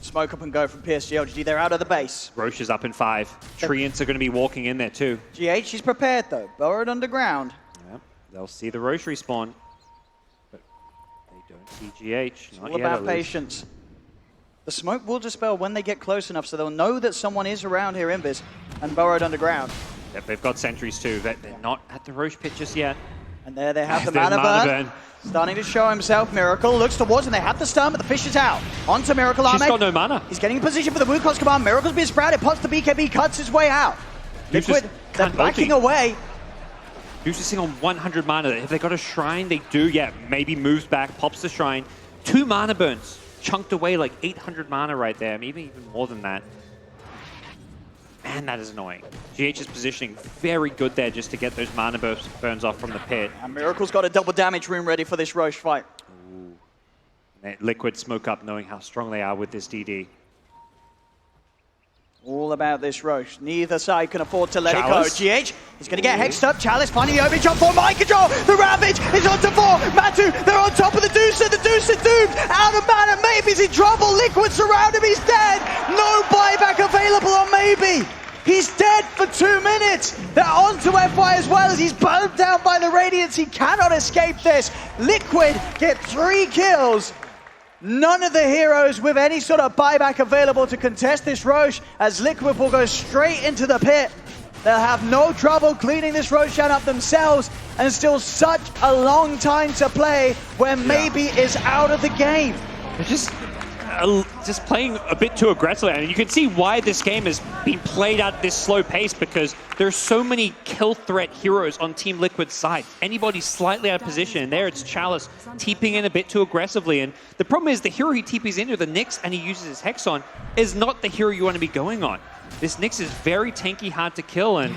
Smoke up and go from PSG LGD. They're out of the base. Roche is up in 5. Treants are going to be walking in there too. GH is prepared though. Burrowed underground. Yep. They'll see the Roche respawn. But they don't see GH. It's all about patience. The smoke will dispel when they get close enough, so they'll know that someone is around here, Invis, and burrowed underground. Yep, they've got sentries too. They're not at the Roche pit just yet. And there they have the mana burn. Starting to show himself. Miracle looks towards, and they have the stun, but the fish is out. Onto Miracle Ahmed. She's got no mana. He's getting in position for the Wukong's command. Miracle's being sprouted. Pops the BKB, cuts his way out. Liquid, they're backing away. Deuce is sitting on 100 mana. If they got a shrine, they do. Yeah, maybe moves back, pops the shrine. 2 mana burns. Chunked away like 800 mana right there. Maybe even more than that. Man, that is annoying. GH's positioning very good there just to get those mana burns off from the pit. And Miracle's got a double damage rune ready for this Roche fight. Ooh. Liquid smoke up knowing how strong they are with this DD. All about this Roche. Neither side can afford to let Chalice. it go. GH is going to get hexed up. Chalice finding the overjump for mind control. The Ravage is on to 4. Matu, they're on top of the Deucer. The Deucer doomed. Out of mana. Maybe's in trouble. Liquid surround him. He's dead. No buyback available on Maybe. He's dead for 2 minutes. They're on to FY as well as he's burned down by the Radiance. He cannot escape this. Liquid get 3 kills. None of the heroes with any sort of buyback available to contest this Roche, as Liquid will go straight into the pit. They'll have no trouble cleaning this Roshan up themselves, and still such a long time to play when Maybe is out of the game. They're just playing a bit too aggressively, and you can see why this game has been played at this slow pace, because there's so many kill threat heroes on Team Liquid's side. Anybody slightly out of position, and there it's Chalice TPing in a bit too aggressively, and the problem is the hero he TPs into, the Nyx, and he uses his Hex on, is not the hero you want to be going on. This Nyx is very tanky, hard to kill, and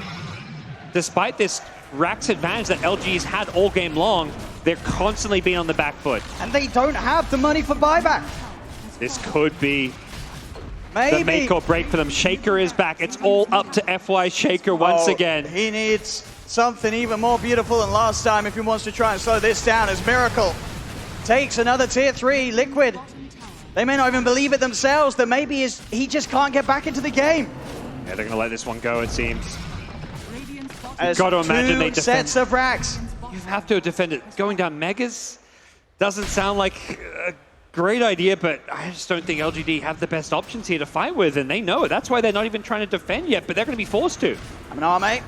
despite this Rax advantage that LG's had all game long, they're constantly being on the back foot. And they don't have the money for buyback. This could be Maybe. the make or break for them. Shaker is back. It's all up to FY Shaker once again. He needs something even more beautiful than last time if he wants to try and slow this down, as Miracle takes another tier 3. Liquid, they may not even believe it themselves that maybe he just can't get back into the game. Yeah, they're going to let this one go, it seems. As got to imagine they two sets of racks. You have to defend it. Going down Megas doesn't sound like a great idea, but I just don't think LGD have the best options here to fight with, and they know it. That's why they're not even trying to defend yet, but they're going to be forced to. Amename,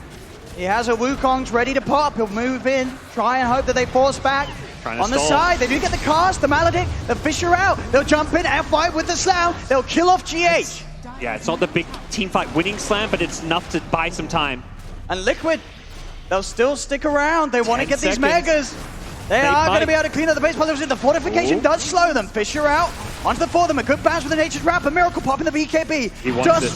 he has a Wukong's ready to pop. He'll move in, try and hope that they force back. On the side, they do get the cast, the Maledict, the Fisher out. They'll jump in, F5 with the slam. They'll kill off GH. Yeah, it's not the big team fight winning slam, but it's enough to buy some time. And Liquid, they'll still stick around. They want to get these Megas. They are going to be able to clean up the base pillars. The fortification does slow them. Fisher out. Onto the 4 them. A good bounce with the Nature's Wrap. A Miracle popping the BKB. He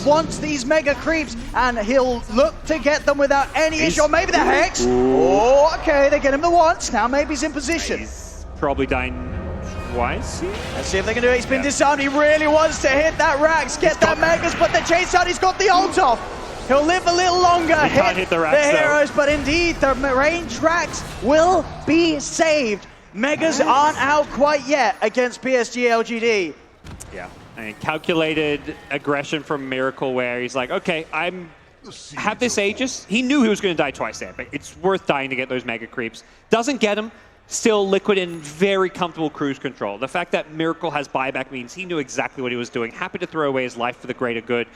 wants these mega creeps, and he'll look to get them without any issue. Or maybe the Hex. Oh, okay. They get him the once. Now maybe he's in position. He's probably dying twice. Let's see if they can do it. He's been disarmed. He really wants to hit that Rax, get that Megas, but the chase out. He's got the ult off. He'll live a little longer, hit the Rax, heroes, but indeed the range Rax will be saved. Megas aren't out quite yet against PSG LGD. Yeah, I mean, calculated aggression from Miracle where he's like, okay, have this Aegis. He knew he was going to die twice there, but it's worth dying to get those mega creeps. Doesn't get him. Still Liquid in very comfortable cruise control. The fact that Miracle has buyback means he knew exactly what he was doing. Happy to throw away his life for the greater good.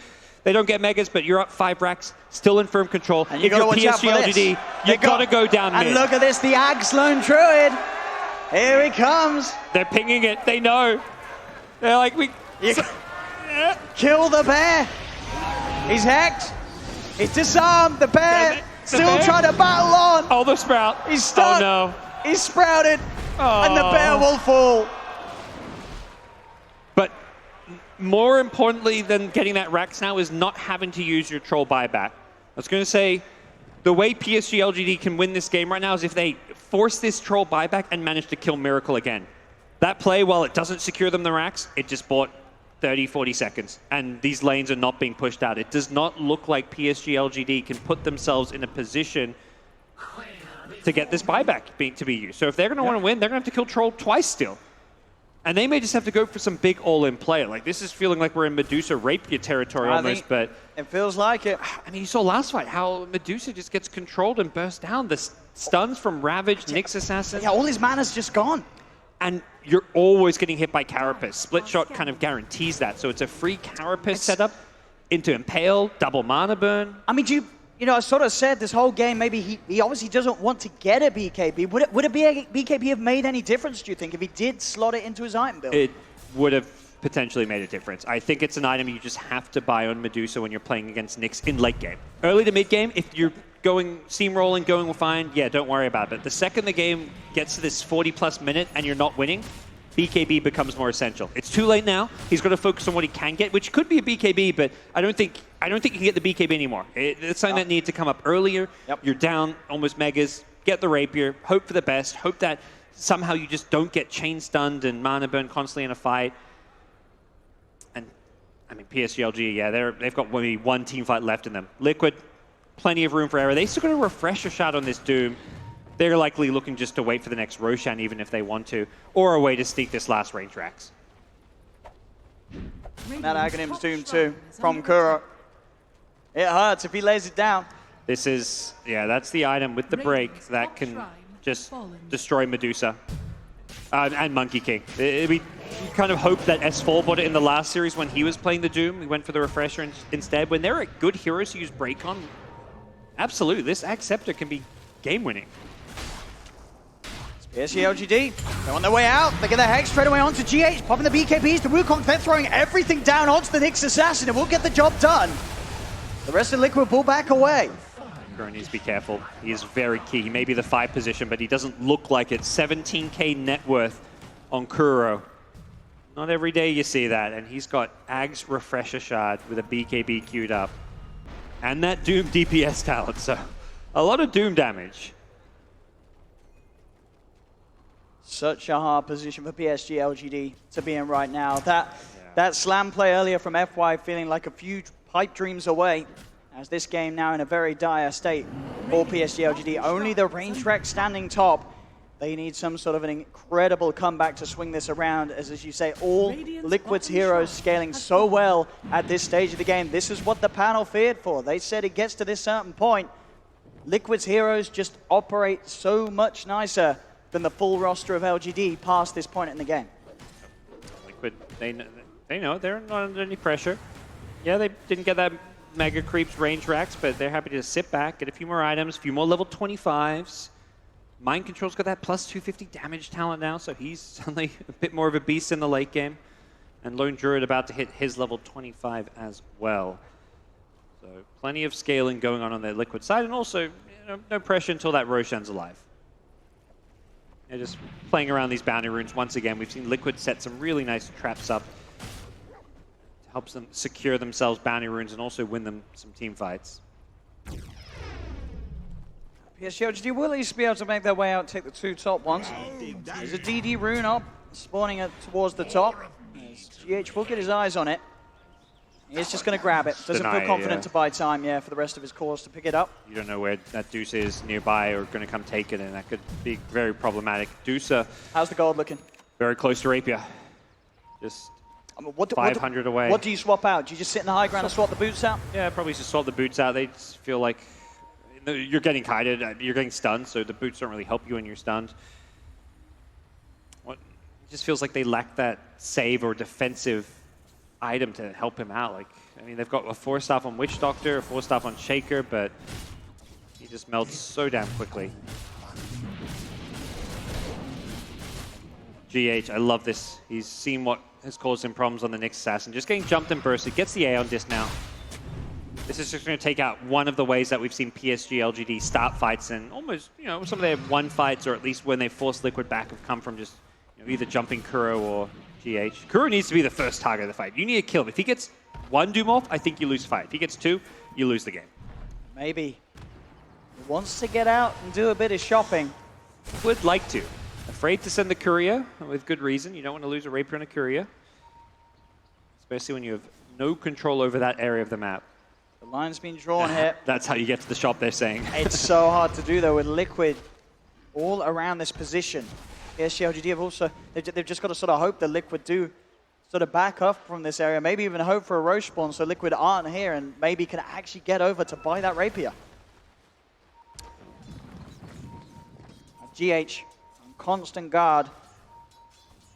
They don't get Megas, but you're up 5 racks, still in firm control. And you got to watch out for LGD, you got to go down mid. And look at this, the Ags Lone Druid. Here he comes. They're pinging it. They know. They're like, kill the bear. He's hacked. He's disarmed. The bear still trying to battle on. Oh, the Sprout. He's stuck. Oh, no. He's sprouted. And the bear will fall. But more importantly than getting that Rex now is not having to use your troll buyback. I was going to say, the way PSG LGD can win this game right now is if they force this troll buyback and manage to kill Miracle again. That play, while it doesn't secure them the racks, it just bought 30, 40 seconds. And these lanes are not being pushed out. It does not look like PSG LGD can put themselves in a position to get this buyback to be used. So if they're going to want to win, they're going to have to kill Troll twice still. And they may just have to go for some big all-in play. Like, this is feeling like we're in Medusa Rapier territory almost, but... It feels like it. I mean, you saw last fight how Medusa just gets controlled and bursts down. The stuns from Ravage, Nyx Assassin. Yeah, all his mana's just gone. And you're always getting hit by Carapace. Split Shot kind of guarantees that. So it's a free Carapace setup into Impale, double mana burn. I mean, you know, I sort of said this whole game, maybe he obviously doesn't want to get a BKB. Would a BKB have made any difference, do you think, if he did slot it into his item build? It would have potentially made a difference. I think it's an item you just have to buy on Medusa when you're playing against Nyx in late game. Early to mid game, if you're going steamrolling, going fine, yeah, don't worry about it. The second the game gets to this 40-plus minute and you're not winning, BKB becomes more essential. It's too late now. He's got to focus on what he can get, which could be a BKB, but I don't think you can get the BKB anymore. It's something that needed to come up earlier. Yep. You're down almost megas. Get the Rapier. Hope for the best. Hope that somehow you just don't get chain stunned and mana burn constantly in a fight. And I mean, PSGLG, yeah, they've got maybe one team fight left in them. Liquid, plenty of room for error. They still got a refresher shot on this Doom. They're likely looking just to wait for the next Roshan, even if they want to, or a way to sneak this last range Rax. That Aghanim's Doom too, from Kuro. It hurts if he lays it down. This is, yeah, that's the item with the break that can just destroy Medusa and Monkey King. We kind of hoped that S4 bought it in the last series when he was playing the Doom. He went for the refresher instead. When there are good heroes who use break on, absolutely, this Axe Scepter can be game-winning. PSG LGD, they're on their way out. They get their Hex straight away onto GH, popping the BKBs to Wukong. They're throwing everything down onto the Nyx Assassin. It will get the job done. The rest of Liquid pull back away. Kuro needs to be careful. He is very key. He may be the 5 position, but he doesn't look like it. 17k net worth on Kuro. Not every day you see that. And he's got Ag's Refresher Shard with a BKB queued up. And that Doom DPS talent, so a lot of Doom damage. Such a hard position for PSG LGD to be in right now. That slam play earlier from FY feeling like a few pipe dreams away, as this game now in a very dire state for PSG LGD. Only the range wreck standing top. They need some sort of an incredible comeback to swing this around, as you say, all Liquid's heroes scaling so well at this stage of the game. This is what the panel feared for. They said it gets to this certain point. Liquid's heroes just operate so much nicer than the full roster of LGD past this point in the game. Liquid, they know they're not under any pressure. Yeah, they didn't get that Mega Creeps range racks, but they're happy to sit back, get a few more items, a few more level 25s. Mind Control's got that plus 250 damage talent now, so he's suddenly a bit more of a beast in the late game. And Lone Druid about to hit his level 25 as well. So plenty of scaling going on the Liquid side, and also no pressure until that Roshan's alive. They're just playing around these bounty runes once again. We've seen Liquid set some really nice traps up to help them secure themselves bounty runes and also win them some team fights. PSG LGD will at least be able to make their way out, take the 2 top ones. There's a DD rune up, spawning it towards the top. GH will get his eyes on it. He's just going to grab it. Doesn't feel confident to buy time, for the rest of his cores to pick it up. You don't know where that Deuce is nearby or going to come take it, and that could be very problematic. Deuce, how's the gold looking? Very close to Rapier. Just 500 away. What do you swap out? Do you just sit in the high ground and swap the boots out? Yeah, probably just swap the boots out. They just feel like you're getting kited, you're getting stunned, so the boots don't really help you when you're stunned. It just feels like they lack that save or defensive item to help him out. Like, I mean, they've got a 4-staff on Witch Doctor, a 4-staff on Shaker, but he just melts so damn quickly. GH, I love this. He's seen what has caused him problems on the Nyx Assassin. Just getting jumped and bursted, gets the A on this now. This is just going to take out one of the ways that we've seen PSG LGD start fights, and almost, you know, some of their won fights, or at least when they forced Liquid back, have come from just, you know, either jumping Kuro or GH. Kuro needs to be the first target of the fight. You need to kill him. If he gets one Doom off, I think you lose the fight. If he gets two, you lose the game. Maybe he wants to get out and do a bit of shopping. Would like to. Afraid to send the courier, with good reason. You don't want to lose a Rapier and a courier. Especially when you have no control over that area of the map. The line's been drawn here. That's how you get to the shop, they're saying. It's so hard to do, though, with Liquid all around this position. PSG LGD have also, they've just got to sort of hope that Liquid do sort of back up from this area, maybe even hope for a Roche spawn so Liquid aren't here and maybe can actually get over to buy that Rapier. GH on constant guard.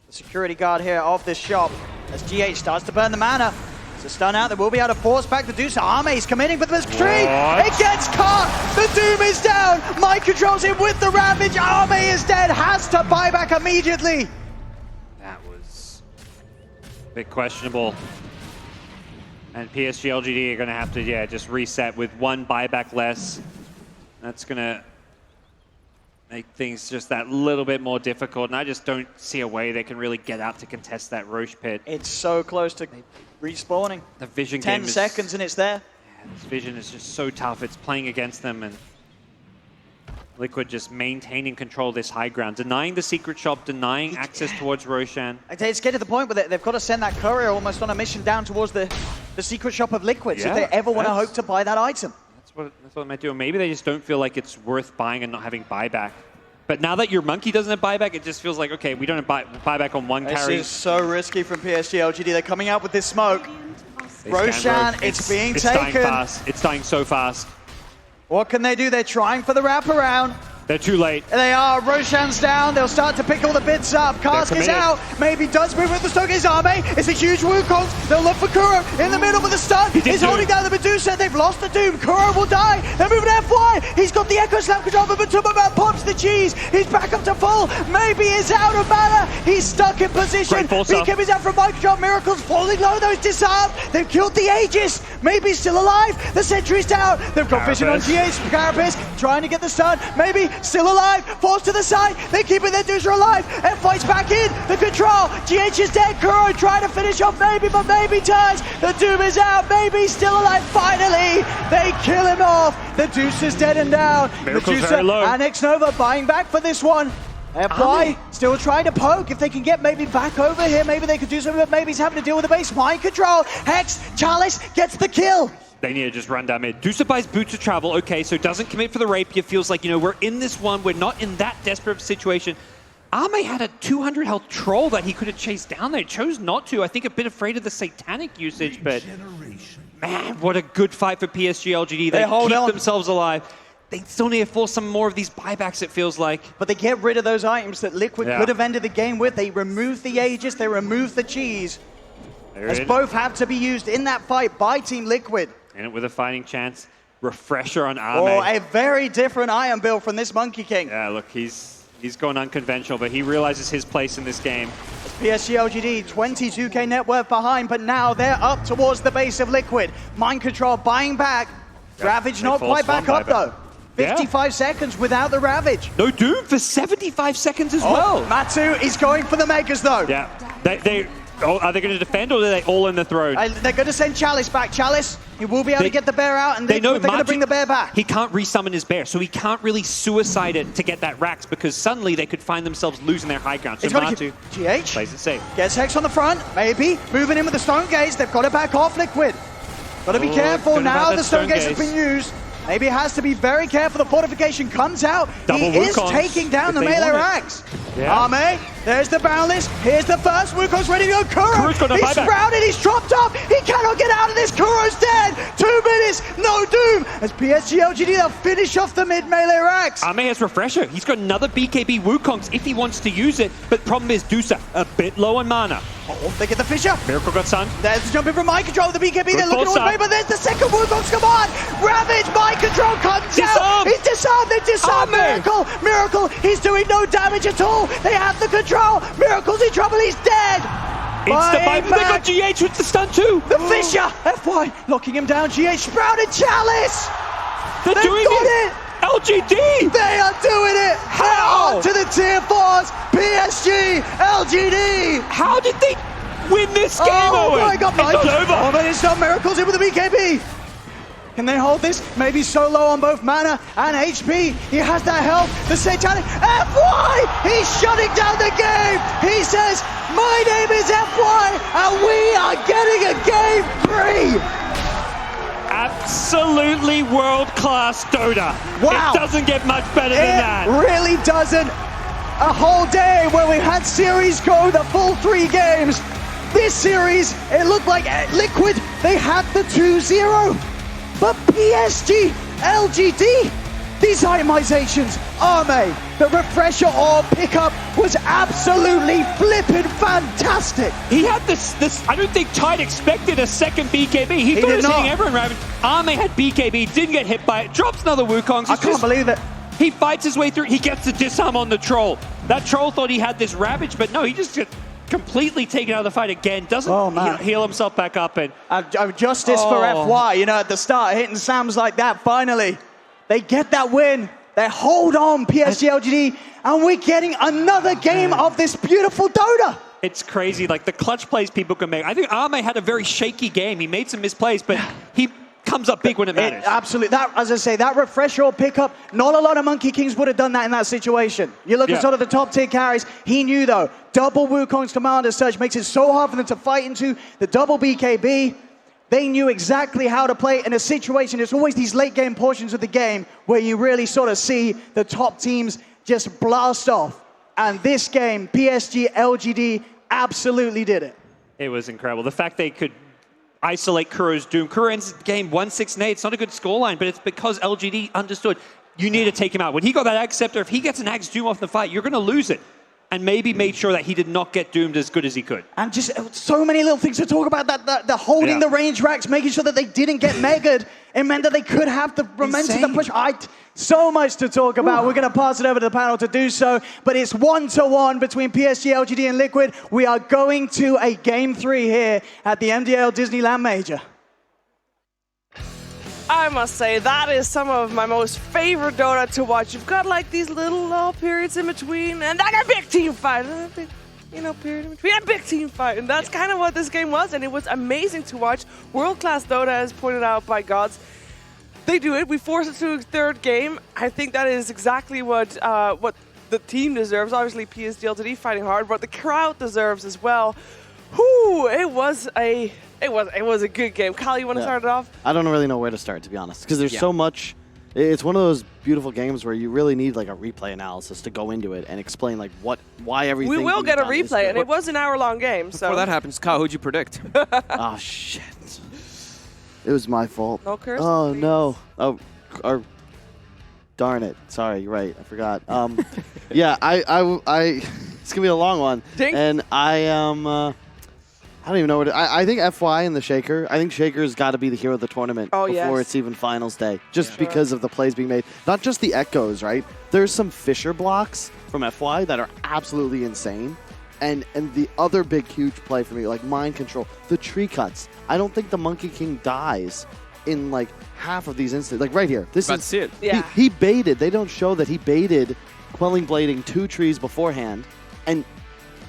The security guard here of this shop as GH starts to burn the mana. It's a stun out. They will be able to force back the Deuce. Arme's committing, but the tree, it gets caught. The Doom is down. Mind controls him with the Ravage. Arme is dead. Has to buy back immediately. That was a bit questionable. And PSG LGD are going to have to, yeah, just reset with one buyback less. That's going to make things just that little bit more difficult. And I just don't see a way they can really get out to contest that Roche pit. It's so close to respawning. The vision 10 game is, seconds and it's there. Yeah, this vision is just so tough. It's playing against them, and Liquid just maintaining control of this high ground, denying the secret shop, denying access towards Roshan. It's getting to the point where they've got to send that courier almost on a mission down towards the secret shop of Liquid, Yeah, so if they ever want to hope to buy that item. That's what it might do. Maybe they just don't feel like it's worth buying and not having buyback. But now that your monkey doesn't have buyback, it just feels like, okay, we don't have buyback on one carry. This is so risky from PSG LGD. They're coming out with this smoke. Roshan, it's being taken. It's dying fast. It's dying so fast. What can they do? They're trying for the wraparound. They're too late. They are. Roshan's down. They'll start to pick all the bits up. Cask is out. Maybe does move with the stock. His Arme. It's a huge Wukong. They'll look for Kuro in the middle with the stun. He's holding down the Medusa. They've lost the Doom. Kuro will die. They're moving FY. He's got the Echo Slam control, but Matuma pops the cheese. He's back up to full. Maybe he's out of mana. He's stuck in position. BKB is out from Mind Control. Miracle's falling low, though. He's disarmed. They've killed the Aegis. Maybe still alive. The sentry's down. They've got vision on GH. Carapace trying to get the stun. Maybe still alive. Forced to the side. They're keeping their Deucer alive. F-Fight's back in. The control. GH is dead. Kuro trying to finish off maybe, but maybe turns. The Doom is out. Maybe still alive. Finally, they kill him off. The Deuce is dead and down. Miracle's very low. And X-Nova buying back for this one. FY still trying to poke. If they can get maybe back over here, maybe they could do something, but maybe he's having to deal with the base. Mind control. Hex. Chalice gets the kill. They need to just run down mid. Dusa buys Boots of Travel. Okay, so doesn't commit for the Rapier. Feels like, you know, we're in this one. We're not in that desperate of a situation. Arme had a 200 health troll that he could have chased down there. Chose not to. I think a bit afraid of the satanic usage, but man, what a good fight for PSG LGD. They keep themselves alive. They still need to force some more of these buybacks, it feels like. But they get rid of those items that Liquid could have ended the game with. They remove the Aegis, they remove the cheese. As both have to be used in that fight by Team Liquid. In it with a fighting chance. Refresher on Arme. Oh, a very different iron build from this Monkey King. Yeah, look, he's going unconventional, but he realizes his place in this game. PSG LGD, 22k net worth behind, but now they're up towards the base of Liquid. Mind Control buying back. Ravage not quite back up, though. 55 seconds without the Ravage. No Doom for 75 seconds as well. Matu is going for the Megas, though. Yeah, are they going to defend, or are they all in the throne? They're going to send Chalice back. Chalice, he will be able to get the bear out, and they're going to bring the bear back. He can't resummon his bear, so he can't really suicide it to get that Rax, because suddenly they could find themselves losing their high ground. So Matu GH plays it safe. Gets Hex on the front, maybe. Moving in with the Stone Gaze. They've got to back off Liquid. Got to be careful now the Stone Gaze has been used. Maybe it has to be very careful. The fortification comes out. He is taking down the melee Rax. Arme, there's the Boundless. Here's the first. Wukong's ready to go. Kuro, he's shrouded. He's dropped up. He cannot get out of this. Kuro's dead. 2 minutes. No Doom. As PSG LGD, they'll finish off the mid melee Rax. Arme has Refresher. He's got another BKB Wukong's if he wants to use it. But problem is, Dusa, a bit low on mana. Oh, they get the Fisher. Miracle got stunned. There's the jump in from Mind Control with the BKB. They're looking away, but there's the second Wukong's come on. Ravage, Mind Control comes out. He's disarmed. They disarmed Miracle. Miracle, he's doing no damage at all. They have the control. Miracle's in trouble. He's dead. Insta-buy, but they got GH with the stun too. The Fisher! FY locking him down. GH sprouted Chalice! They're doing it! LGD! They are doing it! How? On to the tier 4s! PSG! LGD! How did they win this game, Oh Owen? my god, It's not over. Oh, but it's not Miracles in with the BKB! Can they hold this? Maybe so low on both mana and HP. He has that health. The Satanic FY! He's shutting down the game! He says, my name is FY, and we are getting a game 3! Absolutely world-class Dota. Wow. It doesn't get much better than that. It really doesn't. A whole day where we had series go the full 3 games. This series, it looked like Liquid, they had the 2-0. But PSG, LGD, these itemizations, Arme, the refresher or pickup was absolutely flippin' fantastic. He had this, I don't think Tide expected a second BKB. He thought he was hitting everyone, Ravage. Arme had BKB, didn't get hit by it, drops another Wukong. I can't believe it. He fights his way through, he gets the disarm on the Troll. That Troll thought he had this Ravage, but no, he just gets completely taken out of the fight again, doesn't heal himself back up. And justice for FY, you know, at the start, hitting Sams like that, finally. They get that win. They hold on, PSG LGD, and we're getting another game of this beautiful Dota. It's crazy, like the clutch plays people can make. I think Arme had a very shaky game. He made some misplays, but he comes up big when it matters. Absolutely. That, as I say, that refresher or pickup, not a lot of Monkey Kings would have done that in that situation. You look at sort of the top tier carries. He knew, though, double Wukong's Commander Surge makes it so hard for them to fight into the double BKB. They knew exactly how to play in a situation. It's always these late game portions of the game where you really sort of see the top teams just blast off. And this game, PSG, LGD, absolutely did it. It was incredible. The fact they could isolate Kuro's Doom. Kuro ends the game 1-6-8. It's not a good scoreline, but it's because LGD understood you need to take him out. When he got that Ag Scepter, if he gets an Ag's Doom off the fight, you're going to lose it. And maybe made sure that he did not get doomed as good as he could. And just so many little things to talk about, the holding the range racks, making sure that they didn't get megaed. It meant that they could have the momentum to push. So much to talk about. We're going to pass it over to the panel to do so. But it's 1-1 between PSG, LGD, and Liquid. We are going to a Game 3 here at the MDL Disneyland Major. I must say, that is some of my most favorite Dota to watch. You've got like these little periods in between, and then a big team fight. Period in between, a big team fight. And that's kind of what this game was, and it was amazing to watch. World-class Dota, as pointed out by Gods. They do it. We force it to a third game. I think that is exactly what the team deserves. Obviously, PSG LGD fighting hard, but the crowd deserves as well. Whew, it was a good game. Kyle, you want to start it off? I don't really know where to start, to be honest, because there's so much. It's one of those beautiful games where you really need like a replay analysis to go into it and explain like why everything. We will get a replay, and it was an hour-long game. So before that happens, Kyle, who'd you predict? Oh shit! It was my fault. No curse. Oh no! Oh, darn it! Sorry, you're right. I forgot. Yeah, I. It's gonna be a long one, Dink. and I don't even know what I think FY and the Shaker. I think Shaker's got to be the hero of the tournament before it's even finals day, just because of the plays being made. Not just the echoes, right? There's some Fisher blocks from FY that are absolutely insane, and the other big huge play for me, like mind control, the tree cuts. I don't think the Monkey King dies in like half of these instances. Like right here, That's it. Yeah. He baited. They don't show that he baited Quelling Blading 2 trees beforehand, and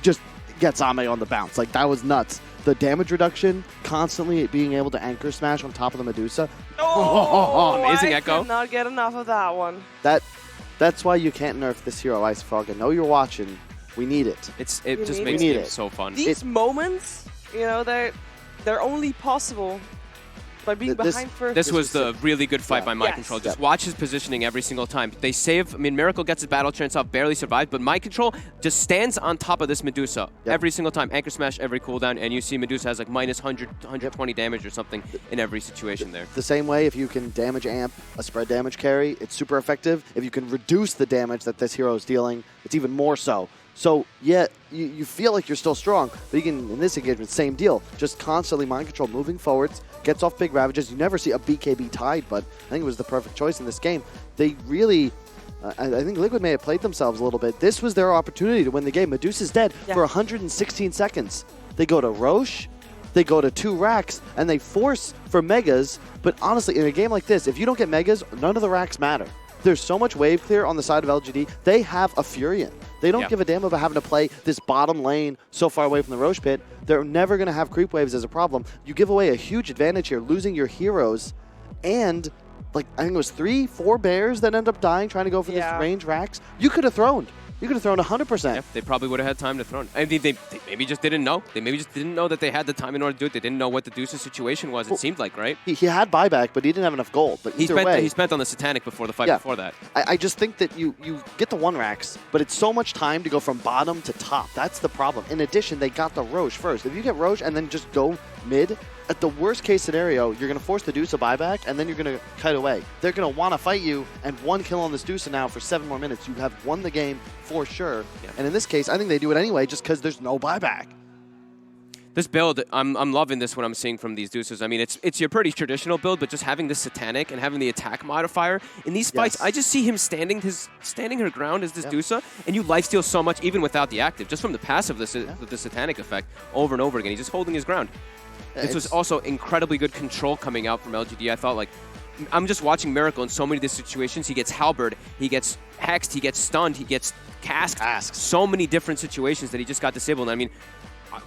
just gets Ame on the bounce. Like, that was nuts. The damage reduction, constantly being able to anchor smash on top of the Medusa. Amazing I echo. could not get enough of that one. That's why you can't nerf this hero, Ice Frog. I know you're watching. We need it. It just makes it it so fun. These moments, they're only possible by being behind first. This was the really good fight by Mind Yes. Control. Just watch his positioning every single time. They save, Miracle gets his battle chance off, barely survived, but Mind Control just stands on top of this Medusa every single time. Anchor smash every cooldown, and you see Medusa has like minus 100, 120 damage or something in every situation there. The same way, if you can damage amp a spread damage carry, it's super effective. If you can reduce the damage that this hero is dealing, it's even more so. So, yeah, you feel like you're still strong, but you can, in this engagement, same deal. Just constantly mind control, moving forwards, gets off big ravages. You never see a BKB tied, but I think it was the perfect choice in this game. They really, I think Liquid may have played themselves a little bit. This was their opportunity to win the game. Medusa's dead for 116 seconds. They go to Roche, they go to 2 racks, and they force for Megas. But honestly, in a game like this, if you don't get Megas, none of the racks matter. There's so much wave clear on the side of LGD. They have a Furion. They don't give a damn about having to play this bottom lane so far away from the Roche pit. They're never going to have creep waves as a problem. You give away a huge advantage here, losing your heroes, and like I think it was 3-4 bears that end up dying trying to go for this range racks. You could have thrown. You could have thrown 100%. Yeah, they probably would have had time to throw. I mean, they maybe just didn't know. They maybe just didn't know that they had the time in order to do it. They didn't know what the Deuce's situation was, it seemed like, right? He had buyback, but he didn't have enough gold. But he spent on the Satanic before the fight before that. I just think that you get the 1 racks, but it's so much time to go from bottom to top. That's the problem. In addition, they got the Roche first. If you get Roche and then just go mid, at the worst case scenario, you're going to force the Deuce a buyback, and then you're going to kite away. They're going to want to fight you, and 1 kill on this Deuce now for 7 more minutes. You have won the game for sure. Yeah. And in this case, I think they do it anyway just because there's no buyback. This build, I'm loving this, what I'm seeing from these Deuces. I mean, it's your pretty traditional build, but just having the Satanic and having the attack modifier in these fights, I just see him standing her ground as this Deuce, and you lifesteal so much even without the active, just from the passive with the Satanic effect over and over again. He's just holding his ground. This was also incredibly good control coming out from LGD. I thought, like, I'm just watching Miracle in so many of these situations. He gets halberd, he gets hexed, he gets stunned, he gets casked. So many different situations that he just got disabled. I mean,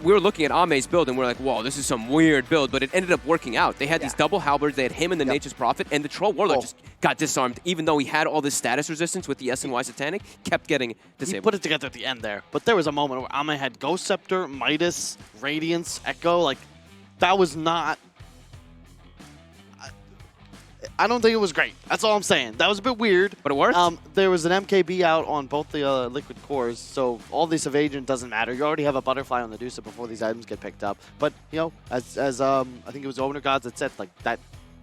we were looking at Ame's build and we're like, whoa, this is some weird build, but it ended up working out. They had these double halberds, they had him and the Nature's Prophet, and the Troll Warlord just got disarmed, even though he had all this status resistance with the SNY Satanic, kept getting disabled. He put it together at the end there, but there was a moment where Ame had Ghost Scepter, Midas, Radiance, Echo, like, that was not... I don't think it was great. That's all I'm saying. That was a bit weird. But it worked? There was an MKB out on both the liquid cores, so all this evasion doesn't matter. You already have a butterfly on the Deuce before these items get picked up. But, you know, as I think it was Owner Gods that said, like, that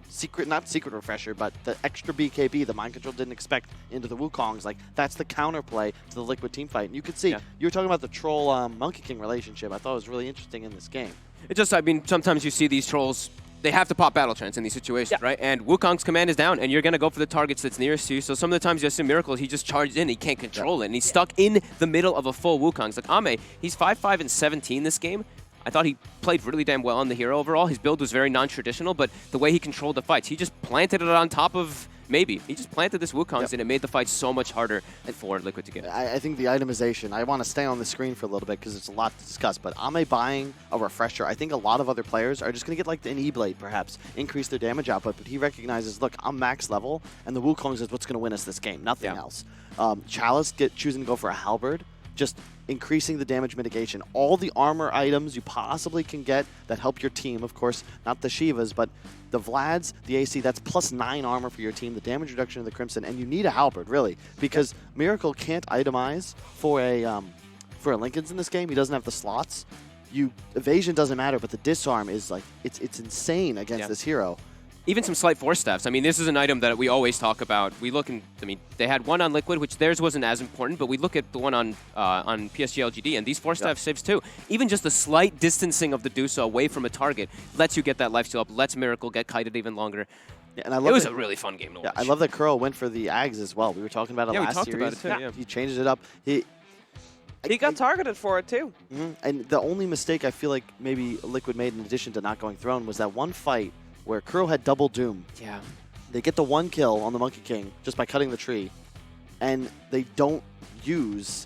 secret, not secret refresher, but the extra BKB the Mind Control didn't expect into the Wukongs, like, that's the counterplay to the liquid team fight. And you could see, you were talking about the Troll Monkey King relationship. I thought it was really interesting in this game. It just, I mean, sometimes you see these trolls, they have to pop battle trance in these situations, right? And Wukong's command is down, and you're going to go for the targets that's nearest to you. So some of the times you see Miracle, he just charged in, he can't control it, and he's stuck in the middle of a full Wukong. It's like Ame, he's 5-5 and 17 this game. I thought he played really damn well on the hero overall. His build was very non-traditional, but the way he controlled the fights, he just planted it on top of... Maybe. He just planted this Wukong's and it made the fight so much harder for Liquid to get. I think the itemization, I want to stay on the screen for a little bit because it's a lot to discuss, but Ame buying a refresher, I think a lot of other players are just going to get like an E-Blade perhaps, increase their damage output, but he recognizes, look, I'm max level, and the Wukong's is what's going to win us this game, nothing else. Chalice choosing to go for a Halberd, just increasing the damage mitigation. All the armor items you possibly can get that help your team, of course, not the Shivas, but the Vlads, the AC, that's +9 armor for your team, the damage reduction of the Crimson, and you need a Halberd, really, because Miracle can't itemize for a Linken's in this game. He doesn't have the slots. Evasion doesn't matter, but the disarm is like, it's insane against this hero. Even some slight force staffs. I mean, this is an item that we always talk about. We look in, I mean, they had one on Liquid, which theirs wasn't as important, but we look at the one on PSG LGD, and these force staff saves too. Even just the slight distancing of the Deuce away from a target lets you get that lifesteal up, lets Miracle get kited even longer. Yeah, and I love it was a really fun game to watch. I love that Curl went for the Ags as well. We were talking about it last series. About it too, He changed it up. He got targeted for it too. And the only mistake I feel like maybe Liquid made in addition to not going Throne was that one fight where Kuro had double Doom. Yeah. They get the 1 kill on the Monkey King just by cutting the tree, and they don't utilize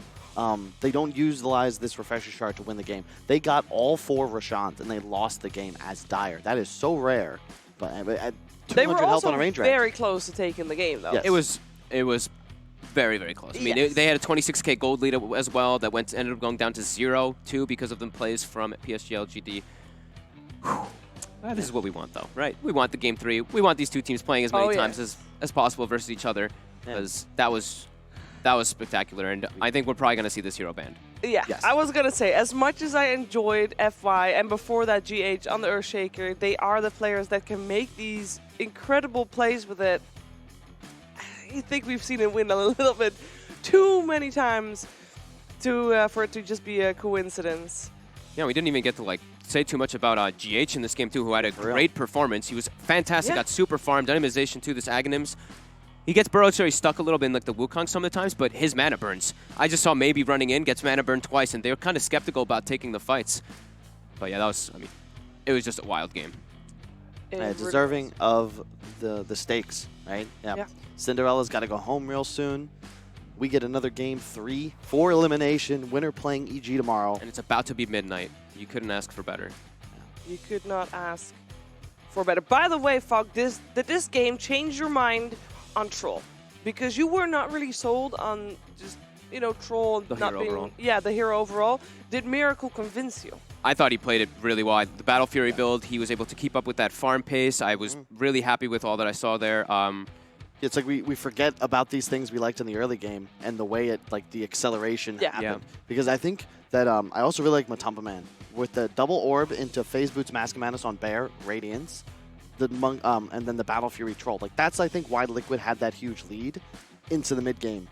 this refresher shard to win the game. They got all 4 Rashans, and they lost the game as Dire. That is so rare. But at 200 they were health also on a range very close to taking the game, though. Yes. It was very, very close. I mean, they had a 26k gold lead as well that ended up going down to 0 too because of them plays from PSG LGD. This is what we want, though, right? We want the game 3. We want these two teams playing as many times as possible versus each other, because that was spectacular, and I think we're probably going to see this hero banned. Yeah, I was going to say, as much as I enjoyed FY and before that GH on the Earthshaker, they are the players that can make these incredible plays with it. I think we've seen it win a little bit too many times for it to just be a coincidence. Yeah, we didn't even get to like say too much about GH in this game too, who had a great performance. He was fantastic, got super farmed, dynamization too, this Aghanims. He gets burrowed, so he's stuck a little bit in like the Wukong some of the times, but his mana burns. I just saw maybe running in, gets mana burn twice, and they were kind of skeptical about taking the fights. But yeah, that was, I mean, it was just a wild game. Deserving of the stakes, right? Yeah. Cinderella's got to go home real soon. We get another game 3 for elimination. Winner playing EG tomorrow. And it's about to be midnight. You couldn't ask for better. You could not ask for better. By the way, Fog, did this game change your mind on Troll? Because you were not really sold on just, you know, Troll The not hero being overall. the hero overall. Did Miracle convince you? I thought he played it really well. The Battle Fury build, he was able to keep up with that farm pace. I was really happy with all that I saw there. It's like we forget about these things we liked in the early game and the way it, like, the acceleration happened. Yeah. Because I think that I also really like Matumpa Man. With the double orb into Phase Boots Mask of Madness on Bear, Radiance, the monk, and then the Battle Fury Troll. Like, that's, I think, why Liquid had that huge lead into the mid game.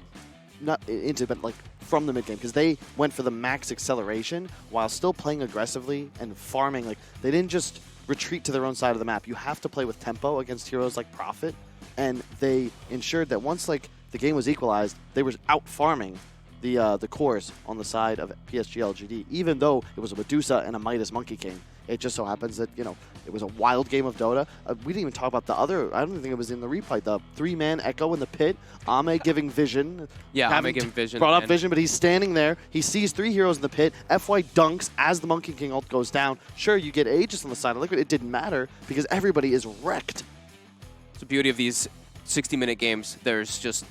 Not into, but like from the mid game, because they went for the max acceleration while still playing aggressively and farming. Like, they didn't just retreat to their own side of the map. You have to play with tempo against heroes like Prophet, and they ensured that once like the game was equalized, they were out farming the cores on the side of PSG LGD, even though it was a Medusa and a Midas Monkey King. It just so happens that, you know, it was a wild game of Dota. We didn't even talk about the other, I don't think it was in the replay, the 3-man Echo in the pit, Ame giving Vision. Yeah, Ame giving Vision. Brought up Vision, but he's standing there. He sees 3 heroes in the pit. FY dunks as the Monkey King ult goes down. Sure, you get Aegis on the side of Liquid. It didn't matter because everybody is wrecked. It's the beauty of these 60-minute games. There's just,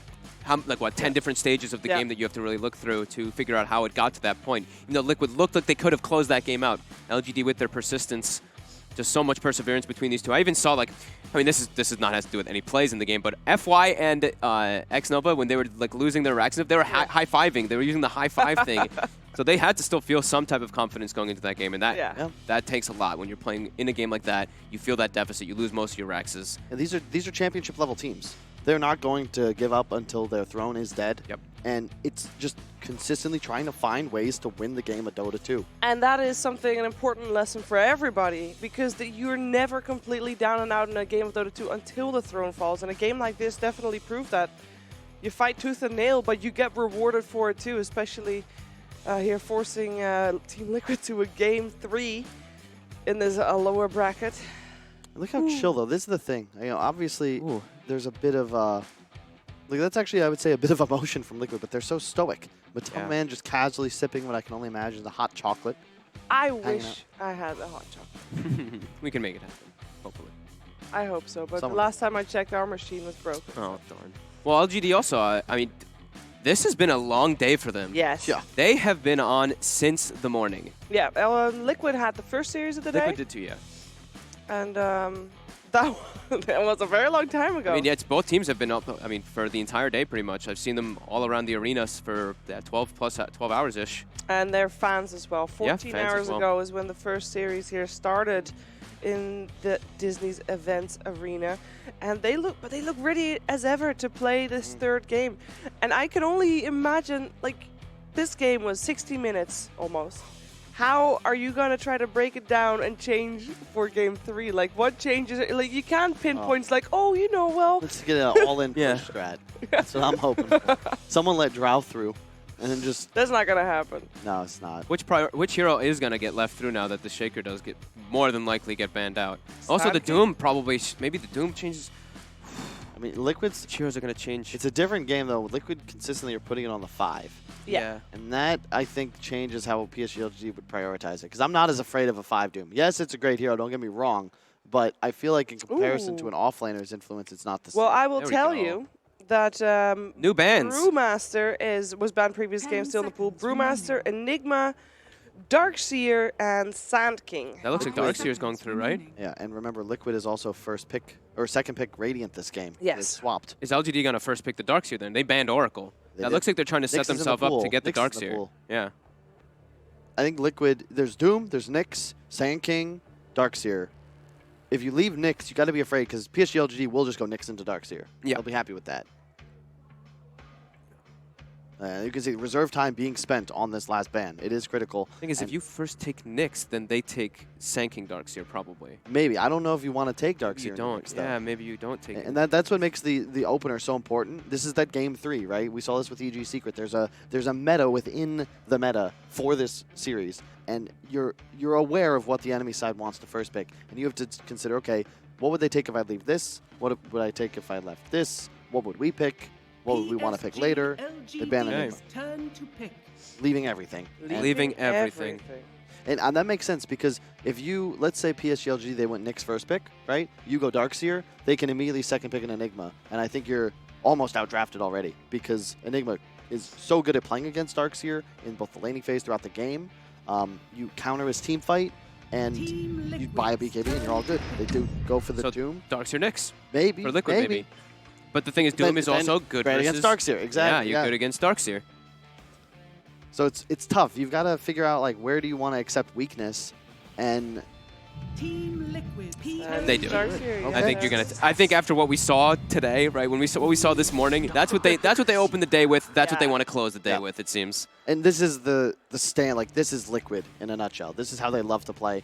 10 different stages of the game that you have to really look through to figure out how it got to that point. You know, Liquid looked like they could have closed that game out. LGD with their persistence, just so much perseverance between these two. I even saw, like, I mean, this is not has to do with any plays in the game, but FY and Xnova, when they were like losing their racks, they were high-fiving. They were using the high-five thing. So they had to still feel some type of confidence going into that game, and that takes a lot when you're playing in a game like that. You feel that deficit. You lose most of your Raxes. And these are championship level teams. They're not going to give up until their throne is dead. Yep. And it's just consistently trying to find ways to win the game of Dota 2. And that is an important lesson for everybody, because you're never completely down and out in a game of Dota 2 until the throne falls. And a game like this definitely proved that. You fight tooth and nail, but you get rewarded for it too, especially here forcing Team Liquid to a game 3 in this lower bracket. Look how chill, though. This is the thing. You know, obviously, there's a bit of like, that's actually, I would say, a bit of emotion from Liquid, but they're so stoic. Matumpa Man just casually sipping what I can only imagine is a hot chocolate. I wish I had a hot chocolate. We can make it happen, hopefully. I hope so, but the last time I checked, our machine was broken. Oh, darn. Well, LGD also, I mean, this has been a long day for them. Yes. Yeah. They have been on since the morning. Yeah, Liquid had the first series of the day. Liquid did too, yeah. And that was a very long time ago. I mean, yeah, both teams have been up, I mean, for the entire day pretty much. I've seen them all around the arenas for 12 hours-ish. And their fans as well. 14 hours ago is when the first series here started in the Disney's Events Arena. And they look ready as ever to play this third game. And I can only imagine, like, this game was 60 minutes almost. How are you going to try to break it down and change for game 3? Like, what changes? Like, you can't pinpoint, like, oh, you know, well. Let's get an all-in push strat. That's what I'm hoping for. Someone let Drow through, and then just... That's not going to happen. No, it's not. Which hero is going to get left through now that the Shaker does get more than likely get banned out? Also, the Doom probably... maybe the Doom changes... I mean, Liquid's... Which heroes are going to change? It's a different game, though. Liquid consistently are putting it on the 5. Yeah. And that, I think, changes how PSG LGD would prioritize it. Because I'm not as afraid of a 5 Doom. Yes, it's a great hero, don't get me wrong. But I feel like in comparison to an offlaner's influence, it's not the same. Well, I will tell you that new bans. Brewmaster was banned previous game, still in the pool. Brewmaster, Enigma, Darkseer, and Sand King. That looks like Darkseer's going through, right? Yeah, and remember, Liquid is also first pick, or second pick Radiant this game. Yes. They swapped. Is LGD going to first pick the Darkseer then? They banned Oracle. That looks like they're trying to set themselves up to get the Darkseer. Yeah. I think Liquid, there's Doom, there's Nyx, Sand King, Darkseer. If you leave Nyx, you got to be afraid because PSG LGD will just go Nyx into Darkseer. Yeah. They'll be happy with that. You can see reserve time being spent on this last ban. It is critical. The thing is, if you first take Nyx, then they take Sanking Darkseer probably. Maybe. I don't know if you want to take Darkseer. You don't. Yeah, maybe you don't take it. And that's what makes the opener so important. This is that game 3, right? We saw this with EG Secret. There's a meta within the meta for this series, and you're aware of what the enemy side wants to first pick, and you have to consider, okay, what would they take if I leave this? What would I take if I left this? What would we pick? What would we want to pick later? They ban Enigma. Leaving everything. Leaving everything. And that makes sense because if you, let's say PSG LGD, they went Nyx first pick, right? You go Darkseer, they can immediately second pick an Enigma. And I think you're almost outdrafted already because Enigma is so good at playing against Darkseer in both the laning phase throughout the game. You counter his team fight, and you buy a BKB and you're all good. They do go for the Doom. Darkseer Nyx. Maybe. For Liquid, maybe. But the thing is, Doom is also good against Darkseer. Exactly. Yeah, you're good against Darkseer. So it's tough. You've got to figure out like where do you want to accept weakness, and Team Liquid. They do. I think you're gonna. I think after what we saw today, right? When we saw what we saw this morning, that's what they opened the day with. That's what they want to close the day with. It seems. And this is the stand. Like this is Liquid in a nutshell. This is how they love to play.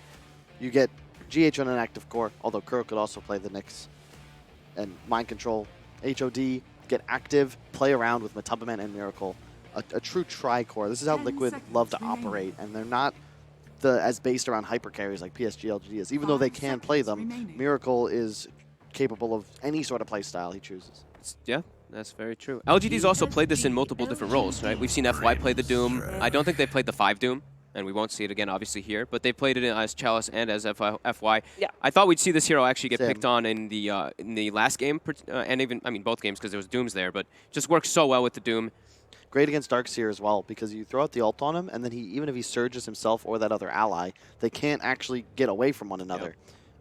You get GH on an active core, although Kuro could also play the Nyx, and Mind Control. HOD, get active, play around with Matubaman and Miracle. A true tri-core. This is how Liquid love to operate, and they're not as based around hyper carries like PSG LGD is. Even though they can play them, Miracle is capable of any sort of play style he chooses. Yeah, that's very true. LGD's also played this in multiple different roles, right? We've seen FY play the Doom. I don't think they played the 5 Doom, and we won't see it again, obviously, here. But they played it as Chalice and as FY. Yeah. I thought we'd see this hero actually get picked on in the last game, and even, I mean, both games because there was Dooms there, but just works so well with the Doom. Great against Darkseer as well, because you throw out the ult on him, and then even if he surges himself or that other ally, they can't actually get away from one another.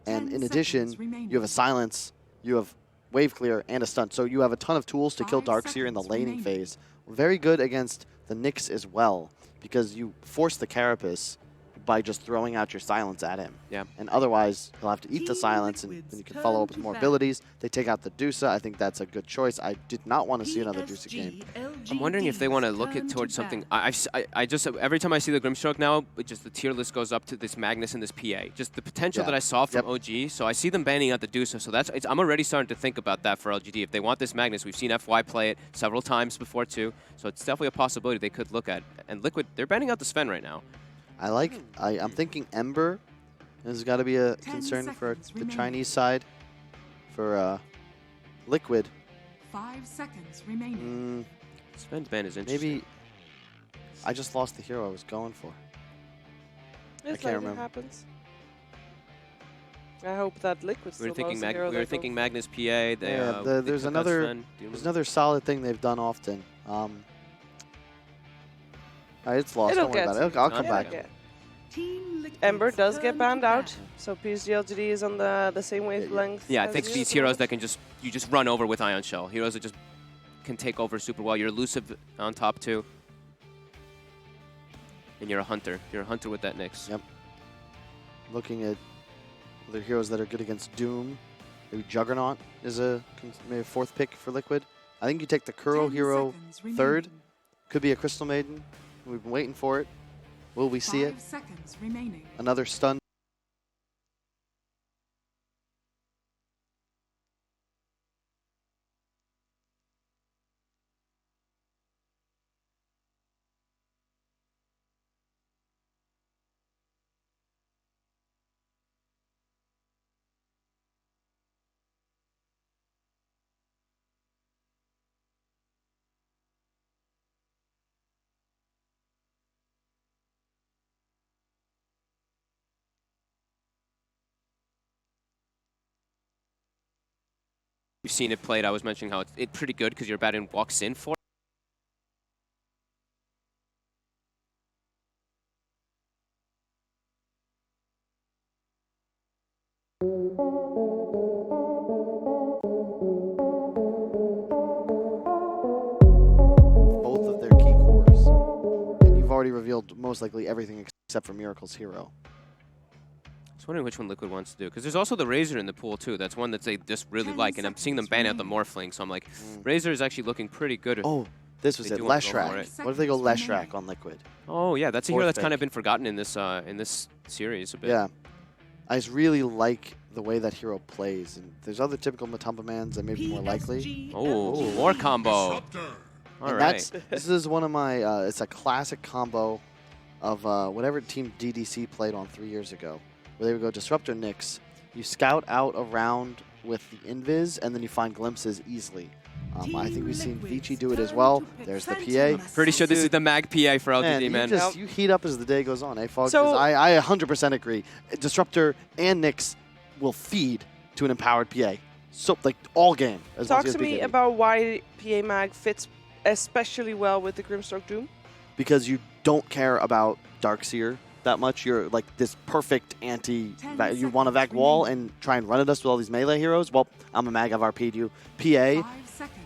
Yep. And in addition, you have a silence, you have wave clear, and a stun. So you have a ton of tools to kill Darkseer in the laning phase. Very good against the Nyx as well, because you force the Carapace by just throwing out your silence at him. Yeah. And otherwise, he'll have to eat the silence, and then you can follow up with more abilities. They take out the Dusa. I think that's a good choice. I did not want to see another Dusa game. I'm wondering if they want to look at towards something. I just every time I see the Grimstroke now, just the tier list goes up to this Magnus and this PA. Just the potential that I saw from OG. So I see them banning out the Dusa. So I'm already starting to think about that for LGD. If they want this Magnus, we've seen FY play it several times before too. So it's definitely a possibility they could look at. And Liquid, they're banning out the Sven right now. I'm thinking Ember has got to be a concern for the Chinese side. For Liquid. 5 seconds remaining. Sven's ban is interesting. Maybe I just lost the hero I was going for. I can't remember. Happens. I hope that Liquid still knows the hero we were thinking Magnus PA. There's another solid thing they've done often. It's lost. Don't worry about it. I'll come back. Ember does get banned out, so PSG LGD is on the same wavelength. Yeah, I think these heroes that can you just run over with Ion Shell. Heroes that just can take over super well. You're elusive on top too. And you're a hunter. You're a hunter with that Nyx. Yep. Looking at other heroes that are good against Doom. Maybe Juggernaut is maybe a 4th pick for Liquid. I think you take the Kuro hero 3rd. Could be a Crystal Maiden. We've been waiting for it. Will we see it? 5 seconds remaining. Another stun. We've seen it played. I was mentioning how it's pretty good because your Baton walks in for it. Both of their key cores. And you've already revealed most likely everything except for Miracle's hero. I was wondering which one Liquid wants to do, because there's also the Razor in the pool too. That's one that they just really like, and I'm seeing them ban out the Morphling, so I'm like, Razor is actually looking pretty good. Oh, This was They it. do want to go for Leshrac. it. What if they go Leshrac on Liquid? Oh yeah, that's a hero Fourth that's kind of pick. been forgotten in this series a bit. Yeah. I just really like the way that hero plays. And there's other typical Matumba mans that may be more likely. Oh, more combo. All And right. this is one of my, it's a classic combo of whatever team DDC played on 3 years ago, where they would go Disruptor Nyx, you scout out around with the Invis, and then you find glimpses easily. I think we've seen Vici do it as well. There's the PA. Pretty sure this is the mag PA for LGD, man. You heat up as the day goes on, eh, Fog? So- 'Cause I 100% agree. Disruptor and Nyx will feed to an empowered PA. So, like, all game. As long Talk as to he has me BKB. about why PA Mag fits especially well with the Grimstroke Doom. Because you don't care about Darkseer that much. You're like this perfect anti. You want a Vac wall and try and run at us with all these melee heroes? Well, I'm a mag, I've RP'd you. PA,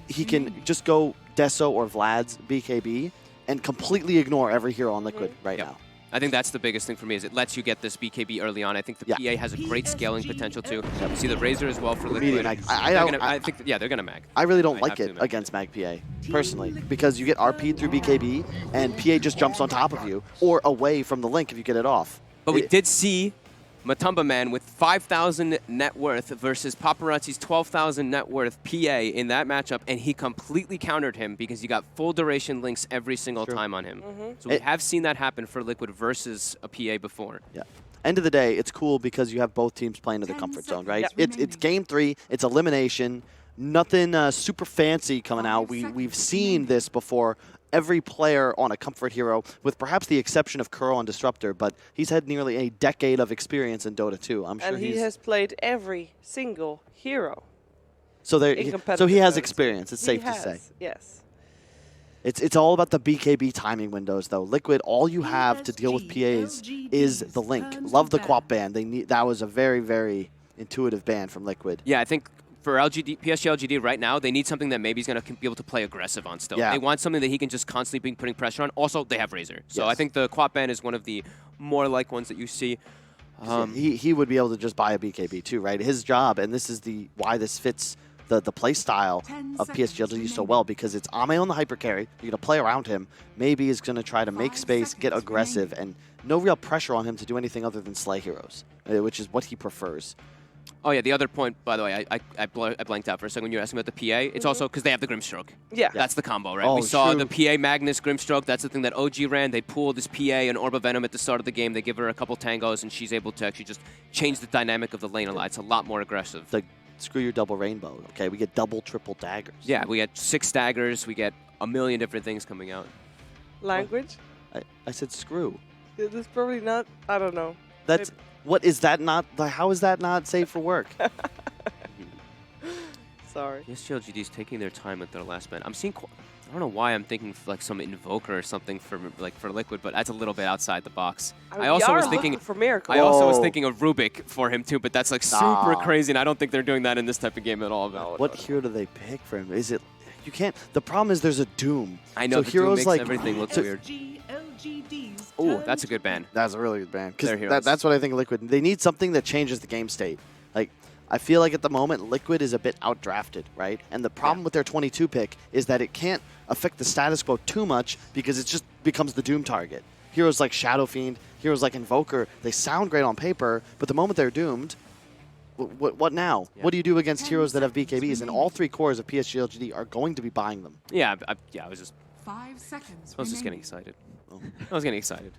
he can just go Deso or Vlad's BKB and completely ignore every hero on Liquid right now. I think that's the biggest thing for me is it lets you get this BKB early on. I think the PA has a great scaling potential too. You see the Razor as well for Liquid. Mag. I think they're gonna mag. I really don't Might like have to it mag. against Mag PA, personally, because you get RP'd through BKB and PA just jumps on top of you or away from the link if you get it off. But we did see Matumba Man with 5,000 net worth versus Paparazzi's 12,000 net worth PA in that matchup, and he completely countered him because you got full duration links every single time on him. So we have seen that happen for Liquid versus a PA before. Yeah. End of the day, it's cool because you have both teams playing to the comfort zone, right? It's game 3, it's elimination, nothing super fancy coming out. We've seen this before. Every player on a comfort hero, with perhaps the exception of Curl and Disruptor, but he's had nearly a decade of experience in Dota 2. I'm sure And he has played every single hero. so in he competitive has modes. experience. It's He safe to has, say. Yes. It's all about the BKB timing windows, though. Liquid, all you have to deal with PAs is the link. Love the Quap ban. That was a very, very intuitive ban from Liquid. Yeah, I think for PSG LGD right now, they need something that maybe he's going to be able to play aggressive on still. Yeah. They want something that he can just constantly be putting pressure on. Also, they have Razor. So I think the Quap ban is one of the more like ones that you see. He would be able to just buy a BKB too, right? His job, and this is why this fits the play style of PSG LGD so well, because it's Ame on the hyper carry. You're going to play around him. Maybe he's going to try to make space, get aggressive, and no real pressure on him to do anything other than slay heroes, which is what he prefers. Oh, yeah, the other point, by the way, I blanked out for a second when you were asking about the PA. It's also because they have the Grimstroke. Yeah. That's the combo, right? Oh, we saw true. the PA Magnus Grimstroke. That's the thing that OG ran. They pull this PA and Orb of Venom at the start of the game. They give her a couple tangos, and she's able to actually just change the dynamic of the lane a lot. It's a lot more aggressive. Like, screw your double rainbow, okay? We get double, triple daggers. Yeah, we get 6 daggers. We get a million different things coming out. Language? I said screw. That's probably not, I don't know. That's, what is that not, how is that not safe for work? Sorry. PSG LGD is taking their time with their last man. I'm seeing, I don't know why I'm thinking like some Invoker or something for Liquid, but that's a little bit outside the box. mean, I also we was are thinking looking for Miracle. I also was Whoa. thinking of Rubik for him too, but that's like super Nah. crazy, and I don't think they're doing that in this type of game at all. What hero do they pick for him? Is it, you can't, the problem is there's a Doom. I know, so the Doom heroes makes like, everything look so- weird. Oh, that's a good ban. That's a really good ban. They're Because heroes. that's what I think Liquid, they need something that changes the game state. Like, I feel like at the moment, Liquid is a bit outdrafted, right? And the problem with their 22 pick is that it can't affect the status quo too much because it just becomes the Doom target. Heroes like Shadow Fiend, heroes like Invoker, they sound great on paper, but the moment they're doomed, what now? Yeah. What do you do against heroes that have BKBs? And all 3 cores of PSG LGD are going to be buying them. Yeah, I was just 5 seconds. I was just getting excited. I was getting excited.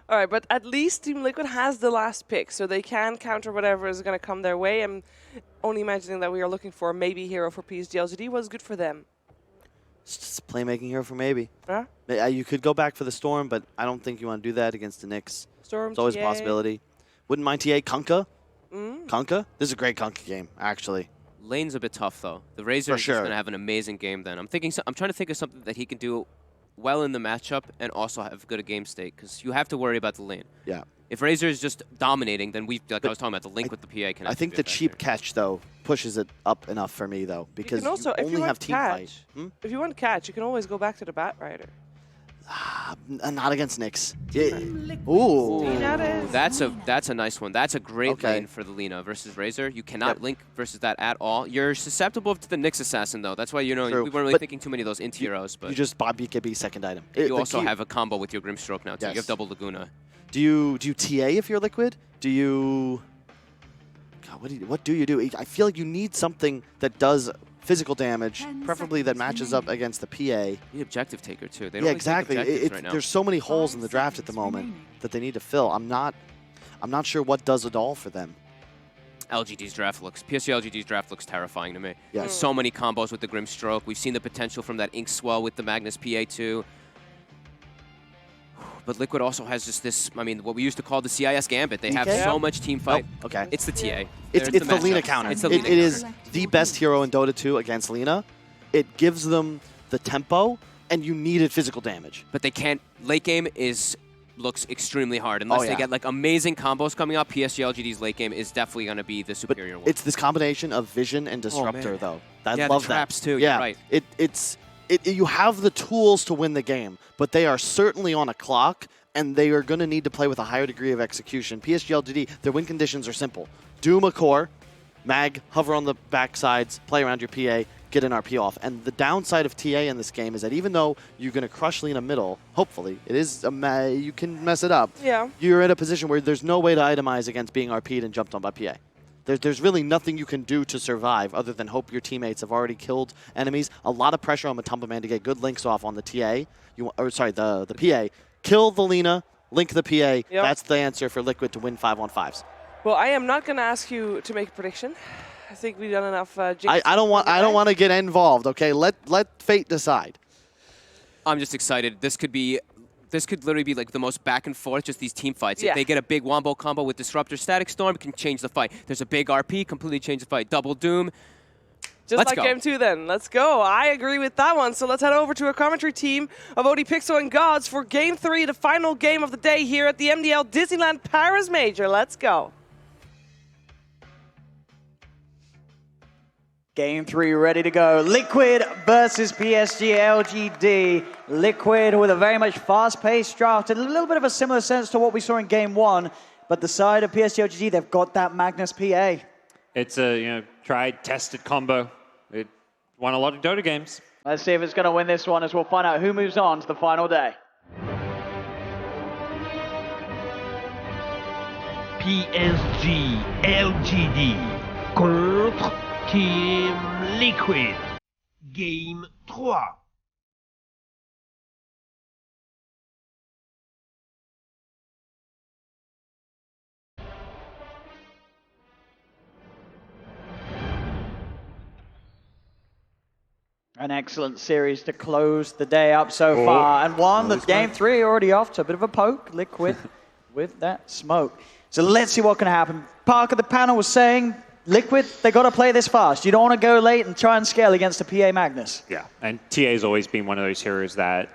All right, but at least Team Liquid has the last pick, so they can counter whatever is going to come their way. I'm only imagining that we are looking for a maybe hero for PSG LGD. What's good for them? It's just a playmaking hero for maybe. Huh? You could go back for the Storm, but I don't think you want to do that against the Knicks. Storm, It's always a TA. possibility. Wouldn't mind TA Kunkka. Kunkka? This is a great Kunkka game, actually. Lane's a bit tough though. The Razor For is sure. just gonna have an amazing game then. I'm trying to think of something that he can do well in the matchup and also have good a game state, because you have to worry about the lane. Yeah. If Razor is just dominating, then I was talking about, the link with the PA can. I think the cheap catch, though, pushes it up enough for me, though, because you can also, if only you have want team fight. catch, if you want catch, you can always go back to the Bat Rider. Not against Nyx. Ooh, That's a nice one. That's a great lane for the Lina versus Razor. You cannot link versus that at all. You're susceptible to the Nyx assassin though. That's why we weren't really thinking too many of those into heroes. But you just buy BKB second item. You also have a combo with your Grimstroke now too. You have double Laguna. Do you TA if you're Liquid? Do you? God, what do you do? I feel like you need something that does physical damage, preferably that matches up against the PA. You need objective taker too. They don't yeah, exactly. right now. There's so many holes in the draft at the moment that they need to fill. I'm not sure what does it all for them. LGD's draft looks terrifying to me. Yeah. There's so many combos with the Grimstroke. We've seen the potential from that Ink Swell with the Magnus PA too. But Liquid also has just this, I mean, what we used to call the CIS Gambit. They have so much team fight. Oh, okay. It's the TA. It's the Lina counter. It's the Lina it is the best hero in Dota 2 against Lina. It gives them the tempo, and you needed physical damage. But they can't, late game looks extremely hard. Unless they get like amazing combos coming up, PSG LGD's late game is definitely going to be the superior one. It's this combination of Vision and Disruptor, though. I love the traps too, yeah, you're right. You have the tools to win the game, but they are certainly on a clock, and they are going to need to play with a higher degree of execution. PSG LGD, their win conditions are simple. Doom a core, mag, hover on the backsides, play around your PA, get an RP off. And the downside of TA in this game is that even though you're going to crush Lina middle, hopefully, it is you can mess it up. Yeah. You're in a position where there's no way to itemize against being RP'd and jumped on by PA. There's really nothing you can do to survive other than hope your teammates have already killed enemies. A lot of pressure on Matumba Man to get good links off on the TA. The PA. Kill the Lina, link the PA. Yep. That's the answer for Liquid to win 5-on-5s. Well, I am not going to ask you to make a prediction. I think we've done enough. I don't want to get involved. Okay, let fate decide. I'm just excited. This could literally be like the most back and forth, just these team fights. If they get a big Wombo combo with Disruptor, Static Storm, it can change the fight. There's a big RP, completely change the fight. Double Doom. Just like game 2 then. Let's go. I agree with that one. So let's head over to a commentary team of ODPixel and Gods for game 3, the final game of the day here at the MDL Disneyland Paris Major. Let's go. Game 3 ready to go. Liquid versus PSG LGD. Liquid with a very much fast-paced draft. A little bit of a similar sense to what we saw in game 1. But the side of PSG LGD, they've got that Magnus PA. It's a tried, tested combo. It won a lot of Dota games. Let's see if it's going to win this one as we'll find out who moves on to the final day. PSG LGD contre Team Liquid. Game 3. An excellent series to close the day up so far. And the game 3 already off to a bit of a poke. Liquid with that smoke. So let's see what can happen. Parker, the panel was saying, Liquid, they got to play this fast. You don't want to go late and try and scale against a PA Magnus. Yeah, and TA's always been one of those heroes that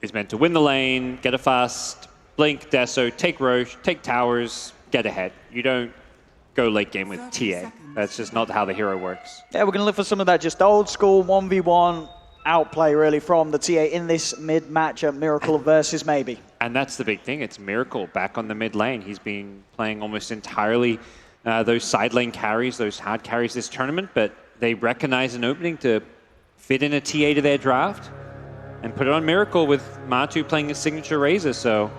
is meant to win the lane, get a fast, blink, Deso, take Roche, take towers, get ahead. You don't go late game with TA. That's just not how the hero works. Yeah, we're going to look for some of that just old school 1v1 outplay really from the TA in this mid matchup, Miracle versus maybe. And that's the big thing. It's Miracle back on the mid lane. He's been playing almost entirely those side lane carries, those hard carries this tournament, but they recognize an opening to fit in a TA to their draft and put it on Miracle with Matu playing his signature Razor. So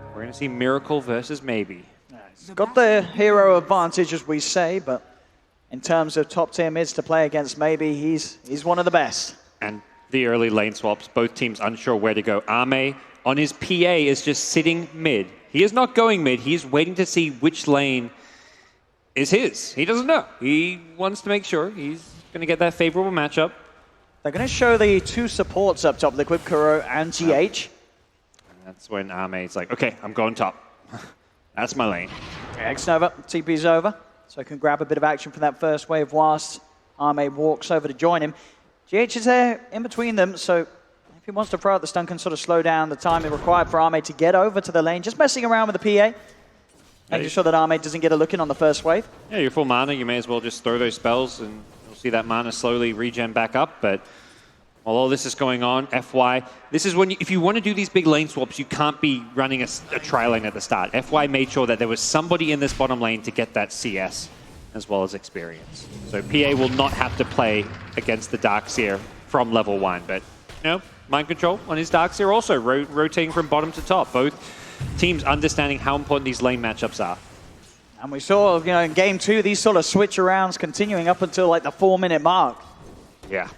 we're going to see Miracle versus maybe. Got the hero advantage, as we say, but in terms of top tier mids to play against, maybe he's one of the best. And the early lane swaps, both teams unsure where to go. Ame on his PA is just sitting mid. He is not going mid. He's waiting to see which lane is his. He doesn't know. He wants to make sure he's going to get that favorable matchup. They're going to show the 2 supports up top, Liquid, Kuro, and GH. And that's when Ame's like, okay, I'm going top. That's my lane. X-Nova, TP's over, so can grab a bit of action from that first wave whilst Ame walks over to join him. GH is there in between them, so if he wants to throw out the stun, can sort of slow down the time it required for Ame to get over to the lane, just messing around with the PA. Making sure that Ame doesn't get a look in on the first wave. Yeah, you're full mana, you may as well just throw those spells and you'll see that mana slowly regen back up, but While all this is going on, FY, this is when, if you want to do these big lane swaps, you can't be running a tri lane at the start. FY made sure that there was somebody in this bottom lane to get that CS as well as experience. So PA will not have to play against the Darkseer from level 1, but you know, Mind Control on his Darkseer also rotating from bottom to top. Both teams understanding how important these lane matchups are. And we saw, you know, in game 2, these sort of switch arounds continuing up until like the 4-minute mark. Yeah,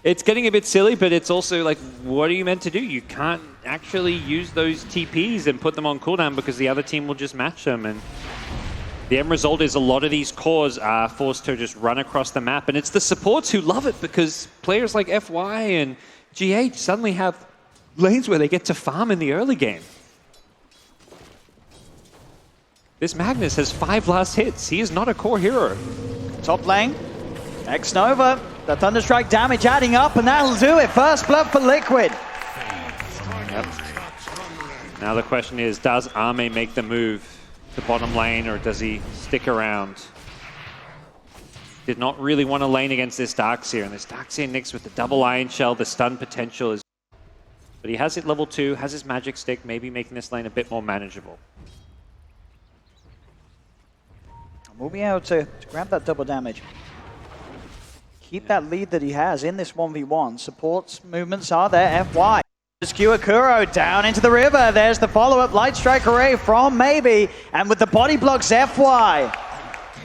it's getting a bit silly, but it's also like, what are you meant to do? You can't actually use those TPs and put them on cooldown because the other team will just match them. And the end result is a lot of these cores are forced to just run across the map. And it's the supports who love it because players like FY and GH suddenly have lanes where they get to farm in the early game. This Magnus has 5 last hits. He is not a core hero. Top lane, X-Nova. The Thunderstrike damage adding up, and that'll do it. First blood for Liquid. Yep. Now the question is, does Ame make the move to bottom lane, or does he stick around? Did not really want to lane against this Darkseer, and this Darkseer Nyx with the double Iron Shell, the stun potential is... But he has it level 2, has his magic stick, maybe making this lane a bit more manageable. We'll be able to grab that double damage. Keep that lead that he has in this 1v1. Supports movements are there. FY. Skewer Kuro down into the river. There's the follow-up Light Strike Array from Maybe. And with the body blocks, FY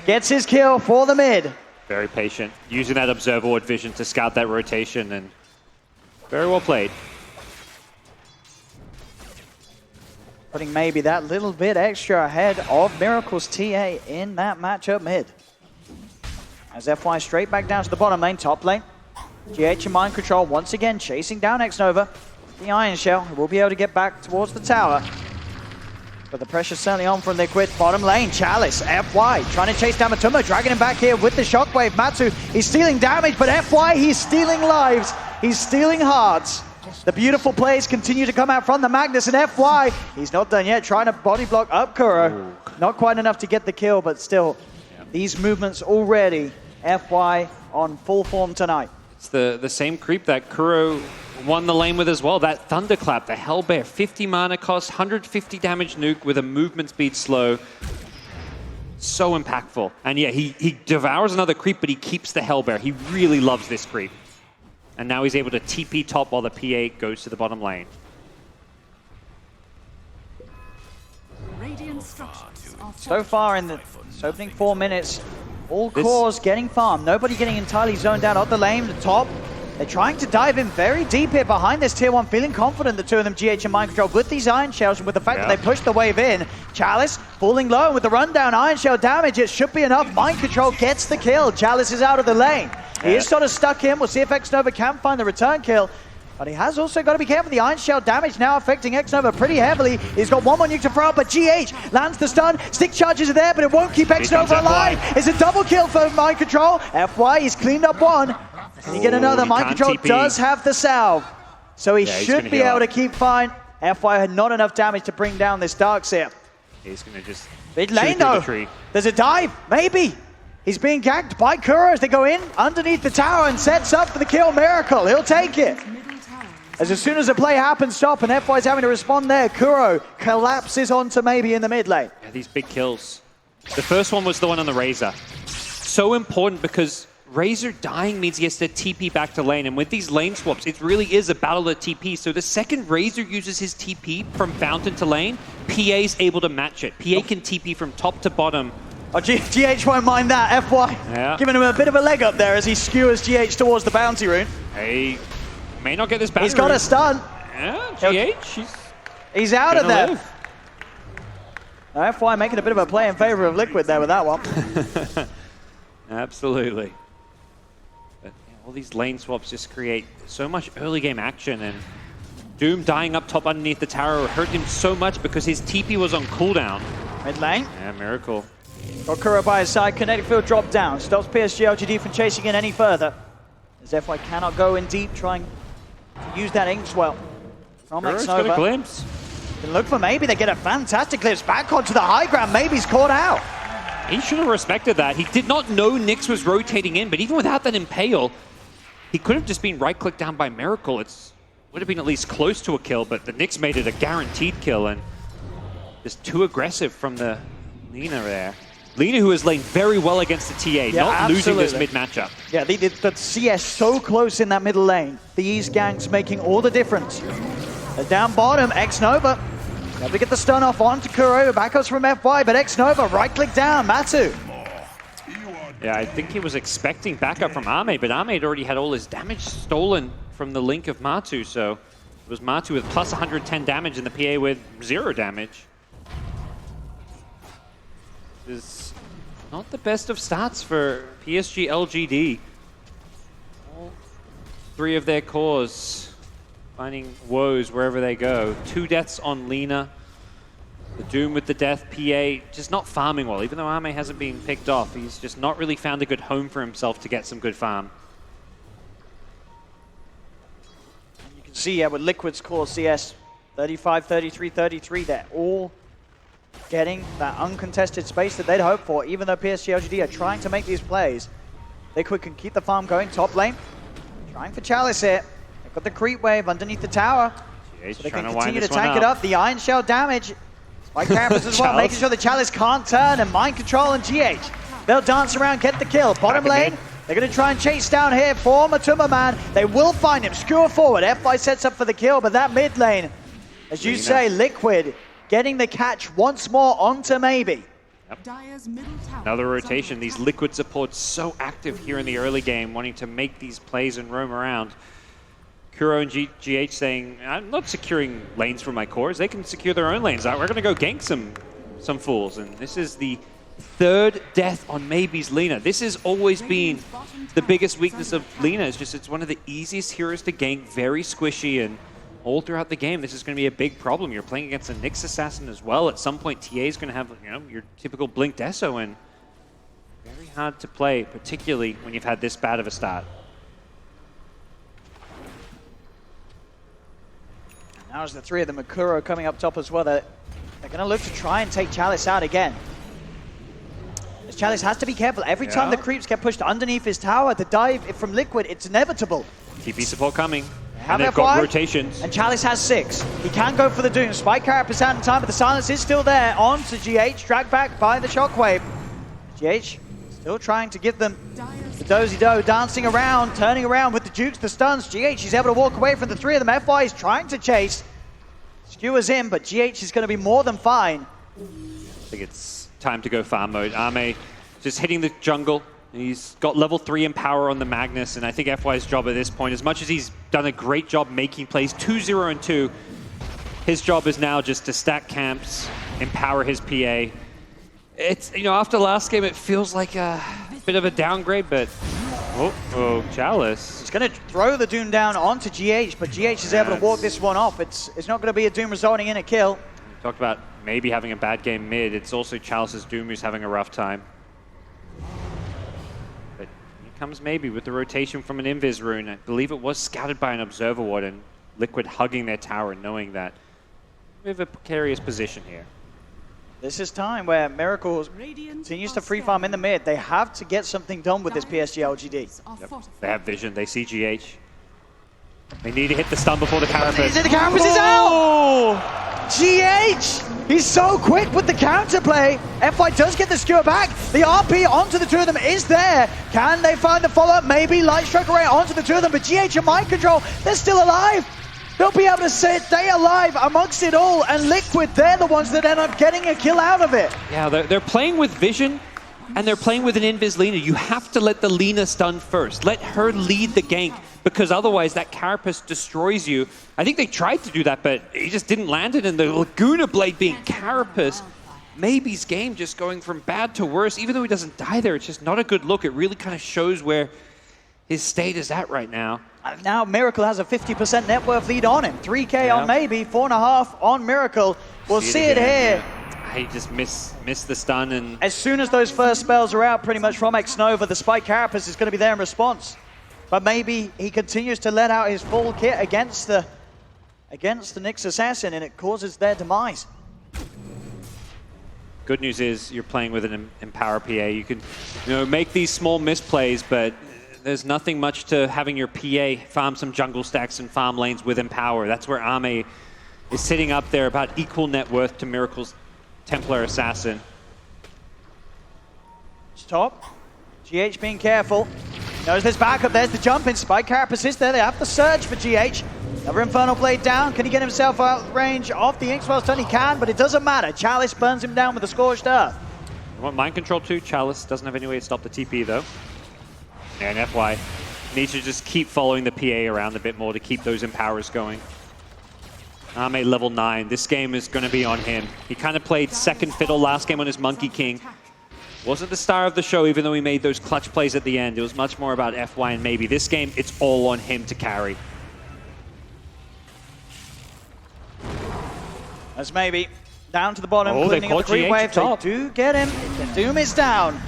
gets his kill for the mid. Very patient, using that Observer vision to scout that rotation, and very well played. Putting Maybe that little bit extra ahead of Miracle's TA in that matchup mid. As FY straight back down to the bottom lane, top lane. GH and Mind Control once again chasing down X-Nova. The Iron Shell will be able to get back towards the tower. But the pressure's certainly on from Liquid. Bottom lane, Chalice, FY trying to chase down Matuma, dragging him back here with the Shockwave. Matsu, he's stealing damage, but FY, he's stealing lives. He's stealing hearts. The beautiful plays continue to come out from the Magnus, and FY, he's not done yet, trying to body block up Kuro. Not quite enough to get the kill, but still, these movements already, FY on full form tonight. It's the same creep that Kuro won the lane with as well. That Thunderclap, the Hellbear, 50 mana cost, 150 damage nuke with a movement speed slow. So impactful. And yeah, he devours another creep, but he keeps the Hellbear. He really loves this creep. And now he's able to TP top while the PA goes to the bottom lane. Radiant structures are So far in the opening 4 minutes, all cores getting farmed. Nobody getting entirely zoned out at the lane, the top. They're trying to dive in very deep here behind this tier 1, feeling confident, the two of them, GH and Mind Control, with these Iron Shells, and with the fact that they pushed the wave in. Chalice falling low, and with the rundown Iron Shell damage, it should be enough. Mind Control gets the kill. Chalice is out of the lane. He is sort of stuck in. We'll see if X-Nova can find the return kill. But he has also got to be careful. The Iron Shell damage now affecting X-Nova pretty heavily. He's got one more nuke to throw out, but GH lands the stun. Stick charges are there, but it won't keep X-Nova alive. It's a double kill for Mind Control. FY, he's cleaned up one. Can he get another? Mind Control does have the salve. So he should be able to keep fine. FY had not enough damage to bring down this Darkseer. He's going to just mid lane though. There's a dive, maybe. He's being gagged by Kuro as they go in underneath the tower and sets up for the kill. Miracle, he'll take it. As soon as the play happens, stop, and FY's having to respond there. Kuro collapses onto Maybe in the mid lane. Yeah, these big kills. The first one was the one on the Razor. So important because Razor dying means he has to TP back to lane, and with these lane swaps, it really is a battle of TP. So the second Razor uses his TP from fountain to lane, PA's able to match it. PA can TP from top to bottom. Oh, GH won't mind that. FY giving him a bit of a leg up there as he skewers GH towards the bounty rune. He may not get this bounty He's got rune. a stun. Yeah, GH, he's out of there. FY making a bit of a play in favor of Liquid there with that one. Absolutely. But yeah, all these lane swaps just create so much early game action, and Doom dying up top underneath the tower hurt him so much because his TP was on cooldown. Mid lane. Yeah, Miracle. Got Kuro by his side, kinetic field drop down, stops PSG LGD from chasing in any further. As FY cannot go in deep, trying to use that Inkswell. From X-Nova. Got a glimpse. Can look for Maybe, they get a fantastic glimpse back onto the high ground. Maybe's caught out. He should have respected that. He did not know Nyx was rotating in, but even without that Impale, he could have just been right-clicked down by Miracle. It would have been at least close to a kill, but the Knicks made it a guaranteed kill, and just too aggressive from the Lina there. Lina, who has laid very well against the TA, not losing this mid matchup. Yeah, the CS so close in that middle lane. These ganks making all the difference. They're down bottom, X-Nova. Able to get the stun off onto Kuro, backups from FY, but X-Nova right-click down, Matu. Yeah, I think he was expecting backup from Ame, but Ame had already had all his damage stolen from the link of Matu, so it was Matu with plus 110 damage and the PA with 0 damage. Is not the best of stats for PSG LGD. All 3 of their cores finding woes wherever they go. 2 deaths on Lina. The Doom with the death, PA just not farming well. Even though Ame hasn't been picked off, he's just not really found a good home for himself to get some good farm. You can see with Liquid's core CS, 35, 33, 33, they're all getting that uncontested space that they'd hoped for, even though PSG LGD are trying to make these plays. Liquid can keep the farm going, top lane. Trying for Chalice here. They've got the creep wave underneath the tower. So they can continue to tank it up. The Iron Shell damage. Spike Carapace as well, making sure the Chalice can't turn, and Mind Control and GH. They'll dance around, get the kill. Bottom lane, they're going to try and chase down here for Matuma Man. They will find him, skewer forward. FY sets up for the kill, but that mid lane, as you say, Liquid getting the catch once more onto Maybe. Another rotation. These Liquid supports so active here in the early game, wanting to make these plays and roam around. Kuro and GH saying, I'm not securing lanes for my cores. They can secure their own lanes. We're going to go gank some fools. And this is the 3rd death on Maybe's Lina. This has always been the biggest weakness of Lina. It's one of the easiest heroes to gank, very squishy, and all throughout the game, this is going to be a big problem. You're playing against a Nyx Assassin as well. At some point, TA is going to have your typical Blink Deso, and very hard to play, particularly when you've had this bad of a start. Now as the 3 of them, Kuro coming up top as well, they're going to look to try and take Chalice out again. This Chalice has to be careful. Every time the creeps get pushed underneath his tower, the dive from Liquid, it's inevitable. TP support coming. And they've got rotations. And Chalice has 6. He can go for the Doom. Spike Carapace out in time, but the silence is still there. On to GH, dragged back by the Shockwave. GH still trying to give them the dozy-do, dancing around, turning around with the jukes, the stuns. GH is able to walk away from the 3 of them. FY is trying to chase. Skewers in, but GH is going to be more than fine. I think it's time to go farm mode. Ame just hitting the jungle. He's got level 3 Empower on the Magnus, and I think FY's job at this point, as much as he's done a great job making plays 2-0 and 2, his job is now just to stack camps, empower his PA. It's, after last game, it feels like a bit of a downgrade, but Chalice. He's going to throw the Doom down onto GH, but GH is able to walk this one off. It's not going to be a Doom resulting in a kill. We talked about maybe having a bad game mid. It's also Chalice's Doom who's having a rough time. But here comes Maybe with the rotation from an Invis rune. I believe it was scouted by an Observer Ward, and Liquid hugging their tower, knowing that we have a precarious position here. This is time where Miracle continues to free farm in the mid. They have to get something done with this PSG LGD. Yep. They have vision. They see GH. They need to hit the stun before the Carapace. The Carapace is out! GH! He's so quick with the counterplay. FY does get the skewer back. The RP onto the 2 of them is there. Can they find the follow-up? Maybe Light Strike array onto the 2 of them, but GH and Mind Control, they're still alive. They'll be able to stay alive amongst it all, and Liquid, they're the ones that end up getting a kill out of it. Yeah, they're playing with vision, and they're playing with an Invis Lina. You have to let the Lina stun first. Let her lead the gank, because otherwise that Carapace destroys you. I think they tried to do that, but he just didn't land it, and the Laguna Blade being Carapace, Maybe's game just going from bad to worse. Even though he doesn't die there, it's just not a good look. It really kind of shows where his state is at right now. Now Miracle has a 50% net worth lead on him. 3K on Maybe, 4.5 on Miracle. We'll see it here. He just missed the stun, and as soon as those first spells are out pretty much from X-Nova, the Spike Carapace is going to be there in response. But maybe he continues to let out his full kit against the Nyx Assassin, and it causes their demise. Good news is you're playing with an Empower PA. You can make these small misplays, but there's nothing much to having your PA farm some jungle stacks and farm lanes with Empower. That's where Ame is sitting up there, about equal net worth to Miracle's Templar Assassin. Top. GH being careful. Knows there's backup. There's the jump in. Spike Carapace there. They have the surge for GH. Another Infernal Blade down. Can he get himself out range of the Inkswell stun? He can, but it doesn't matter. Chalice burns him down with the Scorched Earth. You want Mind Control too. Chalice doesn't have any way to stop the TP though. And FY needs to just keep following the PA around a bit more to keep those Empowers going. Ame level 9. This game is going to be on him. He kind of played second fiddle last game on his Monkey King. Wasn't the star of the show, even though he made those clutch plays at the end. It was much more about FY and maybe. This game, it's all on him to carry. As maybe down to the bottom, they cleaning up the caught creep GH wave. They top. do get him. The Doom is down.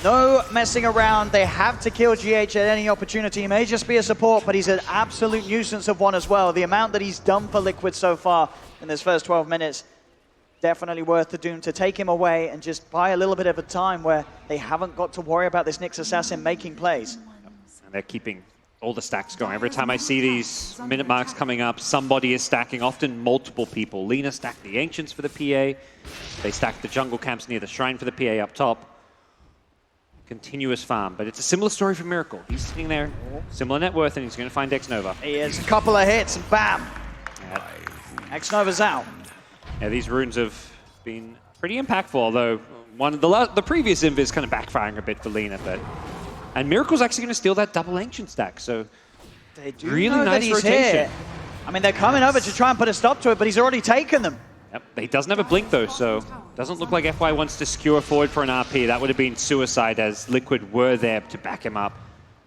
No messing around. They have to kill GH at any opportunity. He may just be a support, but he's an absolute nuisance of one as well. The amount that he's done for Liquid so far in this first 12 minutes, definitely worth the Doom to take him away and just buy a little bit of a time where they haven't got to worry about this Nyx Assassin making plays. And they're keeping all the stacks going. Every time I see these minute marks coming up, somebody is stacking, often multiple people. Lina stacked the Ancients for the PA. They stacked the jungle camps near the Shrine for the PA up top. Continuous farm, but it's a similar story for Miracle. He's sitting there, similar net worth, and he's going to find X-Nova. He is a couple of hits and bam! Yeah. X-Nova's out. Yeah, these runes have been pretty impactful, although one of the previous inv is kind of backfiring a bit for Lina, but... And Miracle's actually going to steal that double Ancient stack, so... They do really know nice that he's rotation. here. I mean, they're coming over to try and put a stop to it, but he's already taken them. Yep, he doesn't have a blink though, so doesn't look like FY wants to skewer forward for an RP. That would have been suicide as Liquid were there to back him up.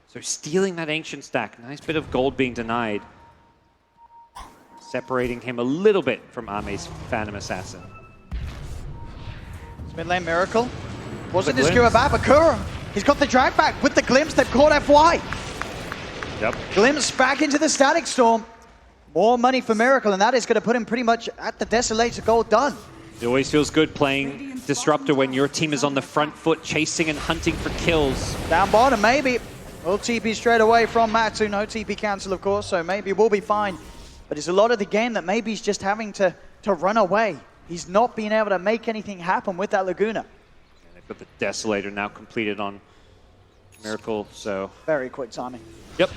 So stealing that Ancient stack, nice bit of gold being denied. Separating him a little bit from Ame's Phantom Assassin. It's mid lane Miracle. Wasn't The his skewer glimpse. back, but Kura, he's got the drag back with the glimpse. They've caught FY. Yep. Glimpse back into the Static Storm. More money for Miracle, and that is going to put him pretty much at the Desolator goal done. It always feels good playing Disruptor when your team is on the front foot, chasing and hunting for kills. Down bottom, maybe. Will TP straight away from Matsu. No TP cancel, of course, so maybe we'll be fine. But it's a lot of the game that maybe he's just having to run away. He's not being able to make anything happen with that Laguna. And they've got the Desolator now completed on Miracle, so... Very quick timing. Yep.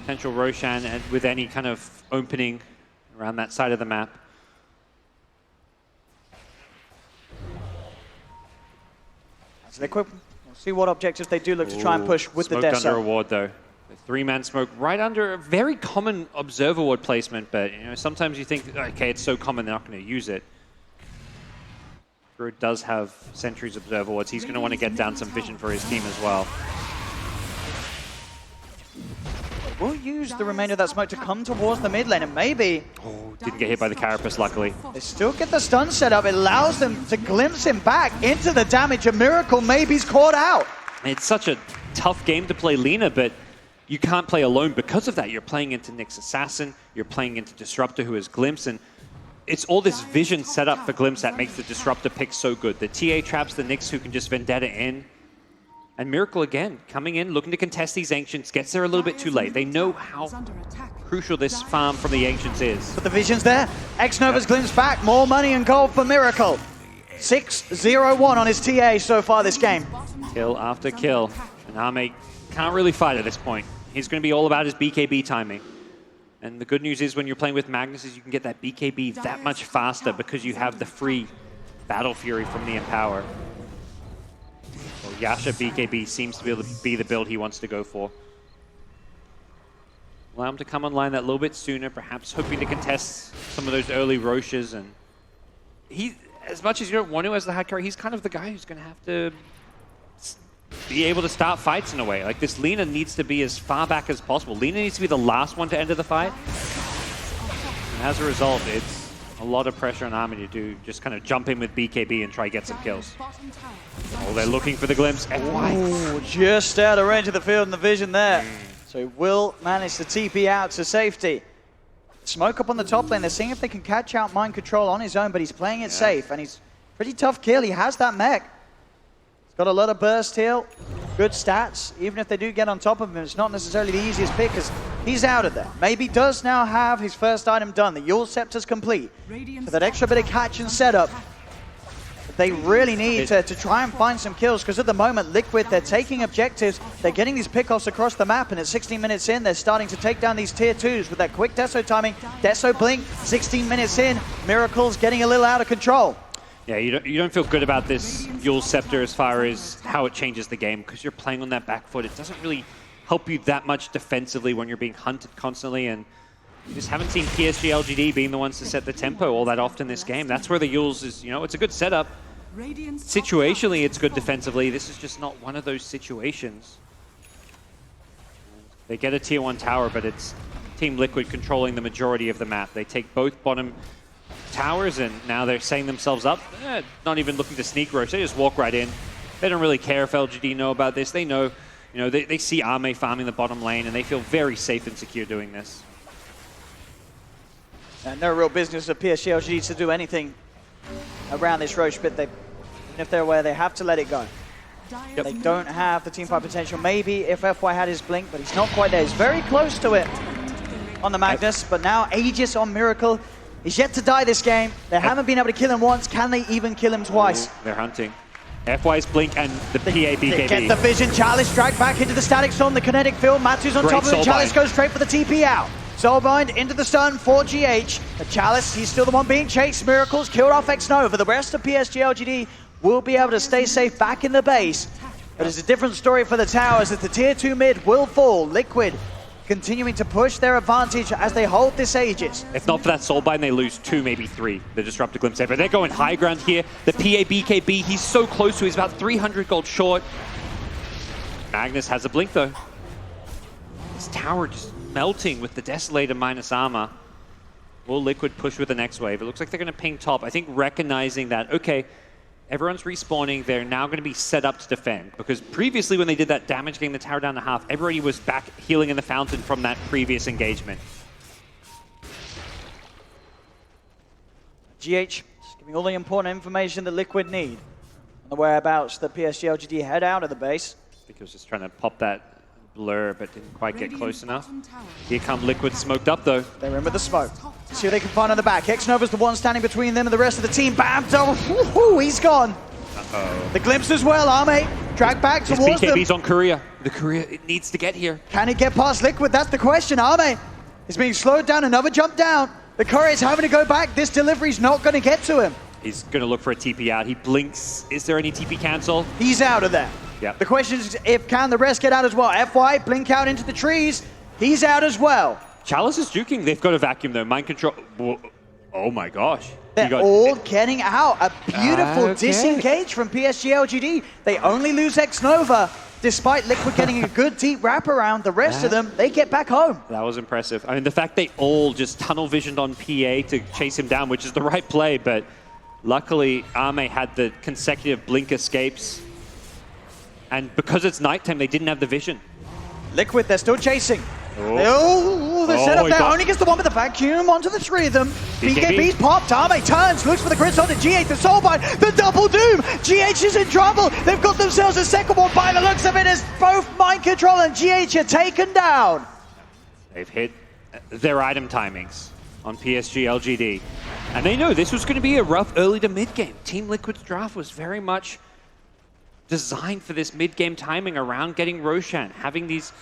Potential Roshan and with any kind of opening around that side of the map. That's Liquid. We'll see what objectives they do look to try and push with the Smoked under a Deso. ward though. The three-man smoke right under a very common Observer ward placement, but you know sometimes you think, okay, it's so common they're not going to use it. Druid does have Sentry's Observer wards. He's going to want to get down some vision for his team as well. We'll use the remainder of that smoke to come towards the mid lane, and maybe Didn't get hit by the Carapace, luckily. they still get the stun set up. It allows them to glimpse him back into the damage. A Miracle, maybe he's caught out. It's such a tough game to play Lina, but you can't play alone because of that. You're playing into Nyx Assassin, you're playing into Disruptor who has Glimpse, and it's all this vision set up for Glimpse that makes the Disruptor pick so good. The TA traps the Nyx who can just Vendetta in. And Miracle again, coming in, looking to contest these Ancients, gets there a little bit too late. They know how crucial this farm from the Ancients is. But the vision's there. X-Nova's glimpse back. More money and gold for Miracle. 6-0-1 on his TA so far this game. Kill after kill. And Ame can't really fight at this point. He's going to be all about his BKB timing. And the good news is when you're playing with Magnus is you can get that BKB that much faster because you have the free Battle Fury from the Empower. Well, Yasha BKB seems to be able to be the build he wants to go for. Allow him to come online that little bit sooner, perhaps hoping to contest some of those early Roches. And he, as much as you don't want to as the hard carry, he's kind of the guy who's going to have to be able to start fights in a way. Like this Lina needs to be as far back as possible. Lina needs to be the last one to enter the fight. And as a result, it's a lot of pressure on Army to do, just kind of jump in with BKB and try to get some kills. Oh, they're looking for the glimpse. Ooh, just out of range of the field and the vision there. So he will manage to TP out to safety. Smoke up on the top lane. They're seeing if they can catch out Mind Control on his own, but he's playing it safe, and he's pretty tough kill. He has that mech. He's got a lot of burst heal. good stats. Even if they do get on top of him, it's not necessarily the easiest pick because he's out of there. Maybe does now have his first item done. The Yule Scepter's complete. For that extra bit of catch and setup, they really need to try and find some kills because at the moment, Liquid, they're taking objectives. They're getting these pickoffs across the map, and at 16 minutes in, they're starting to take down these tier 2s with that quick Deso timing. Deso blink, 16 minutes in, Miracle's getting a little out of control. Yeah, you don't feel good about this Yule Scepter as far as how it changes the game because you're playing on that back foot. It doesn't really help you that much defensively when you're being hunted constantly, and you just haven't seen PSG LGD being the ones to set the tempo all that often this game. That's where the Yules is, it's a good setup. Situationally, it's good defensively. This is just not one of those situations. They get a tier 1 tower, but it's Team Liquid controlling the majority of the map. They take both bottom towers, and now they're setting themselves up. Not even looking to sneak rush. They just walk right in. They don't really care if LGD know about this. They know, they see Ame farming the bottom lane, and they feel very safe and secure doing this. And no real business of PSG LGD to do anything around this Roche, but even if they're aware, they have to let it go. Yep. They don't have the teamfight potential. Maybe if FY had his blink, but he's not quite there. He's very close to it on the Magnus, but now Aegis on Miracle. He's yet to die this game. They haven't been able to kill him once. Can they even kill him twice? They're hunting. FY's blink and the PA BKB. They get the vision. Chalice dragged back into the static storm, the kinetic field. Matu's on top of it. Chalice goes straight for the TP out. Soulbind into the stun for GH. The Chalice, he's still the one being chased. Miracles killed off X-Nova. The rest of PSG LGD will be able to stay safe back in the base. But it's a different story for the towers as the tier 2 mid will fall. Liquid continuing to push their advantage as they hold this Aegis. If not for that Soulbind, they lose 2, maybe 3. The Disruptor Glimpse there. But they're going high ground here. The PA BKB, he's so close to, he's about 300 gold short. Magnus has a blink though. This tower just melting with the Desolator minus armor. Will Liquid push with the next wave? It looks like they're going to ping top. I think recognizing that, okay, everyone's respawning, they're now going to be set up to defend. Because previously when they did that damage getting the tower down to half, everybody was back healing in the fountain from that previous engagement. GH just giving all the important information that Liquid need on the whereabouts that PSG LGD head out of the base. I think he was just trying to pop that blur, but didn't quite get close enough. Here come Liquid smoked up though. They're in with the smoke. See what they can find on the back. X-Nova's the one standing between them and the rest of the team. Bam! He's gone. Uh-oh. The glimpse as well. Ame dragged back His towards them. BKB's on Korea. The Korea, it needs to get here. Can it get past Liquid? That's the question. Ame is being slowed down. Another jump down. The Courier is having to go back. This delivery's not going to get to him. He's going to look for a TP out. He blinks. Is there any TP cancel? He's out of there. Yeah. The question is, if can the rest get out as well? FY, blink out into the trees. He's out as well. Chalice is juking. They've got a vacuum though. Mind control. Whoa. Oh my gosh. They're all getting out. A beautiful disengage from PSG LGD. They only lose X-Nova, despite Liquid getting a good deep wraparound. The rest of them, they get back home. That was impressive. I mean, the fact they all just tunnel visioned on PA to chase him down, which is the right play, but luckily Ame had the consecutive blink escapes. And because it's nighttime, they didn't have the vision. Liquid, they're still chasing. They're set up there. Only gets the one with the vacuum onto the three of them. BKB's popped. Ame turns, looks for the grid on to GH, the Soulbind, the double doom. GH is in trouble. They've got themselves a second one by the looks of it as both mind control and GH are taken down. They've hit their item timings on PSG LGD. And they know this was going to be a rough early to mid game. Team Liquid's draft was very much designed for this mid-game timing around getting Roshan, having these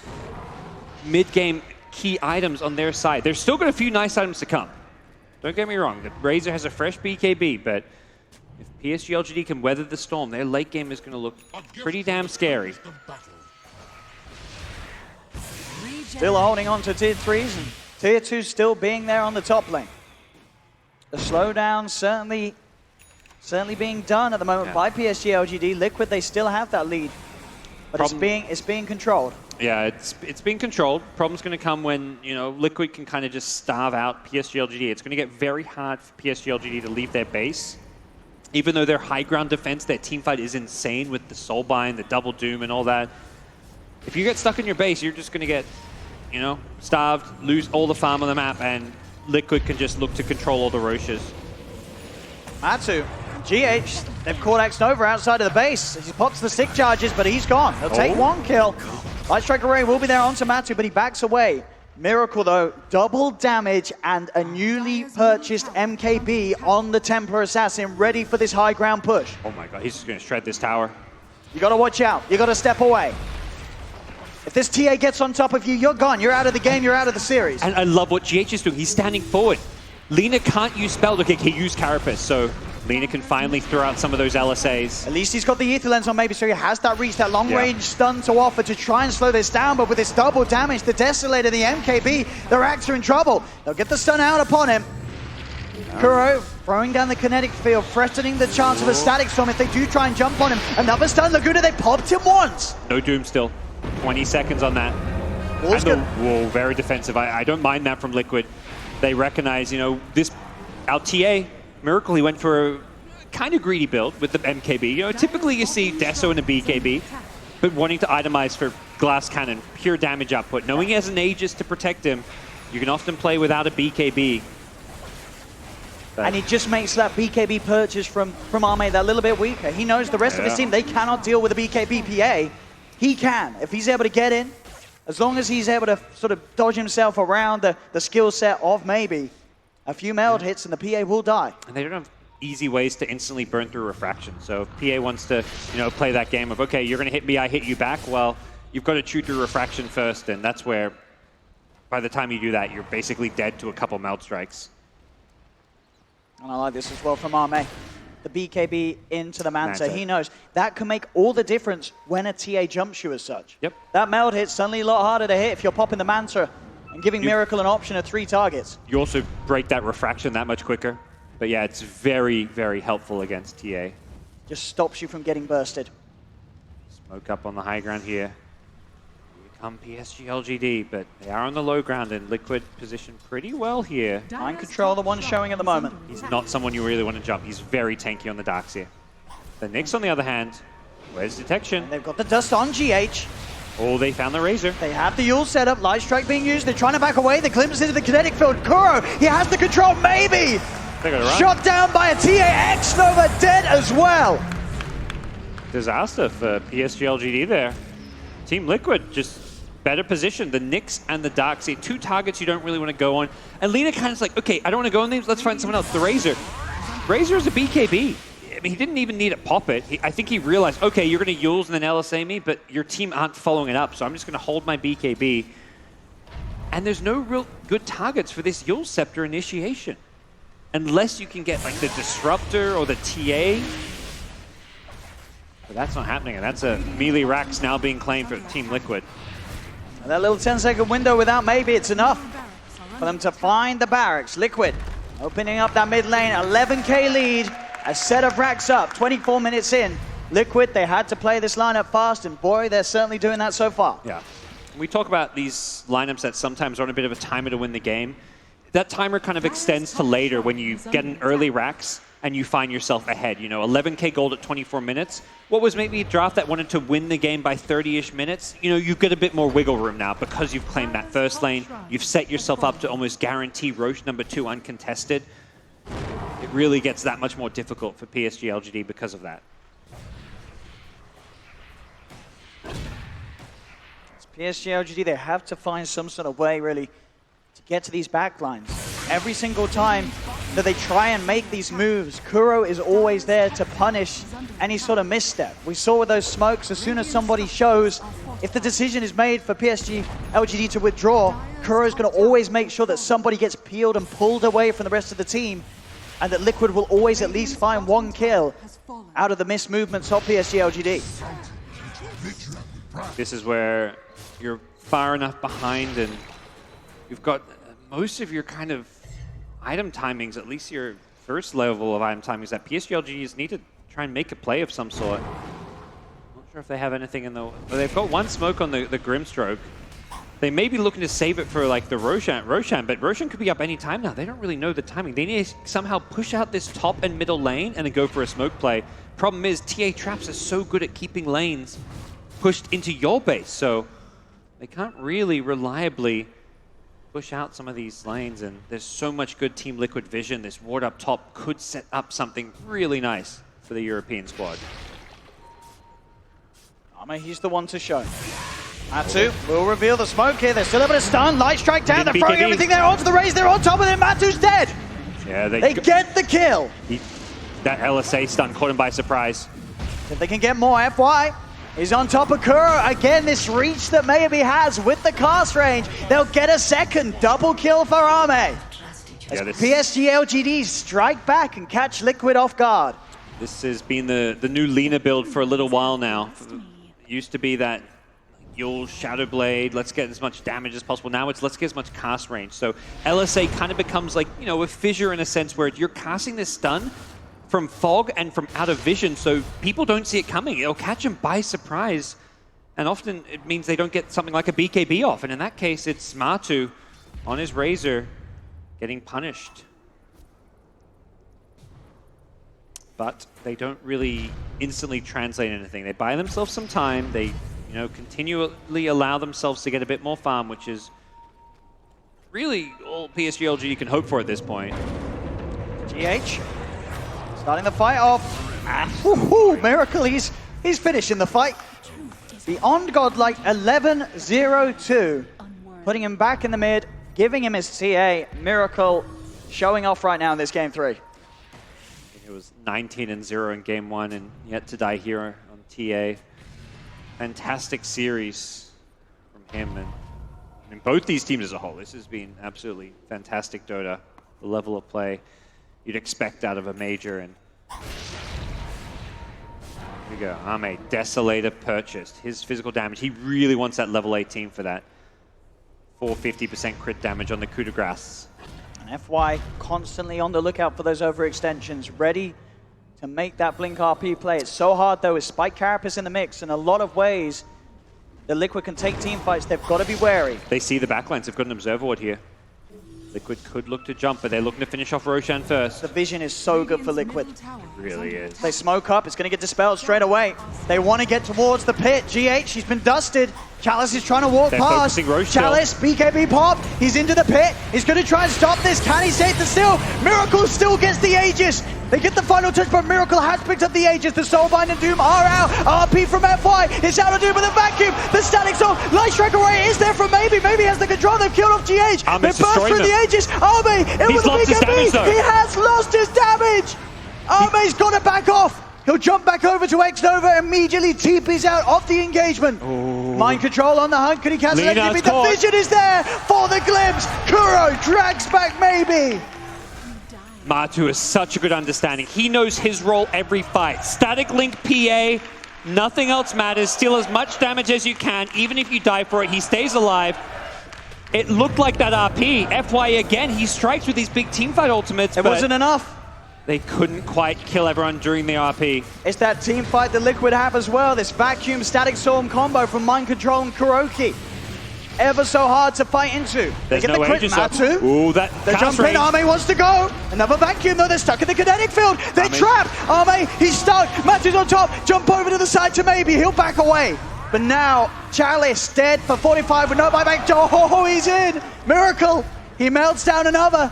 mid-game key items on their side. There's still got a few nice items to come. Don't get me wrong, the Razor has a fresh BKB, but if PSG LGD can weather the storm, their late game is going to look pretty damn scary. Still holding on to tier 3s and tier 2 still being there on the top lane. The slowdown certainly being done at the moment by PSG LGD. Liquid, they still have that lead, but it's being controlled. Yeah, it's being controlled. Problem's going to come when Liquid can kind of just starve out PSG LGD. It's going to get very hard for PSG LGD to leave their base, even though their high ground defense, their team fight is insane with the Soulbind, the double doom, and all that. If you get stuck in your base, you're just going to get starved, lose all the farm on the map, and Liquid can just look to control all the Roches. Matu. GH, They've caught X-Nova outside of the base. He pops the stick charges, but he's gone. He'll take one kill. Light Strike Array will be there onto Matu, but he backs away. Miracle, though, double damage and a newly purchased MKB on the Templar Assassin, ready for this high ground push. Oh my god, he's just going to shred this tower. You got to watch out. You got to step away. If this TA gets on top of you, you're gone. You're out of the game. You're out of the series. And I love what GH is doing. He's standing forward. Lina can't use spell. Okay, he used Carapace, so Lina can finally throw out some of those LSAs. At least he's got the Ether Lens on maybe, so he has that reach, that long-range stun to offer to try and slow this down, but with this double damage, the Desolator, the MKB, the Rax are in trouble. They'll get the stun out upon him. Kuro throwing down the kinetic field, threatening the chance of a static storm if they do try and jump on him. Another stun, Laguna, they popped him once. No Doom still. 20 seconds on that. Whoa, very defensive. I don't mind that from Liquid. They recognize, you know, this our TA, Miracle, he went for a kind of greedy build with the MKB. You know, typically you see Deso and a BKB, but wanting to itemize for Glass Cannon, pure damage output. Knowing he has an Aegis to protect him, you can often play without a BKB. And he just makes that BKB purchase from Arme that little bit weaker. He knows the rest of his team, they cannot deal with a BKB PA. He can. If he's able to get in, as long as he's able to sort of dodge himself around the skill set of maybe a few meld hits and the PA will die. And they don't have easy ways to instantly burn through refraction. So if PA wants to, you know, play that game of, okay, you're going to hit me, I hit you back. Well, you've got to chew through refraction first, and that's where, by the time you do that, you're basically dead to a couple meld strikes. And I like this as well from Arme. The BKB into the Manta. He knows that can make all the difference when a TA jumps you as such. Yep. That meld hit's suddenly a lot harder to hit if you're popping the Manta and giving Miracle an option of 3 targets. You also break that refraction that much quicker. But yeah, it's very, very helpful against TA. Just stops you from getting bursted. Smoke up on the high ground here. Here come PSG LGD, but they are on the low ground, and Liquid positioned pretty well here. Mind Control, the one showing at the moment. He's not someone you really want to jump. He's very tanky on the darks here. The Nyx, on the other hand, where's detection? And they've got the dust on GH. Oh, they found the Razor. They have the Yule set up, Light Strike being used. They're trying to back away. The glimpse into the kinetic field. Kuro, he has the control, maybe! Shot down by a TA. X-Nova dead as well. Disaster for PSG LGD there. Team Liquid just better positioned. The Nyx and the Darkseid, 2 targets you don't really want to go on. And Lina kind of like, okay, I don't want to go on these. Let's find someone else. The Razor. Razor is a BKB. I mean, he didn't even need to pop it. I think he realized, okay, you're going to Yules and then LSA me, but your team aren't following it up, so I'm just going to hold my BKB. And there's no real good targets for this Yule Scepter initiation. Unless you can get like the Disruptor or the TA. But that's not happening, and that's a melee Rax now being claimed for Team Liquid. And that little 10-second window without maybe, it's enough for them to find the barracks. Liquid opening up that mid lane, 11k lead, a set of racks up, 24 minutes in. Liquid, they had to play this lineup fast, and boy, they're certainly doing that so far. Yeah. We talk about these lineups that sometimes are on a bit of a timer to win the game. That timer kind of extends to later when you get an early racks and you find yourself ahead. You know, 11k gold at 24 minutes. What was maybe a draft that wanted to win the game by 30-ish minutes? You know, you've got a bit more wiggle room now because you've claimed that first lane. You've set yourself up to almost guarantee Roche #2 uncontested. It really gets that much more difficult for PSG LGD because of that. PSG LGD, they have to find some sort of way, really, to get to these backlines. Every single time that they try and make these moves, Kuro is always there to punish any sort of misstep. We saw with those smokes, as soon as somebody shows, if the decision is made for PSG LGD to withdraw, Kuro is going to always make sure that somebody gets peeled and pulled away from the rest of the team, and that Liquid will always at least find 1 kill out of the missed movements of PSG LGD. This is where you're far enough behind and you've got most of your kind of item timings, at least your first level of item timings, that PSG LGDs need to try and make a play of some sort. Not sure if they have anything in the... Well, they've got 1 smoke on the Grimstroke. They may be looking to save it for like the Roshan, but Roshan could be up any time now. They don't really know the timing. They need to somehow push out this top and middle lane and then go for a smoke play. Problem is, TA Traps are so good at keeping lanes pushed into your base, so they can't really reliably push out some of these lanes, and there's so much good Team Liquid vision. This ward up top could set up something really nice. for the European squad. He's the one to show. Matu will reveal the smoke here. They're still able to stun. Light strike down. They're throwing everything there onto the raise. They're on top of it. Matu's dead. Yeah, they get the kill. That LSA stun caught him by surprise. If they can get more, FY is on top of Kuro. Again, this reach that Maybe has with the cast range. They'll get a second double kill for Ame. As PSG LGD strike back and catch Liquid off guard. This has been the new Lina build for a little while now. It used to be that Yule, Shadow Blade, let's get as much damage as possible. Now it's let's get as much cast range. So LSA kind of becomes like, you know, a fissure in a sense where you're casting this stun from fog and from out of vision, so people don't see it coming. It'll catch them by surprise. And often it means they don't get something like a BKB off. And in that case, it's Matu on his Razor getting punished. But they don't really instantly translate anything. They buy themselves some time. They, you know, continually allow themselves to get a bit more farm, which is really all PSG LGD can hope for at this point. GH starting the fight off. Miracle, he's finishing the fight. Beyond godlike 11-0-2. Putting him back in the mid, giving him his TA. Miracle showing off right now in this game 3. It was 19-0 in game 1 and yet to die here on TA. Fantastic series from him, and I mean both these teams as a whole. This has been absolutely fantastic Dota. The level of play you'd expect out of a major, and here we go. Ame, Desolator purchased. His physical damage, he really wants that level 18 for that 450% crit damage on the coup de grace. And FY constantly on the lookout for those overextensions, ready to make that Blink RP play. It's so hard though with Spike Carapace in the mix. In a lot of ways, the Liquid can take team fights. They've got to be wary. They see the backlines. They've got an Observer Ward here. Liquid could look to jump, but they're looking to finish off Roshan first. The vision is so good for Liquid. It really is. They smoke up. It's going to get dispelled straight away. They want to get towards the pit. GH, he's been dusted. Chalice is trying to walk past. Chalice, BKB pop. He's into the pit. He's going to try and stop this. Can he save the steal? Miracle still gets the Aegis. They get the final touch, but Miracle has picked up the Aegis. The Soulbind and Doom are out. RP from FY. It's out of Doom with a vacuum. The static soul. Light Strike Array is there from Maybe. Maybe has the control. They've killed off GH. They burst through the Aegis. Ame in with the BKB. He has lost his damage. Ame's got to back off. He'll jump back over to X-Nova, immediately TP's out of the engagement. Mind control on the hunt. Can he cancel it? The vision is there for the glimpse. Kuro drags back Maybe. Matu has such a good understanding. He knows his role every fight. Static link PA, nothing else matters. Steal as much damage as you can. Even if you die for it, he stays alive. It looked like that RP. FY again, he strikes with these big teamfight ultimates. It wasn't enough. They couldn't quite kill everyone during the RP. It's that team fight the Liquid have as well. This vacuum static storm combo from Mind Control and Kuroki. Ever so hard to fight into. They get the crit, Matu. Ooh, that the jump in, Ame wants to go. Another vacuum though, they're stuck in the kinetic field. They're trapped. Ame, he's stuck. Matu's on top. Jump over to the side to Maybe. He'll back away. But now, Chalice dead for 45 with no buyback. Oh, he's in. Miracle. He melts down another.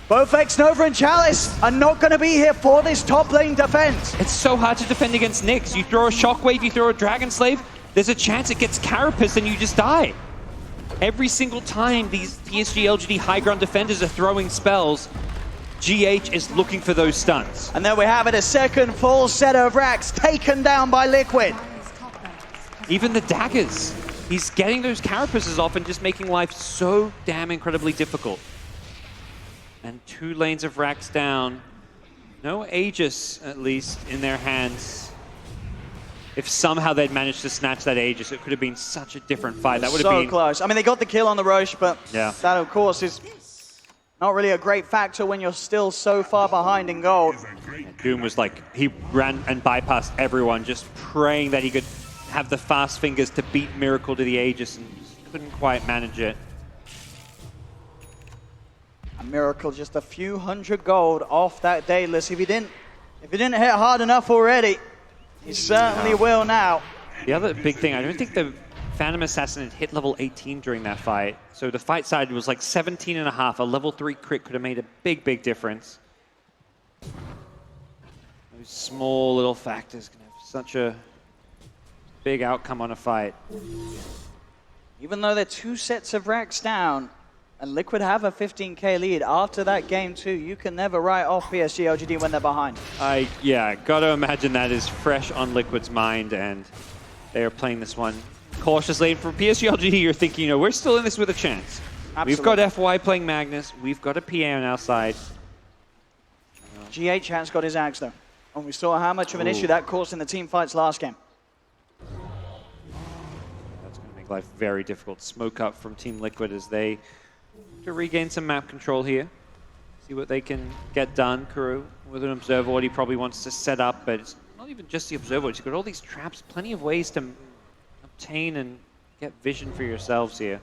Both X-Nova and Chalice are not going to be here for this top lane defense. It's so hard to defend against Nyx. You throw a Shockwave, you throw a Dragon Slave, there's a chance it gets Carapace and you just die. Every single time these PSG LGD high ground defenders are throwing spells, GH is looking for those stuns. And there we have it, a second full set of racks taken down by Liquid. Even the daggers. He's getting those Carapaces off and just making life so damn incredibly difficult. And 2 lanes of racks down. No Aegis, at least, in their hands. If somehow they'd managed to snatch that Aegis, it could have been such a different fight. That would have been so close. I mean, they got the kill on the Roche, but yeah, that, of course, is not really a great factor when you're still so far behind in gold. Doom was like, he ran and bypassed everyone, just praying that he could have the fast fingers to beat Miracle to the Aegis, and just couldn't quite manage it. A Miracle just a few hundred gold off that Daedalus. If he didn't hit hard enough already, he certainly will now. The other big thing, I don't think the Phantom Assassin had hit level 18 during that fight. So the fight side was like 17.5. A level 3 crit could have made a big, big difference. Those small little factors can have such a big outcome on a fight. Even though they're 2 sets of racks down, and Liquid have a 15k lead, after that game too, you can never write off PSG LGD when they're behind. Yeah, gotta imagine that is fresh on Liquid's mind, and they are playing this one cautiously. For PSG LGD, you're thinking, we're still in this with a chance. Absolutely. We've got FY playing Magnus, we've got a PA on our side. GH has got his axe though, and we saw how much of an issue that caused in the team fights last game. That's going to make life very difficult. Smoke up from Team Liquid as they to regain some map control here. See what they can get done. Kuru with an observer, he probably wants to set up, but it's not even just the observer. You've got all these traps, plenty of ways to obtain and get vision for yourselves here.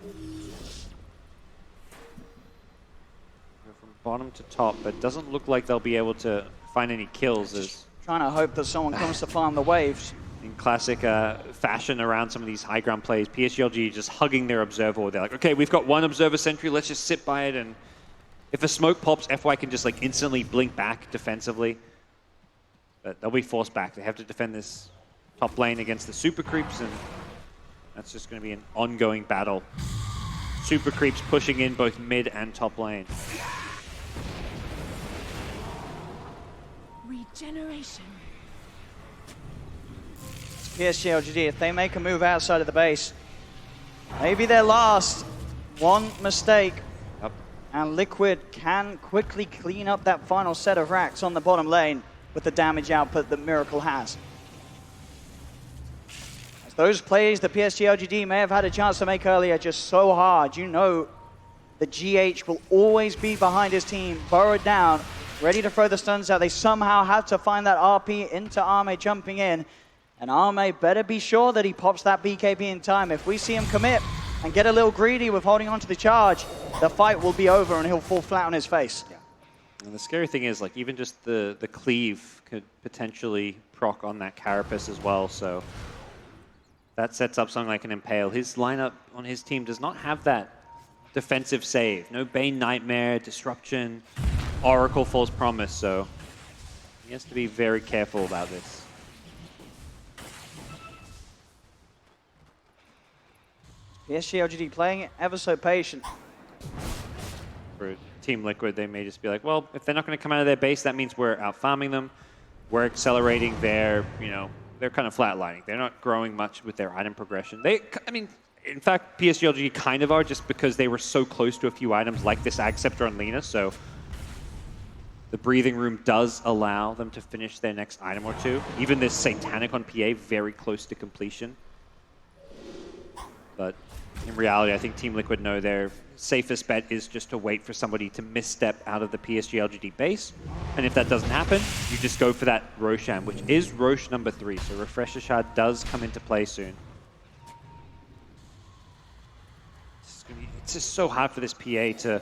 Go from bottom to top, but doesn't look like they'll be able to find any kills. As trying to hope that someone comes to farm the waves. in classic fashion around some of these high ground plays, PSG just hugging their observer. They're like, okay, we've got one observer sentry, let's just sit by it, and if a smoke pops, FY can just like instantly blink back defensively. But they'll be forced back. They have to defend this top lane against the super creeps, and that's just going to be an ongoing battle. Super creeps pushing in both mid and top lane. Regeneration. PSG LGD, if they make a move outside of the base, maybe their last one mistake, and Liquid can quickly clean up that final set of racks on the bottom lane with the damage output that Miracle has. As those plays that PSG LGD may have had a chance to make earlier just so hard, you know that GH will always be behind his team, burrowed down, ready to throw the stuns out. They somehow have to find that RP into Arme jumping in. And Arme better be sure that he pops that BKB in time. If we see him commit and get a little greedy with holding on to the charge, the fight will be over and he'll fall flat on his face. Yeah. And the scary thing is, like, even just the cleave could potentially proc on that Carapace as well. So that sets up something like an Impale. His lineup on his team does not have that defensive save. No Bane Nightmare, Disruption, Oracle False Promise. So he has to be very careful about this. PSG LGD playing it ever so patient. For Team Liquid, they may just be like, well, if they're not going to come out of their base, that means we're out farming them. We're accelerating their, they're kind of flatlining. They're not growing much with their item progression. In fact, PSG LGD kind of are, just because they were so close to a few items like this Ag Scepter on Lina, so the breathing room does allow them to finish their next item or two. Even this Satanic on PA, very close to completion. But in reality, I think Team Liquid know their safest bet is just to wait for somebody to misstep out of the PSG LGD base. And if that doesn't happen, you just go for that Roshan, which is Rosh number 3. So Refresher Shard does come into play soon. It's just so hard for this PA to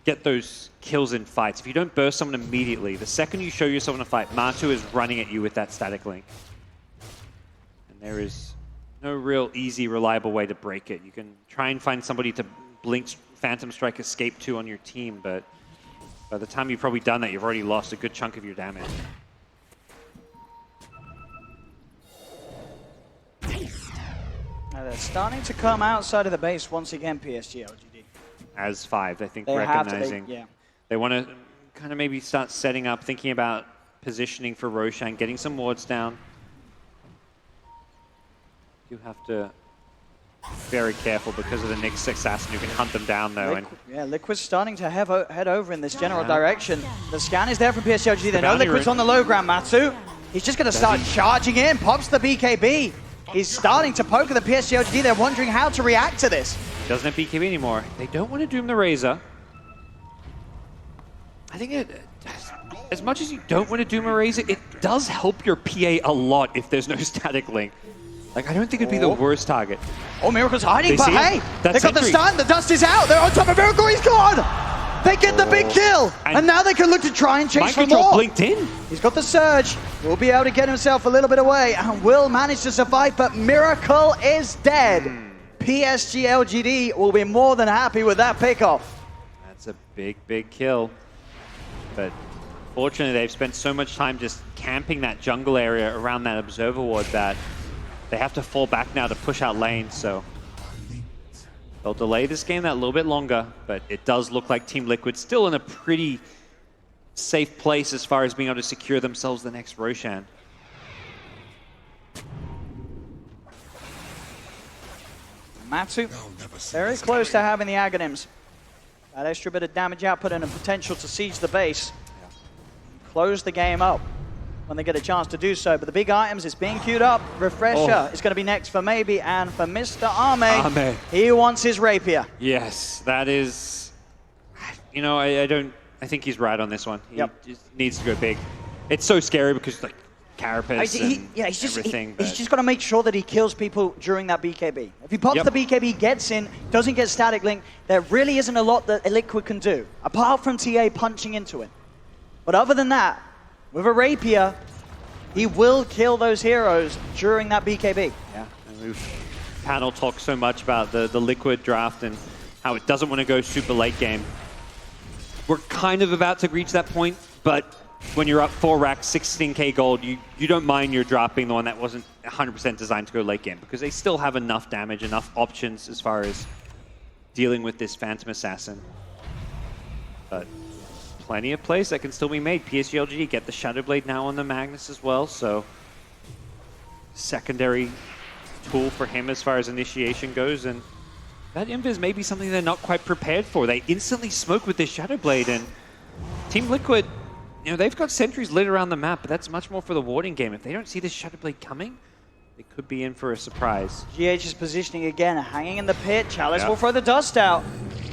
get those kills in fights. If you don't burst someone immediately, the second you show yourself in a fight, Matu is running at you with that static link. And there is no real easy, reliable way to break it. You can try and find somebody to blink Phantom Strike Escape to on your team, but by the time you've probably done that, you've already lost a good chunk of your damage. Now they're starting to come outside of the base once again, PSG LGD. As 5, I think, They recognizing. yeah. They want to kind of maybe start setting up, thinking about positioning for Roshan, getting some wards down. You have to be very careful because of the Nyx assassin who can hunt them down, though. Liquid's starting to head over in this general direction. The scan is there from PSG LGD. They know Liquid's on the low ground, Matsu. He's just going to start charging in, pops the BKB. He's starting to poke at the PSG LGD. They're wondering how to react to this. Doesn't have BKB anymore. They don't want to doom the Razor. I think as much as you don't want to doom a Razor, it does help your PA a lot if there's no static link. Like, I don't think it'd be the worst target. Oh, Miracle's hiding, but hey, they got the sentry. stun, the dust is out, they're on top of Miracle, he's gone! They get the big kill, and now they can look to try and chase for more. Blinked in. He's got the surge, will be able to get himself a little bit away, and will manage to survive, but Miracle is dead. PSG LGD will be more than happy with that pickoff. That's a big, big kill. But Fortunately, they've spent so much time just camping that jungle area around that observer ward that they have to fall back now to push out lanes, so they'll delay this game that little bit longer, but it does look like Team Liquid still in a pretty safe place as far as being able to secure themselves the next Roshan. Matsu, very close to having the Aghanims. That extra bit of damage output and a potential to siege the base. Close the game up when they get a chance to do so. But the big items is being queued up. Refresher is going to be next for Maybe, and for Mr. Ame, he wants his rapier. Yes, that is... You know, I think he's right on this one. He just needs to go big. It's so scary because, like, Carapace everything. He's just got to make sure that he kills people during that BKB. If he pops the BKB, gets in, doesn't get static link, there really isn't a lot that Liquid can do, apart from TA punching into it. But other than that, with a rapier, he will kill those heroes during that BKB. Yeah, and we've panel talked so much about the Liquid draft and how it doesn't want to go super late game. We're kind of about to reach that point, but when you're up 4 racks, 16k gold, you don't mind you're dropping the one that wasn't 100% designed to go late game, because they still have enough damage, enough options as far as dealing with this Phantom Assassin. But plenty of plays that can still be made. PSG LGD get the Shadow Blade now on the Magnus as well, so secondary tool for him as far as initiation goes, and that invis may be something they're not quite prepared for. They instantly smoke with this Shadow Blade, and Team Liquid, you know, they've got sentries lit around the map, but that's much more for the warding game. If they don't see this Shadow Blade coming, they could be in for a surprise. GH is positioning again, hanging in the pit. Chalice will throw the dust out.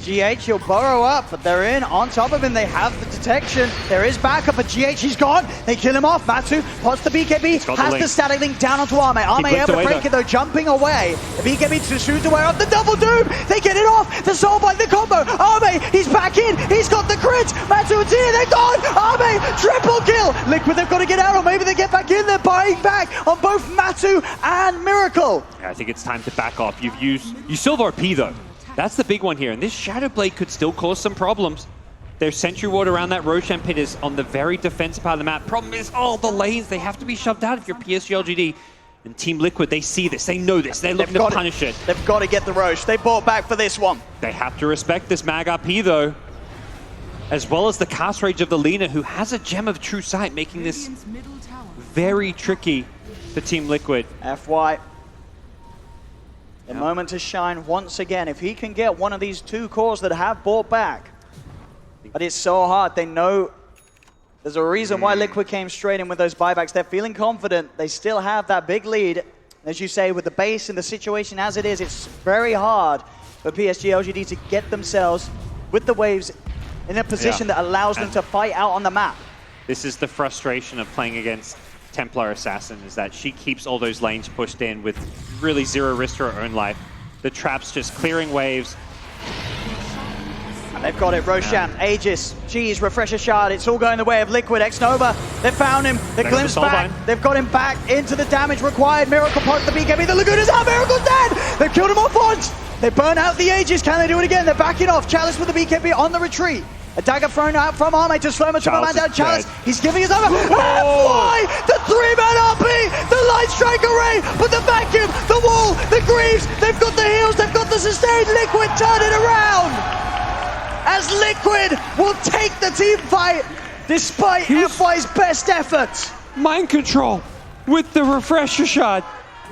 GH, he'll burrow up, but they're in. On top of him, they have the detection. There is backup, but GH, he's gone. They kill him off. Matsu pots the BKB, has the static link down onto Ame. Ame able to break it though, jumping away. The BKB to shoot away off the double doom. They get it off. The soul by the combo. Ame, he's back in. He's got the crit. Matsu and Tia, they're gone. Ame, triple kill. Liquid, they've got to get out, or maybe they get back in. They're buying back on both Matsu and Miracle. Yeah, I think it's time to back off. You still have RP though. That's the big one here, and this Shadow Blade could still cause some problems. Their sentry ward around that Roshan pit is on the very defensive part of the map. Problem is, the lanes, they have to be shoved out if you're PSG LGD. And Team Liquid, they see this, they know this, they're looking to punish it. They've got to get the Roche. They bought back for this one. They have to respect this Mag RP though, as well as the cast rage of the Lina, who has a Gem of True Sight, making this very tricky for Team Liquid. FY. The moment to shine once again. If he can get one of these 2 cores that have bought back. But it's so hard. They know there's a reason why Liquid came straight in with those buybacks. They're feeling confident. They still have that big lead. As you say, with the base and the situation as it is, it's very hard for PSG LGD to get themselves with the waves in a position that allows them to fight out on the map. This is the frustration of playing against Templar Assassin, is that she keeps all those lanes pushed in with really zero risk to her own life. The traps just clearing waves. And they've got it. Roshan, Aegis, Cheese, Refresher Shard. It's all going the way of Liquid. X-Nova, they've found him. The glimpse back. They've got him back into the damage required. Miracle pots the BKB. The Laguna's out. Miracle's dead. They've killed him off once. They burn out the Aegis. Can they do it again? They're backing off. Chalice with the BKB on the retreat. A dagger thrown out from Ame to slow much of a man down. Chalice, he's giving his over. FY, the 3-man RP, the light strike array, but the vacuum, the wall, the Greaves, they've got the heals, they've got the sustain. Liquid turn it around. As Liquid will take the team fight despite FY's best efforts. Mind control with the Refresher Shot.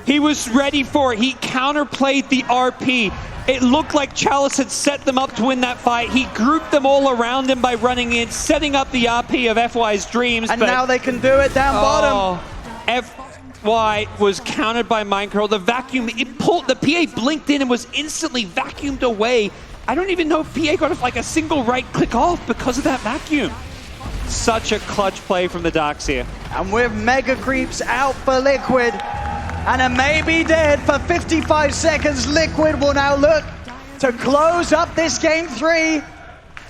He was ready for it. He counterplayed the RP. It looked like Chalice had set them up to win that fight. He grouped them all around him by running in, setting up the RP of FY's dreams. And now they can do it down bottom. FY was countered by Mind Control. The vacuum, the PA blinked in and was instantly vacuumed away. I don't even know if PA got like a single right click off because of that vacuum. Such a clutch play from the Darkseer. And with Mega Creeps out for Liquid, and a maybe dead for 55 seconds, Liquid will now look to close up this game 3.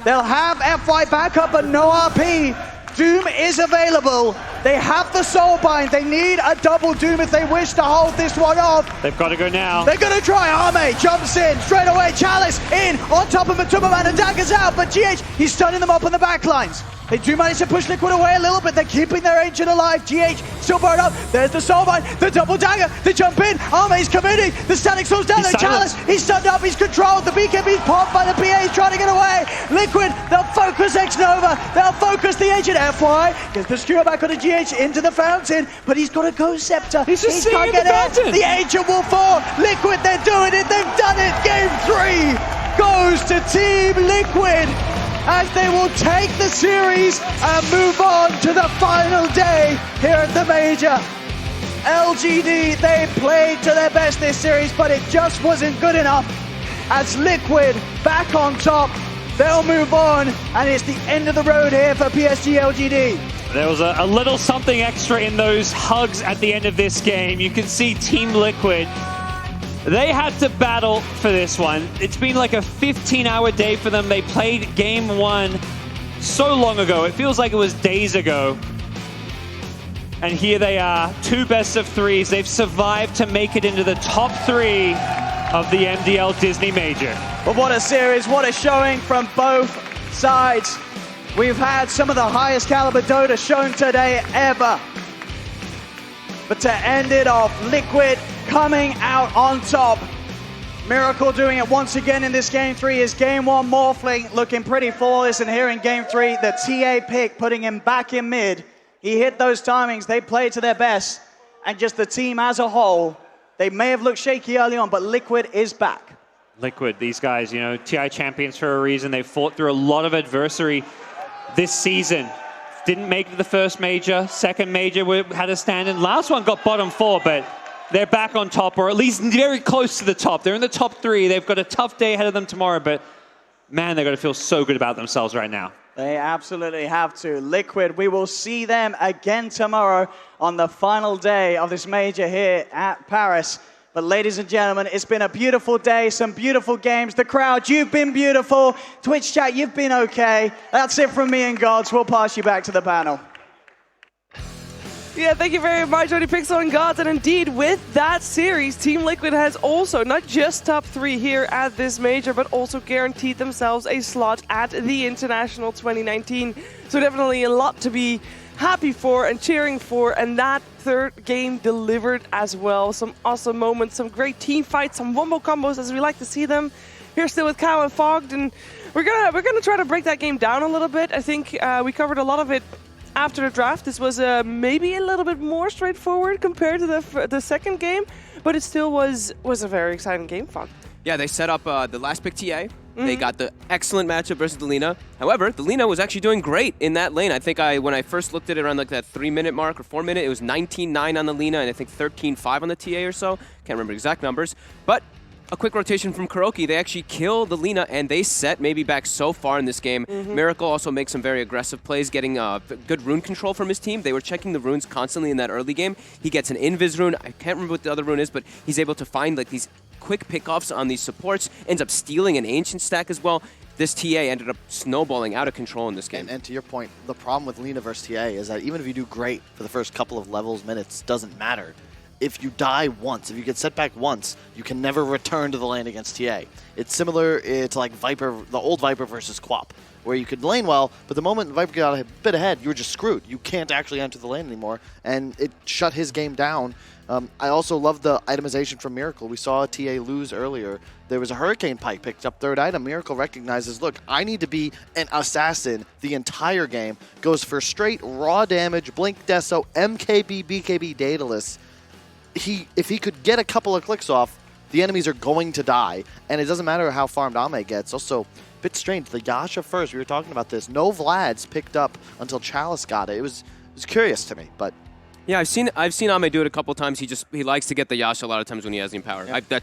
They'll have FY back up, but no RP. Doom is available. They have the Soulbind. They need a double Doom if they wish to hold this one off. They've got to go now. They're going to try. Ame jumps in straight away. Chalice in on top of Matuma Man, and daggers out, but GH, he's stunning them up on the back lines. They do manage to push Liquid away a little bit. They're keeping their Ancient alive. GH still burned up. There's the Soulbind, the double dagger, the jump in. Arme's committing. The Static Soul's down. The Chalice, he's stunned up, he's controlled. The BKB's popped by the PA. He's trying to get away. Liquid, they'll focus X-Nova. They'll focus the Ancient. FY gets the skewer back on the GH into the fountain, but he's got a Go Scepter. He can't get it. The Ancient will fall. Liquid, they're doing it. They've done it. Game 3 goes to Team Liquid, as they will take the series and move on to the final day here at the Major. LGD, they played to their best this series, but it just wasn't good enough. As Liquid back on top, they'll move on, and it's the end of the road here for PSG LGD. There was a little something extra in those hugs at the end of this game. You can see Team Liquid, they had to battle for this one. It's been like a 15-hour day for them. They played game 1 so long ago. It feels like it was days ago. And here they are, 2 best of 3s. They've survived to make it into the top 3 of the MDL Disney Major. But what a series, what a showing from both sides. We've had some of the highest caliber Dota shown today ever. But to end it off, Liquid coming out on top. Miracle doing it once again in this game 3 is game 1 Morphling looking pretty flawless, and here in game 3 the TA pick putting him back in mid. He hit those timings, they played to their best, and just the team as a whole, they may have looked shaky early on, but Liquid is back. Liquid, these guys, you know, TI champions for a reason. They fought through a lot of adversity this season. Didn't make it to the first major, second major had a stand in. Last one got bottom 4, but they're back on top, or at least very close to the top. They're in the top 3. They've got a tough day ahead of them tomorrow, but man, they're going to feel so good about themselves right now. They absolutely have to. Liquid, we will see them again tomorrow on the final day of this major here at Paris. But ladies and gentlemen, it's been a beautiful day, some beautiful games. The crowd, you've been beautiful. Twitch chat, you've been okay. That's it from me and Gods. We'll pass you back to the panel. Yeah, thank you very much, Jody Pixel and Gods. And indeed, with that series, Team Liquid has also not just top 3 here at this major, but also guaranteed themselves a slot at the International 2019. So definitely a lot to be happy for and cheering for, and that third game delivered as well. Some awesome moments, some great team fights, some wombo combos as we like to see them. Here still with Cow and Fogged, and we're gonna try to break that game down a little bit. I think we covered a lot of it after the draft. This was maybe a little bit more straightforward compared to the second game, but it still was a very exciting game, Fogged. Yeah, they set up the last pick TA. They got the excellent matchup versus the Lina. However, the Lina was actually doing great in that lane. I think when I first looked at it around like that 3-minute mark or 4-minute, it was 19-9 on the Lina and I think 13-5 on the TA or so. Can't remember exact numbers. But a quick rotation from Kuroki. They actually kill the Lina and they set maybe back so far in this game. Miracle also makes some very aggressive plays, getting good rune control from his team. They were checking the runes constantly in that early game. He gets an Invis rune. I can't remember what the other rune is, but he's able to find like these quick pickoffs on these supports, ends up stealing an Ancient stack as well. This TA ended up snowballing out of control in this game. And to your point, the problem with Lina versus TA is that even if you do great for the first couple of levels, minutes, doesn't matter. If you die once, if you get set back once, you can never return to the lane against TA. It's similar to like Viper, the old Viper versus Quap, where you could lane well, but the moment Viper got a bit ahead, you were just screwed. You can't actually enter the lane anymore, and it shut his game down. I also love the itemization from Miracle. We saw TA lose earlier. There was a Hurricane Pike picked up third item. Miracle recognizes, look, I need to be an assassin the entire game. Goes for straight raw damage, Blink Deso, MKB, BKB, Daedalus. If he could get a couple of clicks off, the enemies are going to die. And it doesn't matter how farmed Ame gets. Also, a bit strange. The Yasha first, we were talking about this. No Vlads picked up until Chalice got it. It was curious to me, but... Yeah, I've seen Ame do it a couple times. He likes to get the Yasha a lot of times when he has any power. Yeah.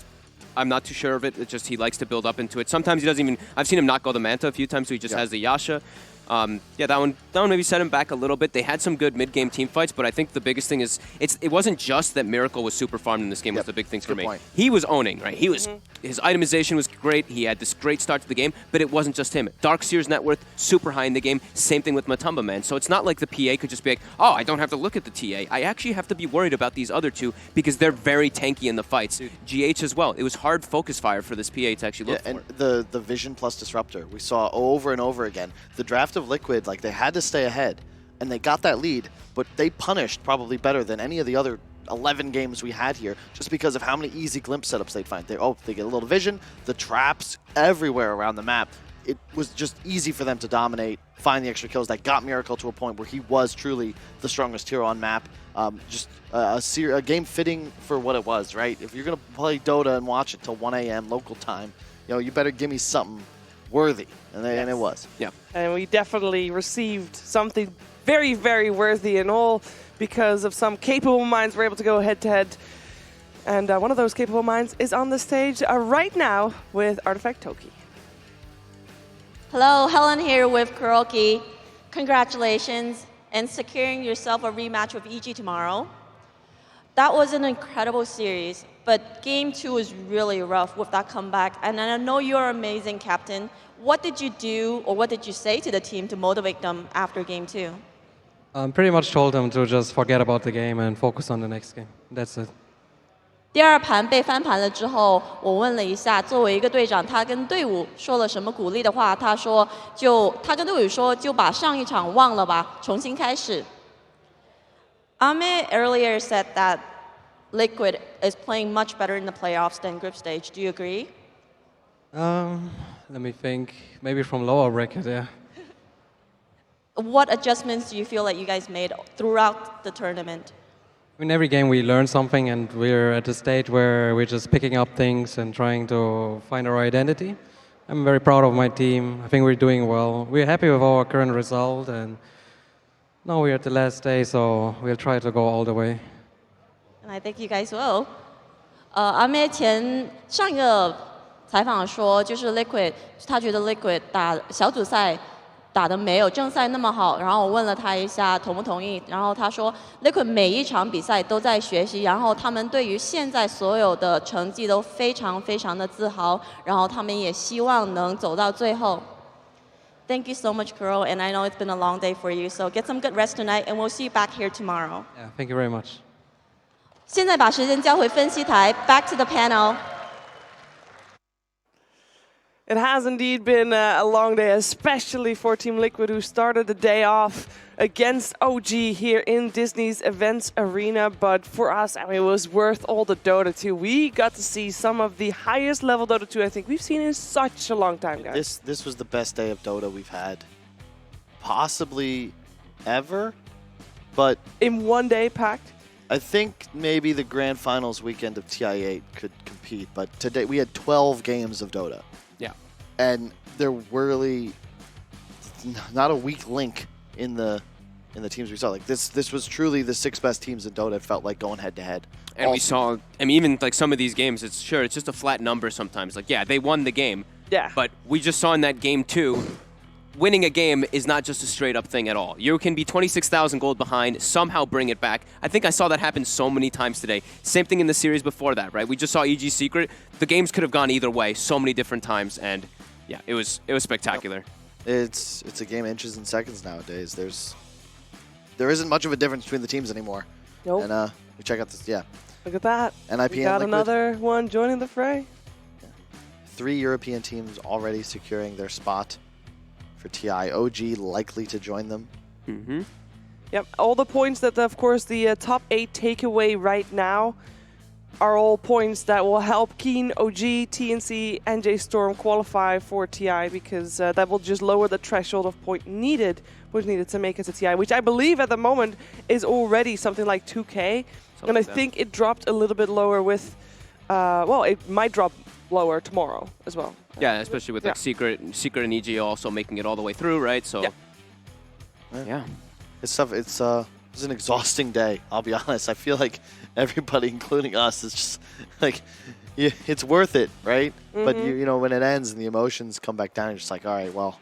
I'm not too sure of it. It's just he likes to build up into it. Sometimes he doesn't even... I've seen him not go the Manta a few times, so he just has the Yasha. Yeah, that one maybe set him back a little bit. They had some good mid-game team fights, but I think the biggest thing is it wasn't just that Miracle was super farmed in this game. Was the big things for me. Point. He was owning, right? He was his itemization was great. He had this great start to the game, but it wasn't just him. Darkseer's net worth super high in the game. Same thing with Matumba, man. So it's not like the PA could just be like, oh, I don't have to look at the TA. I actually have to be worried about these other two because they're very tanky in the fights. GH as well. It was hard focus fire for this PA to actually look for. And the Vision plus Disruptor we saw over and over again. The draft rest of Liquid, like, they had to stay ahead, and they got that lead, but they punished probably better than any of the other 11 games we had here, just because of how many easy glimpse setups they'd find. They get a little vision, the traps everywhere around the map. It was just easy for them to dominate, find the extra kills. That got Miracle to a point where he was truly the strongest hero on map. Just a game fitting for what it was, right? If you're going to play Dota and watch it till 1 a.m. local time, you better give me something worthy. And it was. Yeah. And we definitely received something very, very worthy, and all because of some capable minds were able to go head-to-head. And one of those capable minds is on the stage right now with Artifact Toki. Hello, Helen here with Kuroki. Congratulations on securing yourself a rematch with EG tomorrow. That was an incredible series, but Game 2 was really rough with that comeback. And I know you're an amazing captain. What did you do, or what did you say to the team to motivate them after Game 2? Pretty much told them to just forget about the game and focus on the next game. That's it. 第二盘被翻盘了之后，我问了一下，作为一个队长，他跟队伍说了什么鼓励的话？他说，他跟队伍说，就把上一场忘了吧，重新开始。Ame earlier said that Liquid is playing much better in the playoffs than group stage. Do you agree? Let me think. Maybe from lower bracket, yeah. What adjustments do you feel like you guys made throughout the tournament? I mean, every game we learn something, and we're at a stage where we're just picking up things and trying to find our identity. I'm very proud of my team. I think we're doing well. We're happy with our current result, and now we're at the last day, so we'll try to go all the way. And I think you guys will. 阿妹上一个采访说，就是 Liquid， 他觉得 Liquid 打小组赛打得没有正赛那么好，然后我问了他一下同不同意，然后他说 Liquid 每一场比赛都在学习，然后他们对于现在所有的成绩都非常非常的自豪，然后他们也希望能走到最后。Thank you so much, Kuro, and I know it's been a long day for you, so get some good rest tonight, and we'll see you back here tomorrow. Yeah, thank you very much. 现在把时间交回分析台 ，back to the panel. It has indeed been a long day, especially for Team Liquid, who started the day off against OG here in Disney's Events Arena. But for us, I mean, it was worth all the Dota2. We got to see some of the highest level Dota2 I think we've seen in such a long time, guys. This was the best day of Dota we've had, possibly ever. But in one day, packed. I think maybe the grand finals weekend of TI8 could compete. But today we had 12 games of Dota. Yeah. And there were really not a weak link in the teams we saw. Like this was truly the 6 best teams in Dota. It felt like going head to head. And we saw, I mean, even like some of these games, it's just a flat number sometimes. Like, yeah, they won the game. Yeah. But we just saw in that game too, winning a game is not just a straight up thing at all. You can be 26,000 gold behind, somehow bring it back. I think I saw that happen so many times today. Same thing in the series before that, right? We just saw EG Secret. The games could have gone either way so many different times, and yeah, it was spectacular. It's a game of inches and seconds nowadays. There isn't much of a difference between the teams anymore. Nope. And we check out this, yeah. Look at that. NIP we got and Liquid. another one joining the fray. 3 European teams already securing their spot for TI. OG likely to join them. Mm-hmm. Yep, all the points that, of course, the top 8 take away right now are all points that will help Keen, OG, TNC, and J Storm qualify for TI, because that will just lower the threshold of points needed to make it to TI, which I believe at the moment is already something like 2K. And I think it dropped a little bit lower with, well, it might drop lower tomorrow as well. Yeah, especially with like Secret and EG also making it all the way through, right? So, yeah. It's tough. It's an exhausting day, I'll be honest. I feel like everybody, including us, is just like, yeah, it's worth it, right? Mm-hmm. But you know, when it ends and the emotions come back down, you're just like, all right, well,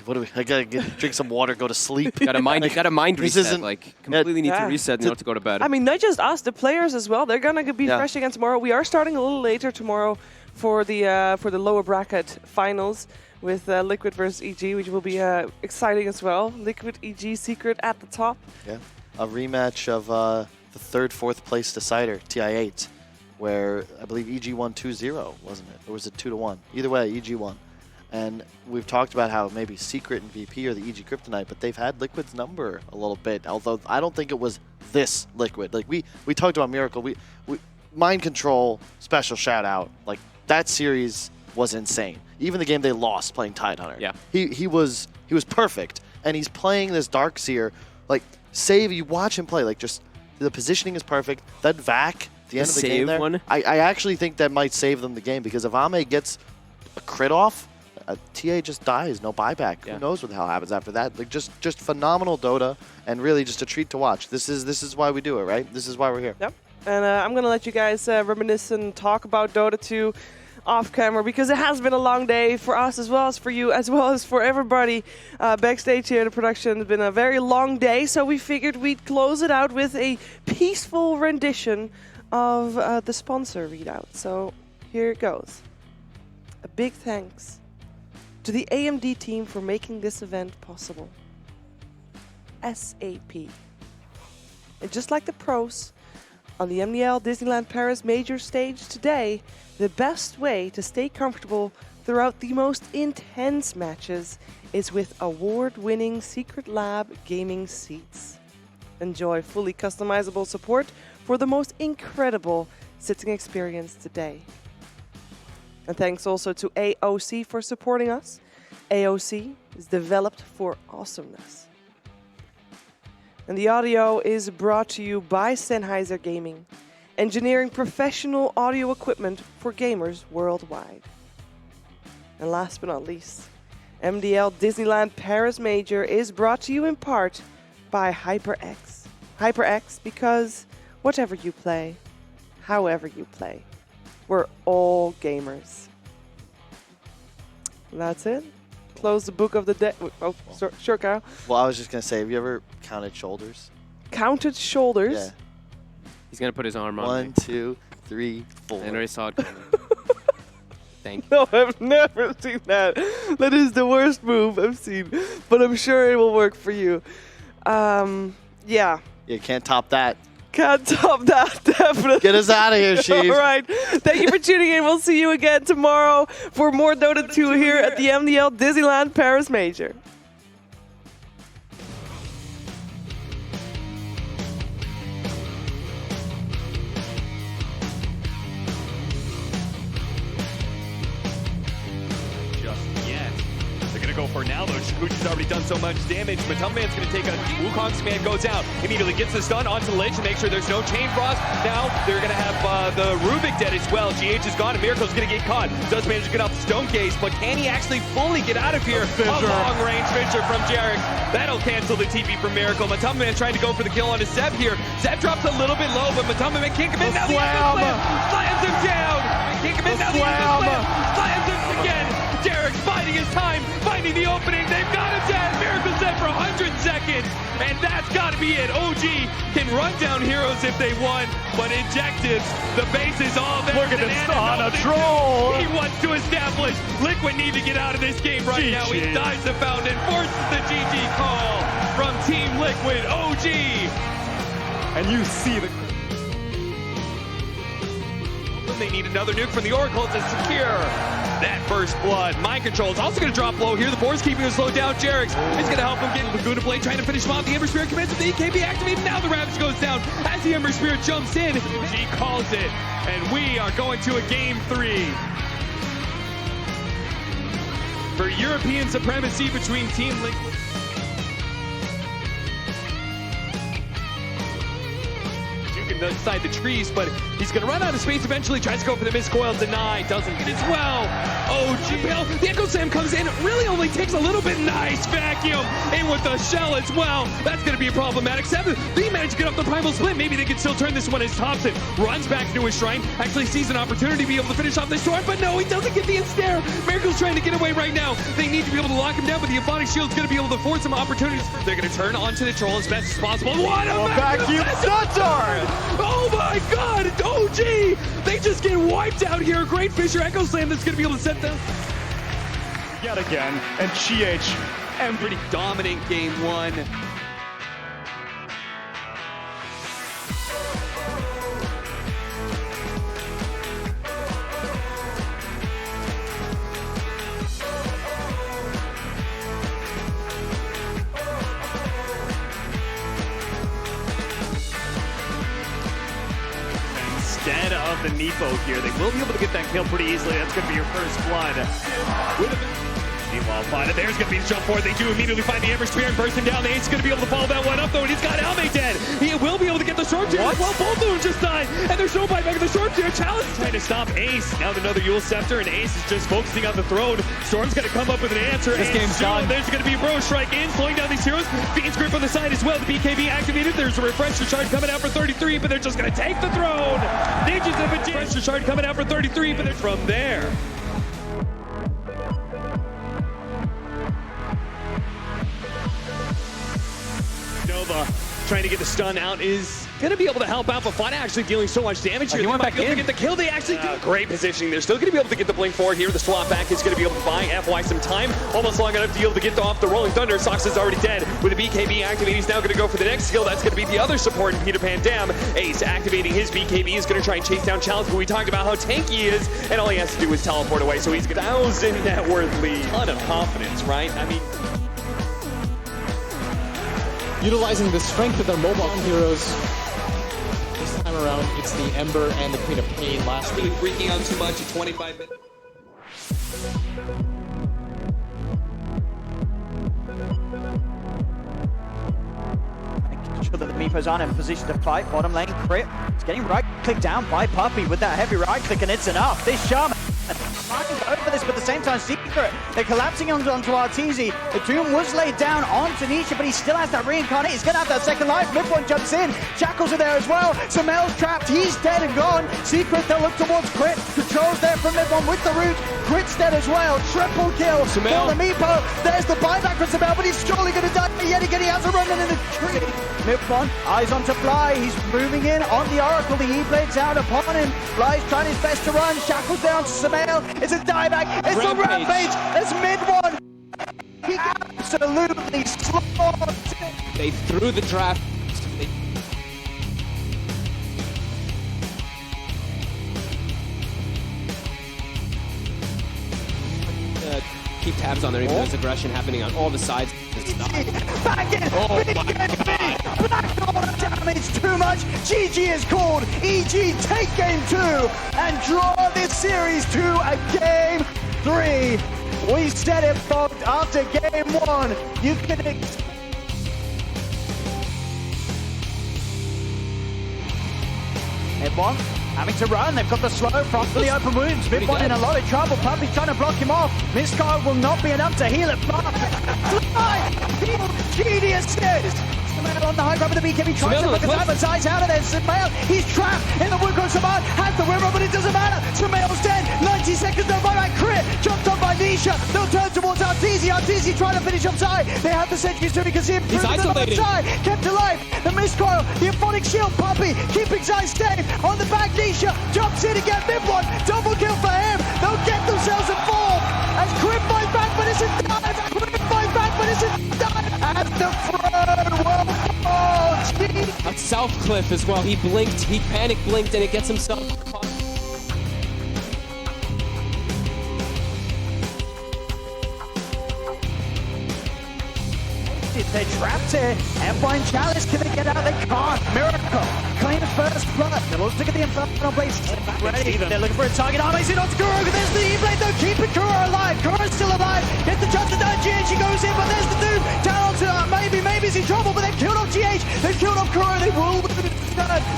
what do we? I gotta drink some water, go to sleep. Got a mind reset. Like completely need to Yeah. reset in order to go to bed. I mean, not just us, the players as well. They're gonna be fresh again tomorrow. We are starting a little later tomorrow for the lower bracket finals with Liquid versus EG, which will be exciting as well. Liquid, EG, Secret at the top. Yeah, a rematch of the 3rd, 4th place decider, TI8, where I believe EG won 2-0, wasn't it? Or was it 2-1? Either way, EG won. And we've talked about how maybe Secret and VP are the EG Kryptonite, but they've had Liquid's number a little bit, although I don't think it was this Liquid. Like, we talked about Miracle. We Mind Control, special shout out. Like, that series was insane. Even the game they lost playing Tidehunter. Yeah. He was perfect. And he's playing this Darkseer. Like, save, you watch him play, like, just the positioning is perfect. That Vac, the end of the game there, one? I actually think that might save them the game, because if Ame gets a crit off, TA just dies, no buyback. Yeah. Who knows what the hell happens after that? Like, just phenomenal Dota, and really just a treat to watch. This is why we do it, right? This is why we're here. Yep. And I'm going to let you guys reminisce and talk about Dota 2 off camera, because it has been a long day for us as well as for you, as well as for everybody backstage here in the production. It's been a very long day, so we figured we'd close it out with a peaceful rendition of the sponsor readout. So here it goes. A big thanks to the AMD team for making this event possible. SAP. And just like the pros on the MDL Disneyland Paris major stage today, the best way to stay comfortable throughout the most intense matches is with award-winning Secret Lab gaming seats. Enjoy fully customizable support for the most incredible sitting experience today. And thanks also to AOC for supporting us. AOC is developed for awesomeness. And the audio is brought to you by Sennheiser Gaming, engineering professional audio equipment for gamers worldwide. And last but not least, MDL Disneyland Paris Major is brought to you in part by HyperX. HyperX, because whatever you play, however you play, we're all gamers. And that's it. Close the book of the day. Oh, sure, Kyle. Well, I was just going to say, have you ever counted shoulders? Counted shoulders? Yeah. He's going to put his arm on 1, me. 2, 3, 4. I already saw it coming. Thank you. No, I've never seen that. That is the worst move I've seen. But I'm sure it will work for you. Yeah. You can't top that. Can't top that, definitely. Get us out of here, Sheev. All right. Thank you for tuning in. We'll see you again tomorrow for more Dota 2 here at the MDL Disneyland Paris Major. Go for now, though. Shikuchi's already done so much damage. Matumman's going to take a Wukong's command, goes out, immediately gets the stun onto the ledge to make sure there's no chain frost. Now they're going to have the Rubik dead as well. GH is gone, and Miracle's going to get caught. Does manage to get off the Stone Gaze, but can he actually fully get out of here? A long-range Fisher from Jarek. That'll cancel the TP from Miracle. Matumman trying to go for the kill on his Zeb here. Zeb drops a little bit low, but Matumman can't commit. Now the Slam slams him down. Can't commit. Now the Slam slams him again. Jarek's finding his time, finding the opening. They've got him dead. Miracle's dead for 100 seconds. And that's got to be it. OG can run down heroes if they want, but Injectives, the base is all there. Look at this on a troll. He wants to establish Liquid need to get out of this game right now. He dives the fountain, forces the GG call from Team Liquid. OG. And you see the... They need another nuke from the Oracle to secure that first blood. Mind Control is also going to drop low here. The board's keeping him slowed down. Jarek's is going to help him get Laguna Blade, trying to finish him off. The Ember Spirit commits with the EKB activated. Now the Ravage goes down as the Ember Spirit jumps in. He calls it, and we are going to a game 3 for European supremacy between Team Liquid. Inside the trees, but he's going to run out of space eventually. Tries to go for the missed coil, denied, doesn't get as well. OG, the Echo Slam comes in, really only takes a little bit. Nice vacuum in with the shell as well. That's going to be problematic. 7, they managed to get off the Primal Split. Maybe they can still turn this one as Thompson runs back into his shrine, actually sees an opportunity to be able to finish off this storm, but no, he doesn't get the ensnare. Miracle's trying to get away right now. They need to be able to lock him down, but the Euphonic Shield's going to be able to force some opportunities. They're going to turn onto the troll as best as possible. What a vacuum Stutter! Oh my god, OG! They just get wiped out here. Great Fisher Echo Slam that's going to be able to set them. Yet again, and GH. And pretty dominant game 1. dead of the Nepo here. They will be able to get that kill pretty easily. That's going to be your first blood. Meanwhile, Fada, there's going to be the jump forward. They do immediately find the Ember Spear and burst him down. The Ace is going to be able to follow that one up, though, and he's got Alme dead. He will be able to get the short tier. Well, both of them just died, and there's no buyback of the short tier. Chalice is trying to stop Ace. Now another Yule Scepter, and Ace is just focusing on the throne. Storm's going to come up with an answer. This game's done. There's going to be a Bro Strike in, slowing down these heroes. Fiend's Grip on the side as well. The BKB activated. There's a Refresher Shard coming out for 33, but they're just going to take the throne. Ninjas of a Refresher Shard coming out for 33, but they're from there. Nova trying to get the stun out is going to be able to help out, but Fada actually dealing so much damage here. He went back in. To get the kill. They actually do. Great positioning. They're still going to be able to get the blink forward here. The swap back is going to be able to buy FY some time. Almost long enough to be able to get off the Rolling Thunder. Sox is already dead. With the BKB activated, he's now going to go for the next skill. That's going to be the other support in Peter Pan Dam. Ace activating his BKB is going to try and chase down Chalice, but we talked about how tanky he is, and all he has to do is teleport away. So he's got 1,000 net worth lead. Ton of confidence, right? I mean, utilizing the strength of their mobile heroes. This time around, it's the Ember and the Queen of Pain last really freaking out too much at 25 minutes. Making sure that the Meepos aren't in position to fight. Bottom lane, Crit. It's getting right click down by Puppey with that heavy right click, and it's enough. This Shaman trying to go for this, but at the same time, Secret, they're collapsing onto Arteezy. The Doom was laid down onto Nisha, but he still has that reincarnate. He's going to have that second life. Mid-one jumps in. Shackles are there as well. Samel's trapped. He's dead and gone. Secret, they'll look towards Crit. Controls there from mid-one with the root. Crit's dead as well. Triple kill for the Meepo. There's the buyback for Samel, but he's surely going to die yet again. He has a run in the tree. Mid-one, eyes onto Fly. He's moving in on the Oracle. The E-Blade's out upon him. Fly's trying his best to run. Shackles down to Samel. It's a dieback. It's a rampage. It's mid-one. He absolutely slaughtered. They threw the draft. Keep tabs on there, even though there's aggression happening on all the sides. Back in! Oh my God. Black Order damage too much! GG is called! EG take game 2 and draw this series to a game 3. We said it, folks, after game 1. You can expect Mid-one having to run. They've got the slow from the open wounds. Mid-one in a lot of trouble. Puppey's trying to block him off. Miscard will not be enough to heal it. Geniuses! Samel on the high ground with the BKB tries to look at that, but size out of there. Samel, he's trapped in the Wukong Saman. Has the win, but it doesn't matter. Samel's dead. 90 seconds, no buyback. Crit jumped on by Nisha. They'll turn towards Arteezy. Arteezy trying to finish up side. They have the sentries too. You can see him through the side. Kept alive. The miscoil, the Euphonic Shield. Puppey keeping Zai safe. On the back, Nisha jumps in again. Mid-one, double kill for him. They'll get themselves a 4. As Crit finds back, but isn't dive. Crit finds back, but isn't dive. As the throne will fall. On South Cliff as well. He blinked. He panic blinked, and it gets himself caught. They're trapped here. Empire and Chalice, can they get out? They can't. Miracle claims first blood. They'll also look at the Infernal Blades. Ready. They're looking for a target. Army's in onto Kuro. There's the E-Blade. They're keeping Kuro alive. Kuro's still alive. Get the jump to down GH. He goes in, but there's the Doom. Down onto maybe he's in trouble, but they've killed off GH. They've killed off Kuro. They will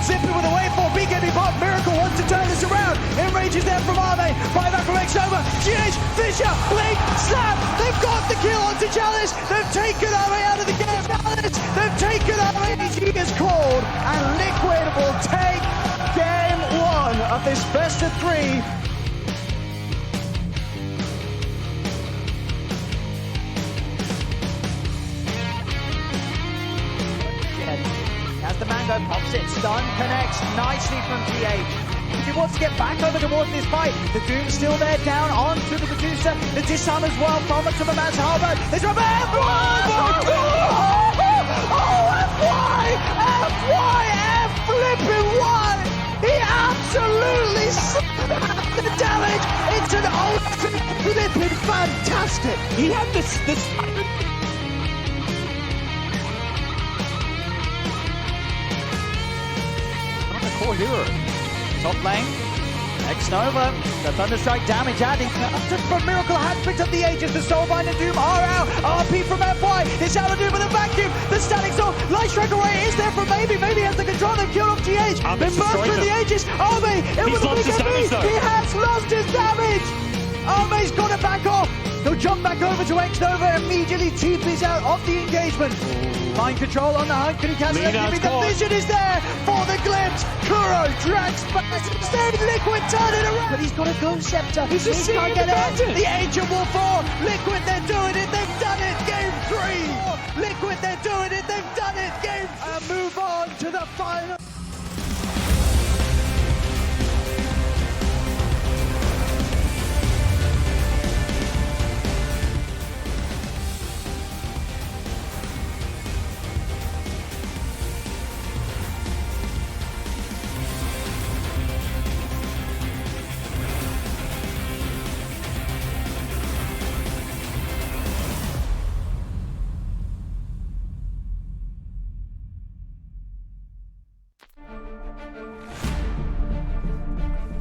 Zipping with a wave for BKB pop. Miracle wants to turn this around. Enrage is there from Arme. Buyback from X-Nova. GH, Fisher, Blink, Snap. They've got the kill onto Chalice. They've taken Arme out of the game. Chalice, they've taken Arme. EG is called, and Liquid will take game 1 of this best of 3. As the Mango pops it, stun connects nicely from GH. He wants to get back over towards this fight. The Doom's still there, down onto the Medusa. The disarm as well from it to the Mass Harbor. It's from F1! FY! F-flipping-1! He absolutely slapped the damage! It's an ultimate flipping fantastic! He had this core hero. Top lane. X-Nova, the Thunderstrike damage adding just from Miracle has picked up the Aegis, the Soulbind and Doom are out, RP from FY, it's out of Doom with a vacuum, the Static Soul, Light Strike array is there for Maybe has the control, they've killed off GH, they burst through the Aegis, Arme, it was a big MB, he has lost his damage! Arme's got to back off, he'll jump back over to X-Nova, immediately TP's out of the engagement. Mind control on the hunt, can he cancel it? The vision is there for the glimpse. Kuro drags back, instead Liquid turn it around. But he's got a Ghost Scepter, he can't get it. The Ancient will fall, Liquid they're doing it, they've done it, game 3. Liquid they're doing it, they've done it, game 3. And move on to the final.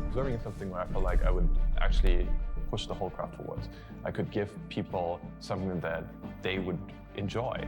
Observing something where I felt like I would actually push the whole crowd forwards. I could give people something that they would enjoy.